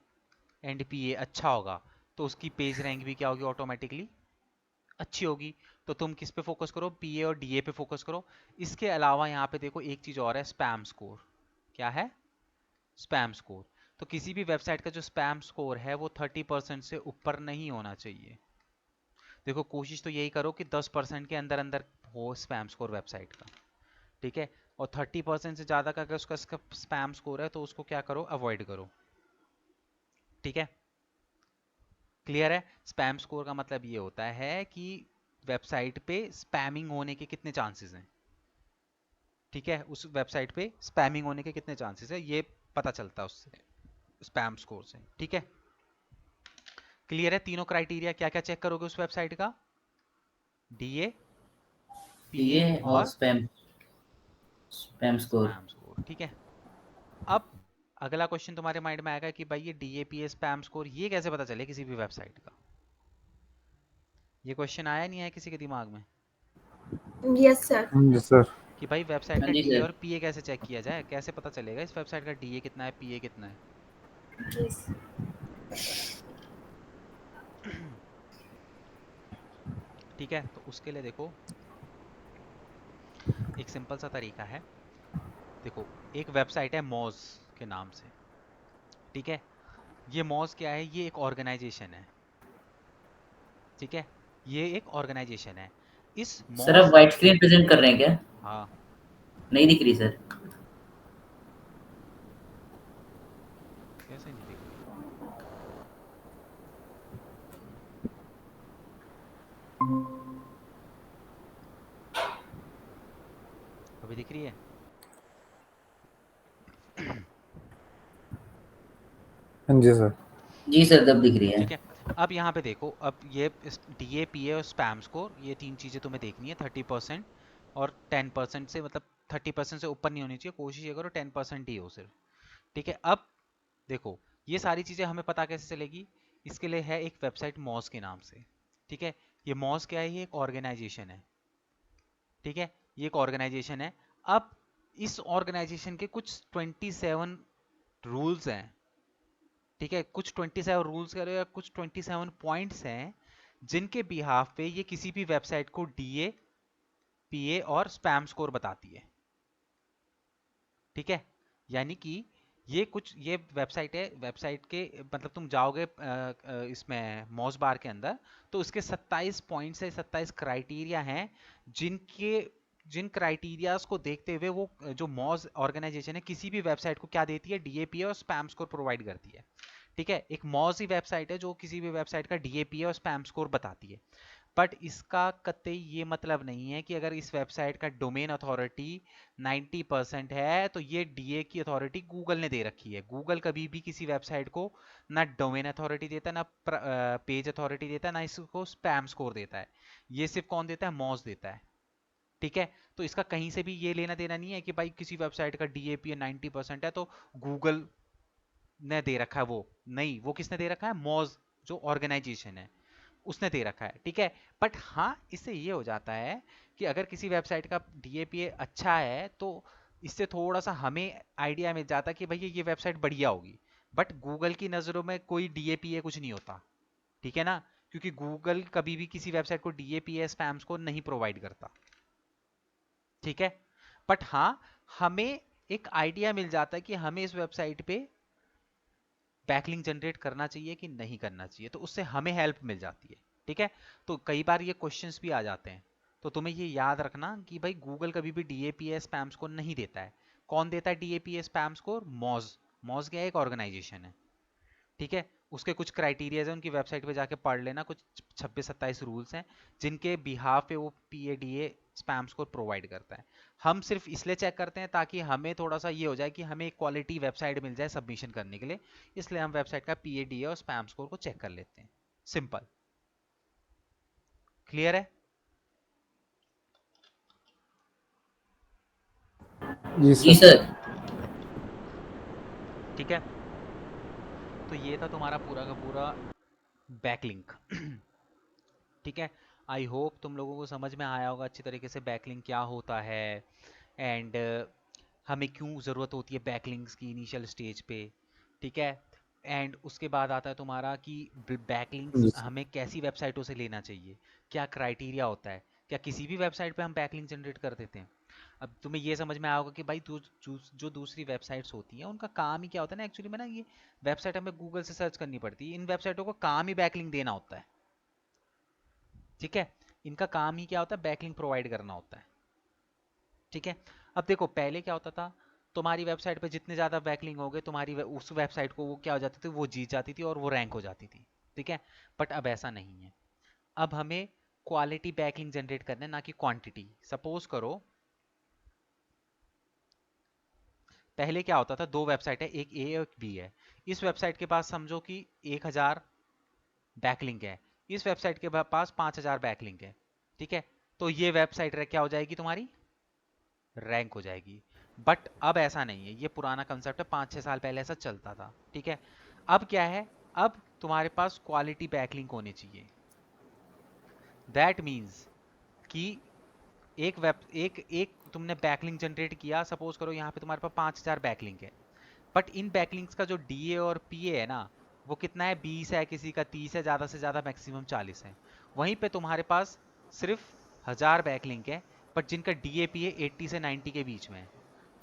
एंड PA अच्छा होगा, तो उसकी पेज रैंक भी क्या होगी, ऑटोमेटिकली अच्छी होगी। तो तुम किस पे फोकस करो, PA और DA पे फोकस करो। इसके अलावा यहाँ पे देखो एक चीज और है, स्पैम स्कोर। क्या है? Spam score. तो किसी भी वेबसाइट का जो स्पैम स्कोर है वो 30% से ऊपर नहीं होना चाहिए। देखो कोशिश तो यही करो कि 10% के अंदर अंदर हो स्पैम स्कोर वेबसाइट का। ठीक है, और 30% से ज़्यादा का अगर उसका स्पैम स्कोर है तो उसको क्या करो, अवॉइड करो। ठीक है, क्लियर है? स्पैम स्कोर का मतलब ये होता है कि वेबसाइट पे स्पैमिंग होने के कितने चांसेस हैं। ठीक है, उस वेबसाइट पे स्पैमिंग होने के कितने चांसेस है, ये पता चलता है उससे, स्पैम स्कोर से। ठीक है, क्लियर है? तीनों क्राइटेरिया क्या क्या चेक करोगे उस वेबसाइट का, DA, PA ये और और spam spam score. Spam score. ठीक है, अब अगला क्वेश्चन तुम्हारे माइंड में आएगा कि भाई ये DA, PA, स्पैम स्कोर ये कैसे पता चले किसी भी वेबसाइट का? ये क्वेश्चन आया नहीं है किसी के दिमाग में यस सर। हाँ जी सर। कि भाई वेबसाइट हाँ का जी DA सर। और PA कैसे चेक किया जाए, कैसे पता चलेगा इस वेबसाइट का DA कितना है, PA कितना है? यस। ठीक है, तो उसके लिए देखो एक सिंपल सा तरीका है। देखो, एक वेबसाइट है मॉज के नाम से। ठीक है, ये मॉज क्या है, ये एक ऑर्गेनाइजेशन है। ठीक है, ये एक ऑर्गेनाइजेशन है। इस सर आप मॉज, व्हाइट स्क्रीन प्रेजेंट कर रहे हैं क्या? हाँ, नहीं दिख रही सर। कैसे नहीं दिख रही? अभी दिख रही है? हाँ जी सर। जी सर, तब दिख रही है। ठीक है, अब यहाँ पे देखो, अब ये DA, PA और स्पैम स्कोर, ये तीन चीज़ें तुम्हें देखनी है। 30% और 10% से, मतलब 30% से ऊपर नहीं होनी चाहिए, कोशिश ये करो 10% ही हो सिर्फ। ठीक है, अब देखो ये सारी चीज़ें हमें पता कैसे चलेगी, इसके लिए है एक वेबसाइट मॉज के नाम से। ठीक है, ये मॉज क्या है, ये एक ऑर्गेनाइजेशन है। ठीक है, ये एक ऑर्गेनाइजेशन है। अब इस ऑर्गेनाइजेशन के कुछ 27 रूल्स हैं। ठीक है, कुछ 27 रूल्स कह रहे हो या कुछ 27 पॉइंट्स हैं जिनके बिहाफ पे ये किसी भी वेबसाइट को डीए, पीए और स्पैम स्कोर बताती है। ठीक है, यानी कि ये वेबसाइट है, वेबसाइट के मतलब तुम जाओगे इसमें मॉज बार के अंदर, तो उसके 27 पॉइंट्स है, 27 क्राइटेरिया हैं जिन क्राइटेरियाज को देखते हुए वो जो मॉज ऑर्गेनाइजेशन है किसी भी वेबसाइट को क्या देती है, डीएपीए और स्पैम स्कोर प्रोवाइड करती है। ठीक है, एक मॉज ही वेबसाइट है जो किसी भी वेबसाइट का डीएपीए और स्पैम स्कोर बताती है। बट इसका कतई ये मतलब नहीं है कि अगर इस वेबसाइट का डोमेन अथॉरिटी 90% है तो ये डीए की अथॉरिटी गूगल ने दे रखी है। गूगल कभी भी किसी वेबसाइट को ना डोमेन अथॉरिटी देता है, ना पेज अथॉरिटी देता है, ना इसको स्पैम स्कोर देता है। ये सिर्फ कौन देता है, मॉज देता है। ठीक है, तो इसका कहीं से भी ये लेना देना नहीं है कि भाई किसी वेबसाइट का डीएपी 90% है तो गूगल ने दे रखा है। वो नहीं, वो किसने दे रखा है, मॉज जो ऑर्गेनाइजेशन है उसने दे रखा है। ठीक है, बट हाँ इससे ये हो जाता है कि अगर किसी वेबसाइट का डीएपीए अच्छा है तो इससे थोड़ा सा हमें आइडिया मिल जाता है कि भैया ये वेबसाइट बढ़िया होगी। बट गूगल की नज़रों में कोई डीएपीए कुछ नहीं होता। ठीक है ना, क्योंकि गूगल कभी भी किसी वेबसाइट को डीएपीए स्पैम्स को नहीं प्रोवाइड करता। ठीक है, बट हाँ हमें एक आइडिया मिल जाता है कि हमें इस वेबसाइट पे बैकलिंक जनरेट करना चाहिए कि नहीं करना चाहिए, तो उससे हमें हेल्प मिल जाती है। ठीक है, तो कई बार ये क्वेश्चंस भी आ जाते हैं, तो तुम्हें ये याद रखना कि भाई गूगल कभी भी डीएपीए स्पैम्स को नहीं देता है। कौन देता है डीएपीए स्पैम्स को, मॉज। मॉज क्या है, एक ऑर्गेनाइजेशन है। ठीक है, उसके कुछ क्राइटेरियाज हैं, उनकी वेबसाइट पे जाके पढ़ लेना, कुछ 26-27 रूल्स हैं जिनके बिहाफ पे वो पीएडीए स्पैम स्कोर प्रोवाइड करता है। हम सिर्फ इसलिए चेक करते हैं ताकि हमें थोड़ा सा ये हो जाए कि हमें एक क्वालिटी वेबसाइट मिल जाए सबमिशन करने के लिए, इसलिए हम वेबसाइट का पीएडीए और स्पैम स्कोर को चेक कर लेते हैं। सिंपल, क्लियर है? जी जी सर। सर। ठीक है, तो ये था तुम्हारा पूरा का पूरा बैकलिंक। ठीक है, आई होप तुम लोगों को समझ में आया होगा अच्छी तरीके से बैकलिंक क्या होता है एंड हमें क्यों ज़रूरत होती है बैकलिंक्स की इनिशियल स्टेज पे। ठीक है, एंड उसके बाद आता है तुम्हारा कि बैकलिंक्स जी सर। हमें कैसी वेबसाइटों से लेना चाहिए, क्या क्राइटेरिया होता है, क्या किसी भी वेबसाइट पे हम बैकलिंक जनरेट कर देते हैं। अब तुम्हें ये समझ में आया होगा कि भाई जो दूसरी वेबसाइट्स होती हैं उनका काम ही क्या होता है ना, एक्चुअली में ना ये वेबसाइट हमें गूगल से सर्च करनी पड़ती है, इन वेबसाइटों को काम ही बैकलिंक देना होता है। ठीक है, इनका काम ही क्या होता है, बैकलिंक प्रोवाइड करना होता है। ठीक है, अब देखो पहले क्या होता था, तुम्हारी वेबसाइट पे जितने ज़्यादा बैकलिंक हो गए तुम्हारी उस वेबसाइट को वो क्या हो जाती थी, वो जीत जाती थी और वो रैंक हो जाती थी। ठीक है, बट अब ऐसा नहीं है। अब हमें क्वालिटी बैकलिंक जनरेट करना है, ना कि क्वांटिटी। सपोज करो पहले क्या होता था, दो वेबसाइट है, एक ए और एक बी है। इस वेबसाइट के पास समझो कि 1000 बैकलिंक है, इस वेबसाइट के पास 5000 बैकलिंक है। ठीक है, तो ये वेबसाइट क्या हो जाएगी, तुम्हारी रैंक हो जाएगी। बट अब ऐसा नहीं है, ये पुराना कंसेप्ट है, 5-6 साल पहले ऐसा चलता था। ठीक है, अब क्या है, अब तुम्हारे पास क्वालिटी बैकलिंक होने चाहिए। दैट मीन्स कि एक एक तुमने बैकलिंक जनरेट किया, सपोज करो यहाँ पे तुम्हारे पास 5000 बैकलिंक है, बट इन बैकलिंक्स का जो डीए और पीए है ना वो कितना है, 20 है, किसी का 30 है, ज़्यादा से ज़्यादा मैक्सिमम 40 है। वहीं पे तुम्हारे पास सिर्फ 1000 बैकलिंक है बट जिनका डीए पीए 80 से 90 के बीच में है,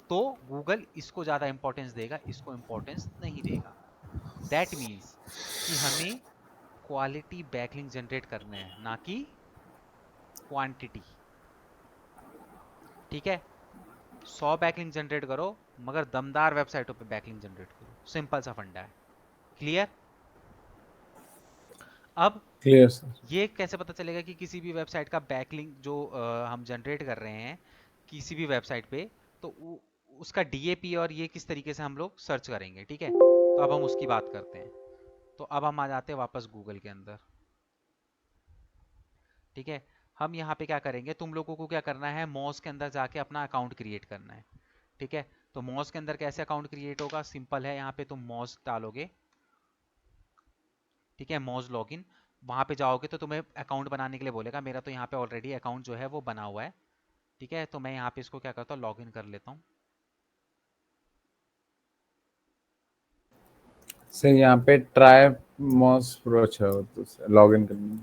तो गूगल इसको ज़्यादा इंपॉर्टेंस देगा, इसको इंपॉर्टेंस नहीं देगा। दैट मीन्स कि हमें क्वालिटी बैकलिंक जनरेट करने हैं, ना कि क्वांटिटी। ठीक है, 100 बैकलिंक जनरेट करो मगर दमदार वेबसाइटों पे बैकलिंक जनरेट करो, सिंपल सा फंडा है। क्लियर? अब क्लियर सर। ये कैसे पता चलेगा कि किसी भी वेबसाइट का बैकलिंक जो हम जनरेट कर रहे हैं किसी भी वेबसाइट पे, तो उसका डीएपी और ये किस तरीके से हम लोग सर्च करेंगे। ठीक है, तो अब हम उसकी बात करते हैं। तो अब हम आ जाते हैं वापस गूगल के अंदर। ठीक है, हम यहाँ पे क्या करेंगे, तुम लोगों को क्या करना है, मॉस के अंदर जाके अपना अकाउंट क्रिएट करना है। ठीक है, तो मॉस के अंदर कैसे अकाउंट क्रिएट होगा, सिंपल है, यहाँ पे तुम मॉस डालोगे। ठीक है, मॉज लॉगिन, वहाँ पे जाओगे तो तुम्हें अकाउंट बनाने के लिए बोलेगा। मेरा तो यहाँ पे ऑलरेडी अकाउंट जो है वो बना हुआ है। ठीक है, तो मैं यहाँ पे इसको क्या करता हूँ, लॉगिन कर लेता हूँ। से यहाँ पे ट्राई मॉस अप्रोच है, तो लॉग इन करना।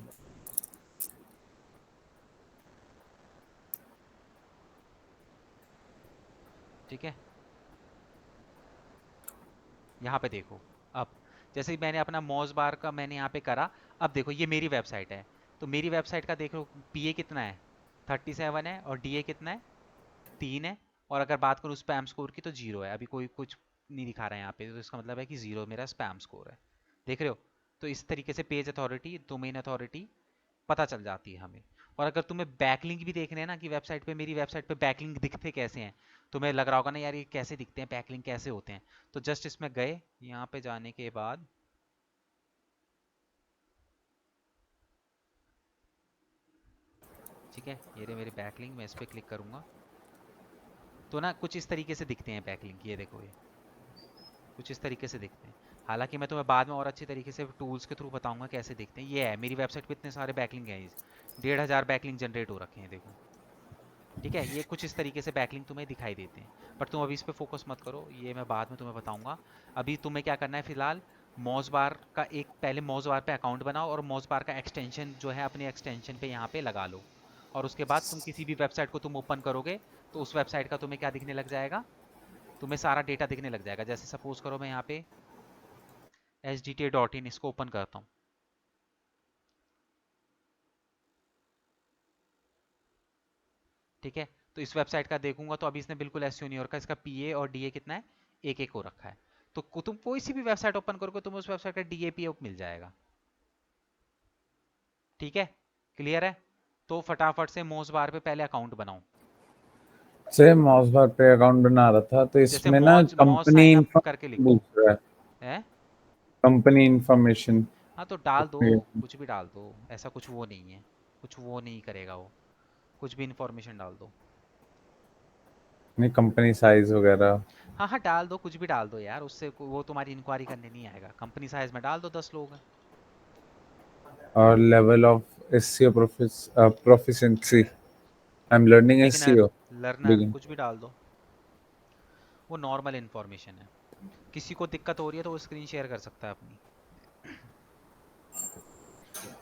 ठीक है, यहाँ पे देखो। अब जैसे ही मैंने अपना मॉस बार का मैंने यहाँ पे करा, अब देखो ये मेरी वेबसाइट है। तो मेरी वेबसाइट का देखो पीए कितना है, 37 है, और डीए कितना है, 3 है। और अगर बात करूँ स्पैम स्कोर की तो 0 है, अभी कोई कुछ नहीं दिखा रहा है यहाँ पे, तो इसका मतलब है कि 0 मेरा स्पैम स्कोर है। देख रहे हो? तो इस तरीके से पेज अथॉरिटी, डोमेन अथॉरिटी पता चल जाती है हमें। और अगर तुम्हें बैकलिंक भी देखने हैं ना कि वेबसाइट पे, मेरी वेबसाइट पे बैकलिंक दिखते कैसे हैं, तुम्हें लग रहा होगा ना यार ये कैसे दिखते हैं, बैकलिंक कैसे होते हैं, तो जस्ट इसमें गए, यहाँ पे जाने के बाद ठीक है, ये रहे मेरे बैकलिंक, मैं इस पर क्लिक करूंगा तो ना कुछ इस तरीके से दिखते हैं बैकलिंक। ये देखो, ये कुछ इस तरीके से दिखते हैं। हालांकि मैं तुम्हें बाद में और अच्छी तरीके से टूल्स के थ्रू बताऊंगा कैसे दिखते हैं। ये है मेरी वेबसाइट पे इतने सारे बैकलिंक हैं, 1500 बैकलिंक जनरेट हो रखे हैं, देखो। ठीक है, ये कुछ इस तरीके से बैकलिंक तुम्हें दिखाई देते हैं। बट तुम अभी इस पर फोकस मत करो, ये मैं बाद में तुम्हें बताऊंगा। अभी तुम्हें क्या करना है फिलहाल, मॉज़बार का एक पहले मॉज़बार पे अकाउंट बनाओ, और मॉज़बार का एक्सटेंशन जो है अपने एक्सटेंशन पे यहाँ पे लगा लो। और उसके बाद तुम किसी भी वेबसाइट को तुम ओपन करोगे तो उस वेबसाइट का तुम्हें क्या दिखने लग जाएगा, तुम्हें सारा डेटा दिखने लग जाएगा। जैसे सपोज करो मैं यहाँ पे sdta.in इसको ओपन करता हूँ। ठीक है, तो इस वेबसाइट का देखूंगा तो अभी इसने बिल्कुल एसईओ नहीं हो रखा, इसका पीए और डीए कितना है, एक एक हो रखा है। तो तुम कोई सी भी वेबसाइट ओपन करोगे तुम्हें उस वेबसाइट का डीए पीए मिल जाएगा। ठीक है, क्लियर है? तो फटाफट से मोज बार पे पहले अकाउंट बनाओ। से मॉस बार पे अकाउंट बना रहा था, तो जैसे इसमें ना Moz Moz company sign up करके इन्फॉर्मेशन लिखो पूछ रहा है, है। Company information. हाँ तो डाल दो, कुछ भी डाल दो, ऐसा कुछ वो नहीं है, कुछ वो नहीं करेगा वो, कुछ भी इंफॉर्मेशन डाल दो। नहीं, कंपनी साइज वगैरह। हाँ हाँ डाल दो, कुछ भी डाल दो यार, उससे वो तुम्हारी इंक्वायरी करने नहीं आएगा। कंपनी साइज में डाल दो 10 लोग हैं। और level of SEO proficiency, I am learning beginner, SEO. Learner, begin. कुछ भी डाल दो, वो नॉर्मल इन्फॉर्मेशन है। किसी को दिक्कत हो रही है तो वो स्क्रीन शेयर कर सकता है अपनी।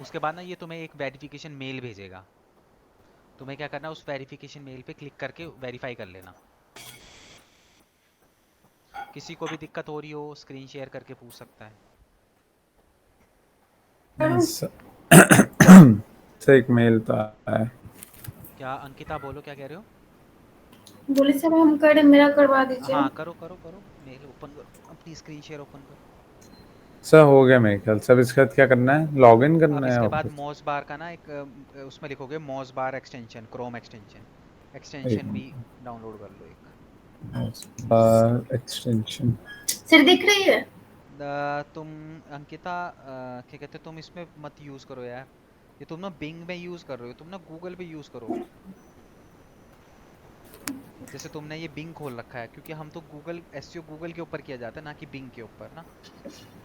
उसके बाद ना ये तुम्हें एक वेरिफिकेशन मेल भेजेगा, तुम्हें क्या करना है उस वेरिफिकेशन मेल पे क्लिक करके वेरीफाई कर लेना। किसी को भी दिक्कत हो रही हो स्क्रीन शेयर करके पूछ सकता है। से एक मेल तो आया है। क्या अंकिता, बोलो क्या कह रहे हो? बोले सब हम कर मेरा करवा दीजिए। हाँ करो करो करो, मेल ओपन करो, अपनी स्क्रीन शेयर ओपन करो। सर हो गया मेरे ख्याल। सब इसके बाद क्या करना है, लॉग इन अब करना है इसके बाद वापस? मॉज बार का ना एक उसमें लिखोगे मॉज बार एक्सटेंशन, क्रोम एक्सटेंशन, एक एक्सटेंशन भी डाउनलोड कर लो एक। एक्सटेंशन। सिर दिख रही है? तुम अंकिता क्या कहते हो, तुम इसमें मत यूज करो यार, ये तुम ना बिंग में यूज कर रहे हो, तुम ना गूगल पे यूज करो। जैसे तुमने ये बिंग खोल रखा है, क्योंकि हम तो गूगल एसईओ गूगल के ऊपर किया जाता है ना कि बिंग के ऊपर ना,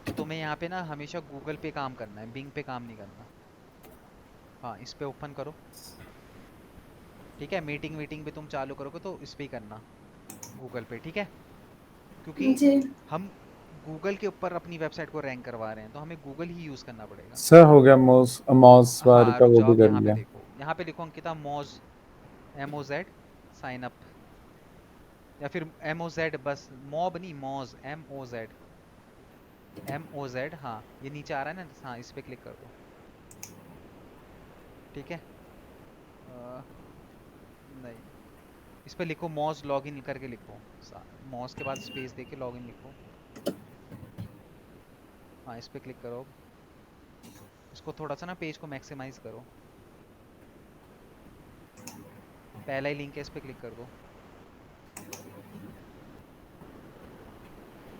तो तुम्हें यहाँ पे ना हमेशा गूगल पे काम करना है, बिंग पे काम नहीं करना। हाँ इस पे ओपन करो। ठीक है, मीटिंग वीटिंग भी तुम चालू करोगे तो इस पे ही करना, गूगल पे। ठीक है, क्योंकि जी। हम गूगल के ऊपर अपनी वेबसाइट को रैंक करवा रहे हैं तो हमें गूगल ही यूज़ करना पड़ेगा। सर हो गया, मॉस मॉस बार हाँ का रुक वो जाओ, भी अब कर यहाँ पे लिया। देखो, यहाँ पे लिखो अंकिता मोज, MOZ साइन अप, या फिर MOZ, बस मॉब नहीं, मोज, MOZ। हाँ ये नीचे आ रहा है ना, हाँ इस पे क्लिक कर दो। ठीक है, नहीं, इस पे लिखो मॉज लॉगिन करके लिखो, मॉज के बाद स्पेस देके लॉगिन लिखो। हाँ इस पे क्लिक करो, इसको थोड़ा सा ना पेज को मैक्सिमाइज करो, पहला ही लिंक है इस पे क्लिक कर दो।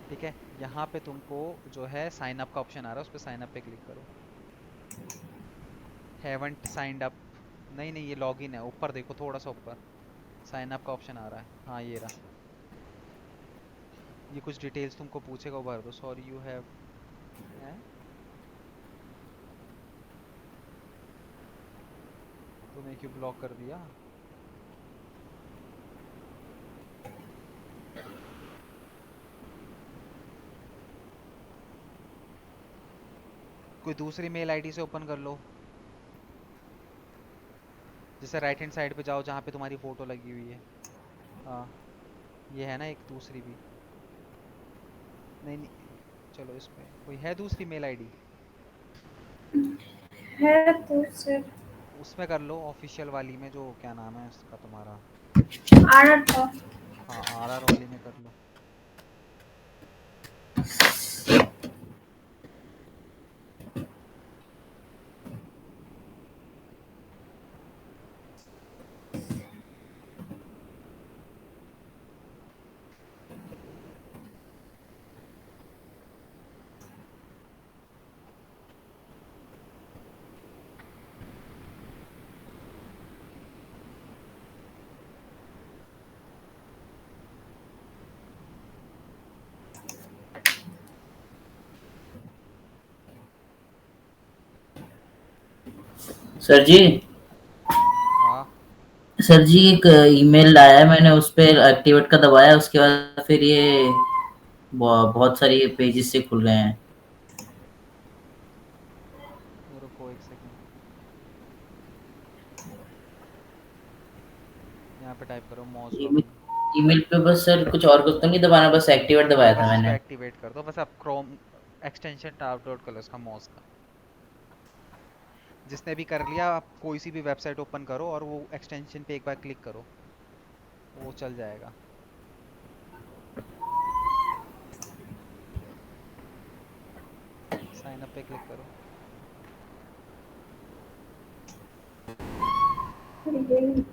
ठीक है, यहाँ पे तुमको जो है साइन अप का ऑप्शन आ रहा है, उस पर साइन अप पे क्लिक करो। हैवंट साइंड अप, नहीं नहीं ये लॉगिन है, ऊपर देखो थोड़ा सा ऊपर साइन अप का ऑप्शन आ रहा है। हाँ ये रहा, ये कुछ डिटेल्स तुमको पूछेगा, वो भर दो। सॉरी यू हैव, तुम्हें क्यों ब्लॉक कर दिया? कोई दूसरी मेल आईडी से ओपन कर लो, जैसे राइट हैंड साइड पे जाओ जहाँ पे तुम्हारी फोटो लगी हुई है। हाँ, ये है ना एक दूसरी भी। नहीं नहीं, चलो इसमें कोई है दूसरी मेल आईडी, है तो सर, उसमें कर लो, ऑफिशियल वाली में, जो क्या नाम है उसका तुम्हारा। आ रहा था। हाँ, आरआर वाली में कर लो। सर जी, हाँ, सर जी एक ईमेल आया है, मैंने उस पे एक्टिवेट का दबाया, उसके बाद फिर ये बहुत सारी पेजेस से खुल गए हैं। रुको एक सेकंड, यहाँ पे टाइप करो मॉज ईमेल लॉगिन। ईमेल पे बस सर कुछ और कुछ तो नहीं दबाना, बस एक्टिवेट दबाया था बस इसको मैंने। एक्टिवेट कर दो, बस आप क्रोम एक्सटेंशन डाउनलोड कर लो इसका, मॉज का। जिसने भी कर लिया, आप कोई सी भी वेबसाइट ओपन करो और वो एक्सटेंशन पे एक बार क्लिक करो, वो चल जाएगा। साइन अप पे क्लिक करो।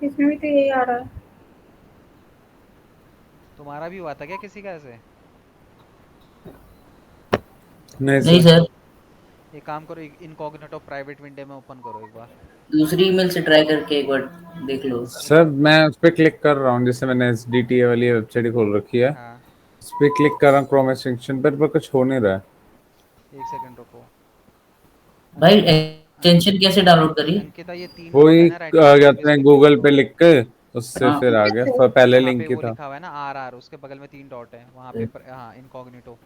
इसमें भी तो यही आ रहा है। तुम्हारा भी हुआ था क्या किसी का ऐसे? नहीं नहीं सर। सर, एक काम करो, इनकॉग्निटो प्राइवेट विंडो में ओपन करो एक बार। दूसरी ईमेल से ट्राई करके एक बार देख लो। सर मैं उस पर क्लिक कर रहा हूँ, जैसे मैंने SDTA वाली वेबसाइट खोल रखी है, हाँ, उस पर क्लिक कर रहा हूँ क्रोम एक्सटेंशन पर कुछ हो नहीं रहा है। एक सेकंड रुको। भाई अंकिता, एक्सटेंशन कैसे डाउनलोड करी? अंकिता ये तीन डॉट है वही ना राइट हैंड साइड पे, कहते इस हैं पे क्लिक गूगल पे करो। लिख के, उससे हाँ। फिर आ गया, पहले जहाँ पे लिंक ही वो था। लिखा हुआ है ना आर आर, उसके बगल में तीन डॉट है, वहाँ पे हाँ, इनकॉग्निटो,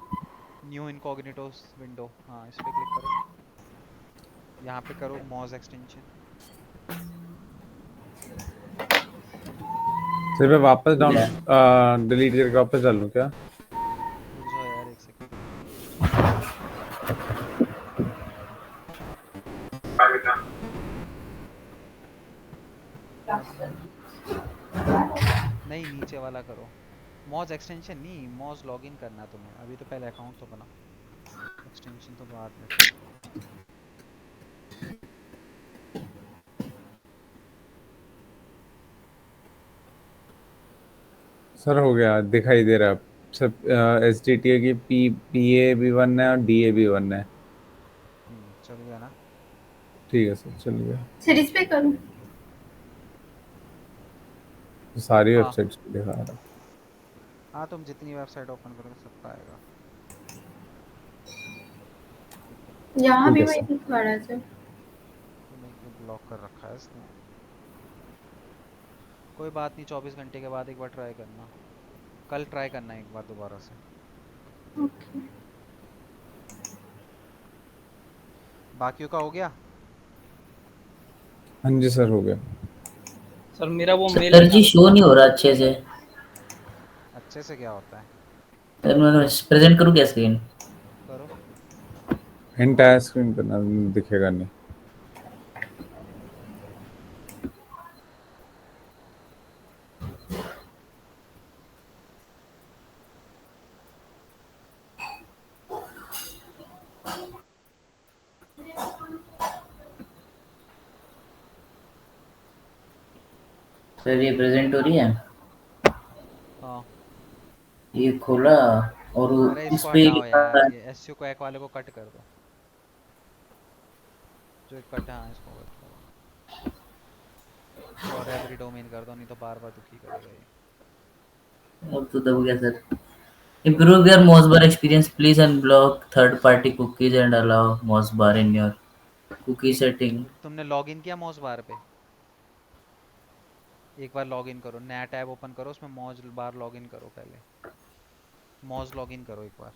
न्यू इनकॉग्निटो विंडो, हाँ इस पे क्लिक करो। यहाँ पे करो मॉज एक्सटेंशन। फिर मैं वापस डाउन डिलीट करके वापस डालूं क्या? रुक जाओ यार एक सेकंड। नहीं, नीचे वाला करो, मॉज एक्सटेंशन नहीं, मॉज लॉगिन करना है तुम्हें अभी, तो पहले अकाउंट तो बनाओ, एक्सटेंशन तो बाद में फिर। सर हो गया, दिखाई दे रहा है अब। सब SDTA की PA भी 1 है और DA भी 1 है। चल गया ना? ठीक है सर, चल गया। सर इस पे करूँ? तो सारी हाँ वेबसाइट्स पे दिखा रहा है। हाँ, तुम जितनी वेबसाइट ओपन करोगे सबका आएगा। यहाँ ठीक भी है वही सर। दिखा रहा है सर। तुम्हें क्यों ब्लॉक कर रखा है इसने? कोई बात नहीं, 24 घंटे के बाद एक बार ट्राई करना, कल ट्राई करना एक बार दोबारा से। ओके। बाकियों का हो गया? हाँ जी सर, हो गया। सर मेरा वो मेल सर नहीं आ जी रहा शो नहीं हो रहा अच्छे से। अच्छे से क्या होता है? सर मैं प्रेजेंट करूँ क्या स्क्रीन? करो। एंटायर स्क्रीन करना, दिखेगा नहीं। सर ये प्रेजेंट हो रही है, हाँ, ये खोला और अरे इस इसको पे हटाओ लिखा यार, है। ये एसयू को एक वाले को कट कर दो, जो एक कट है, हाँ इसको कट करो। फॉर एवरी डोमेन कर दो, नहीं तो बार बार दुखी करेगा ये। अब तो दब गया sir. Improve your Mozbar experience. Please unblock third-party cookies and allow Mozbar in your cookie setting. तुमने लॉगिन किया मॉज बार पे? एक बार लॉगिन करो, नया टैब ओपन करो, उसमें मॉज बार लॉगिन करो, पहले मॉज लॉगिन करो एक बार।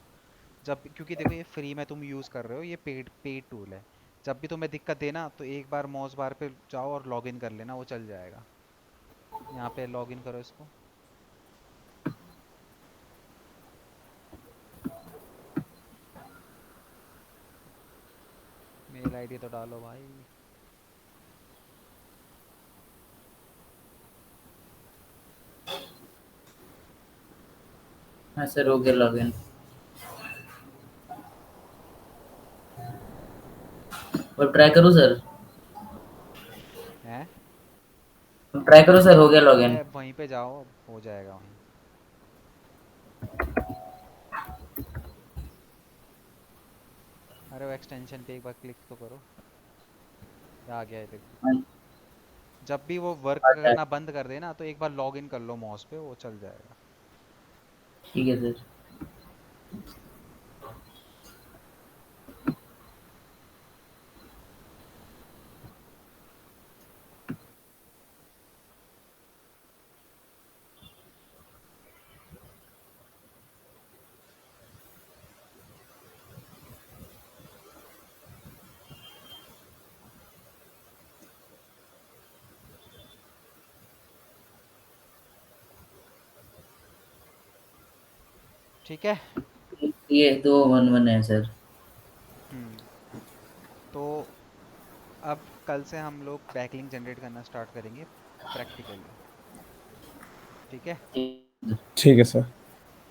जब क्योंकि देखो ये फ्री में तुम यूज़ कर रहे हो, ये पेड पेड टूल है। जब भी तुम्हें दिक्कत देना तो एक बार मॉस बार पे जाओ और लॉगिन कर लेना, वो चल जाएगा। यहाँ पे लॉगिन करो इसको। मेल आईडी तो डालो भाई। हाँ सर, हो गया लॉगिन। और ट्राई करूँ सर? हैं? ट्राई करो सर, हो गया लॉगिन। अरे वहीं पे जाओ, हो जाएगा वहीं। अरे वो एक्सटेंशन पे एक बार क्लिक तो करो। आ गया है देखो। हाँ, जब भी वो वर्क आ जाए। करना बंद कर देना तो एक बार लॉगिन कर लो मॉस पे, वो चल जाएगा। ठीक है सर। ठीक है। ये 211 है सर। हम्म। तो अब कल से हम लोग बैकलिंक जनरेट करना स्टार्ट करेंगे प्रैक्टिकली। ठीक है। ठीक है सर।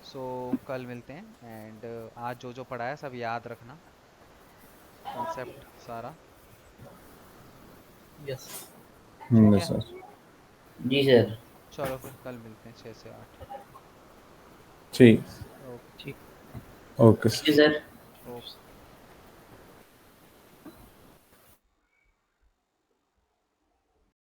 सो कल मिलते हैं। एंड आज जो जो पढ़ा है सब याद रखना, कंसेप्ट सारा। यस। ठीक है। सर। जी सर। चलो फिर कल मिलते हैं 6 से 8। ठीक। ओके। ठीक। ओके ठीक है सर। सर। ओके।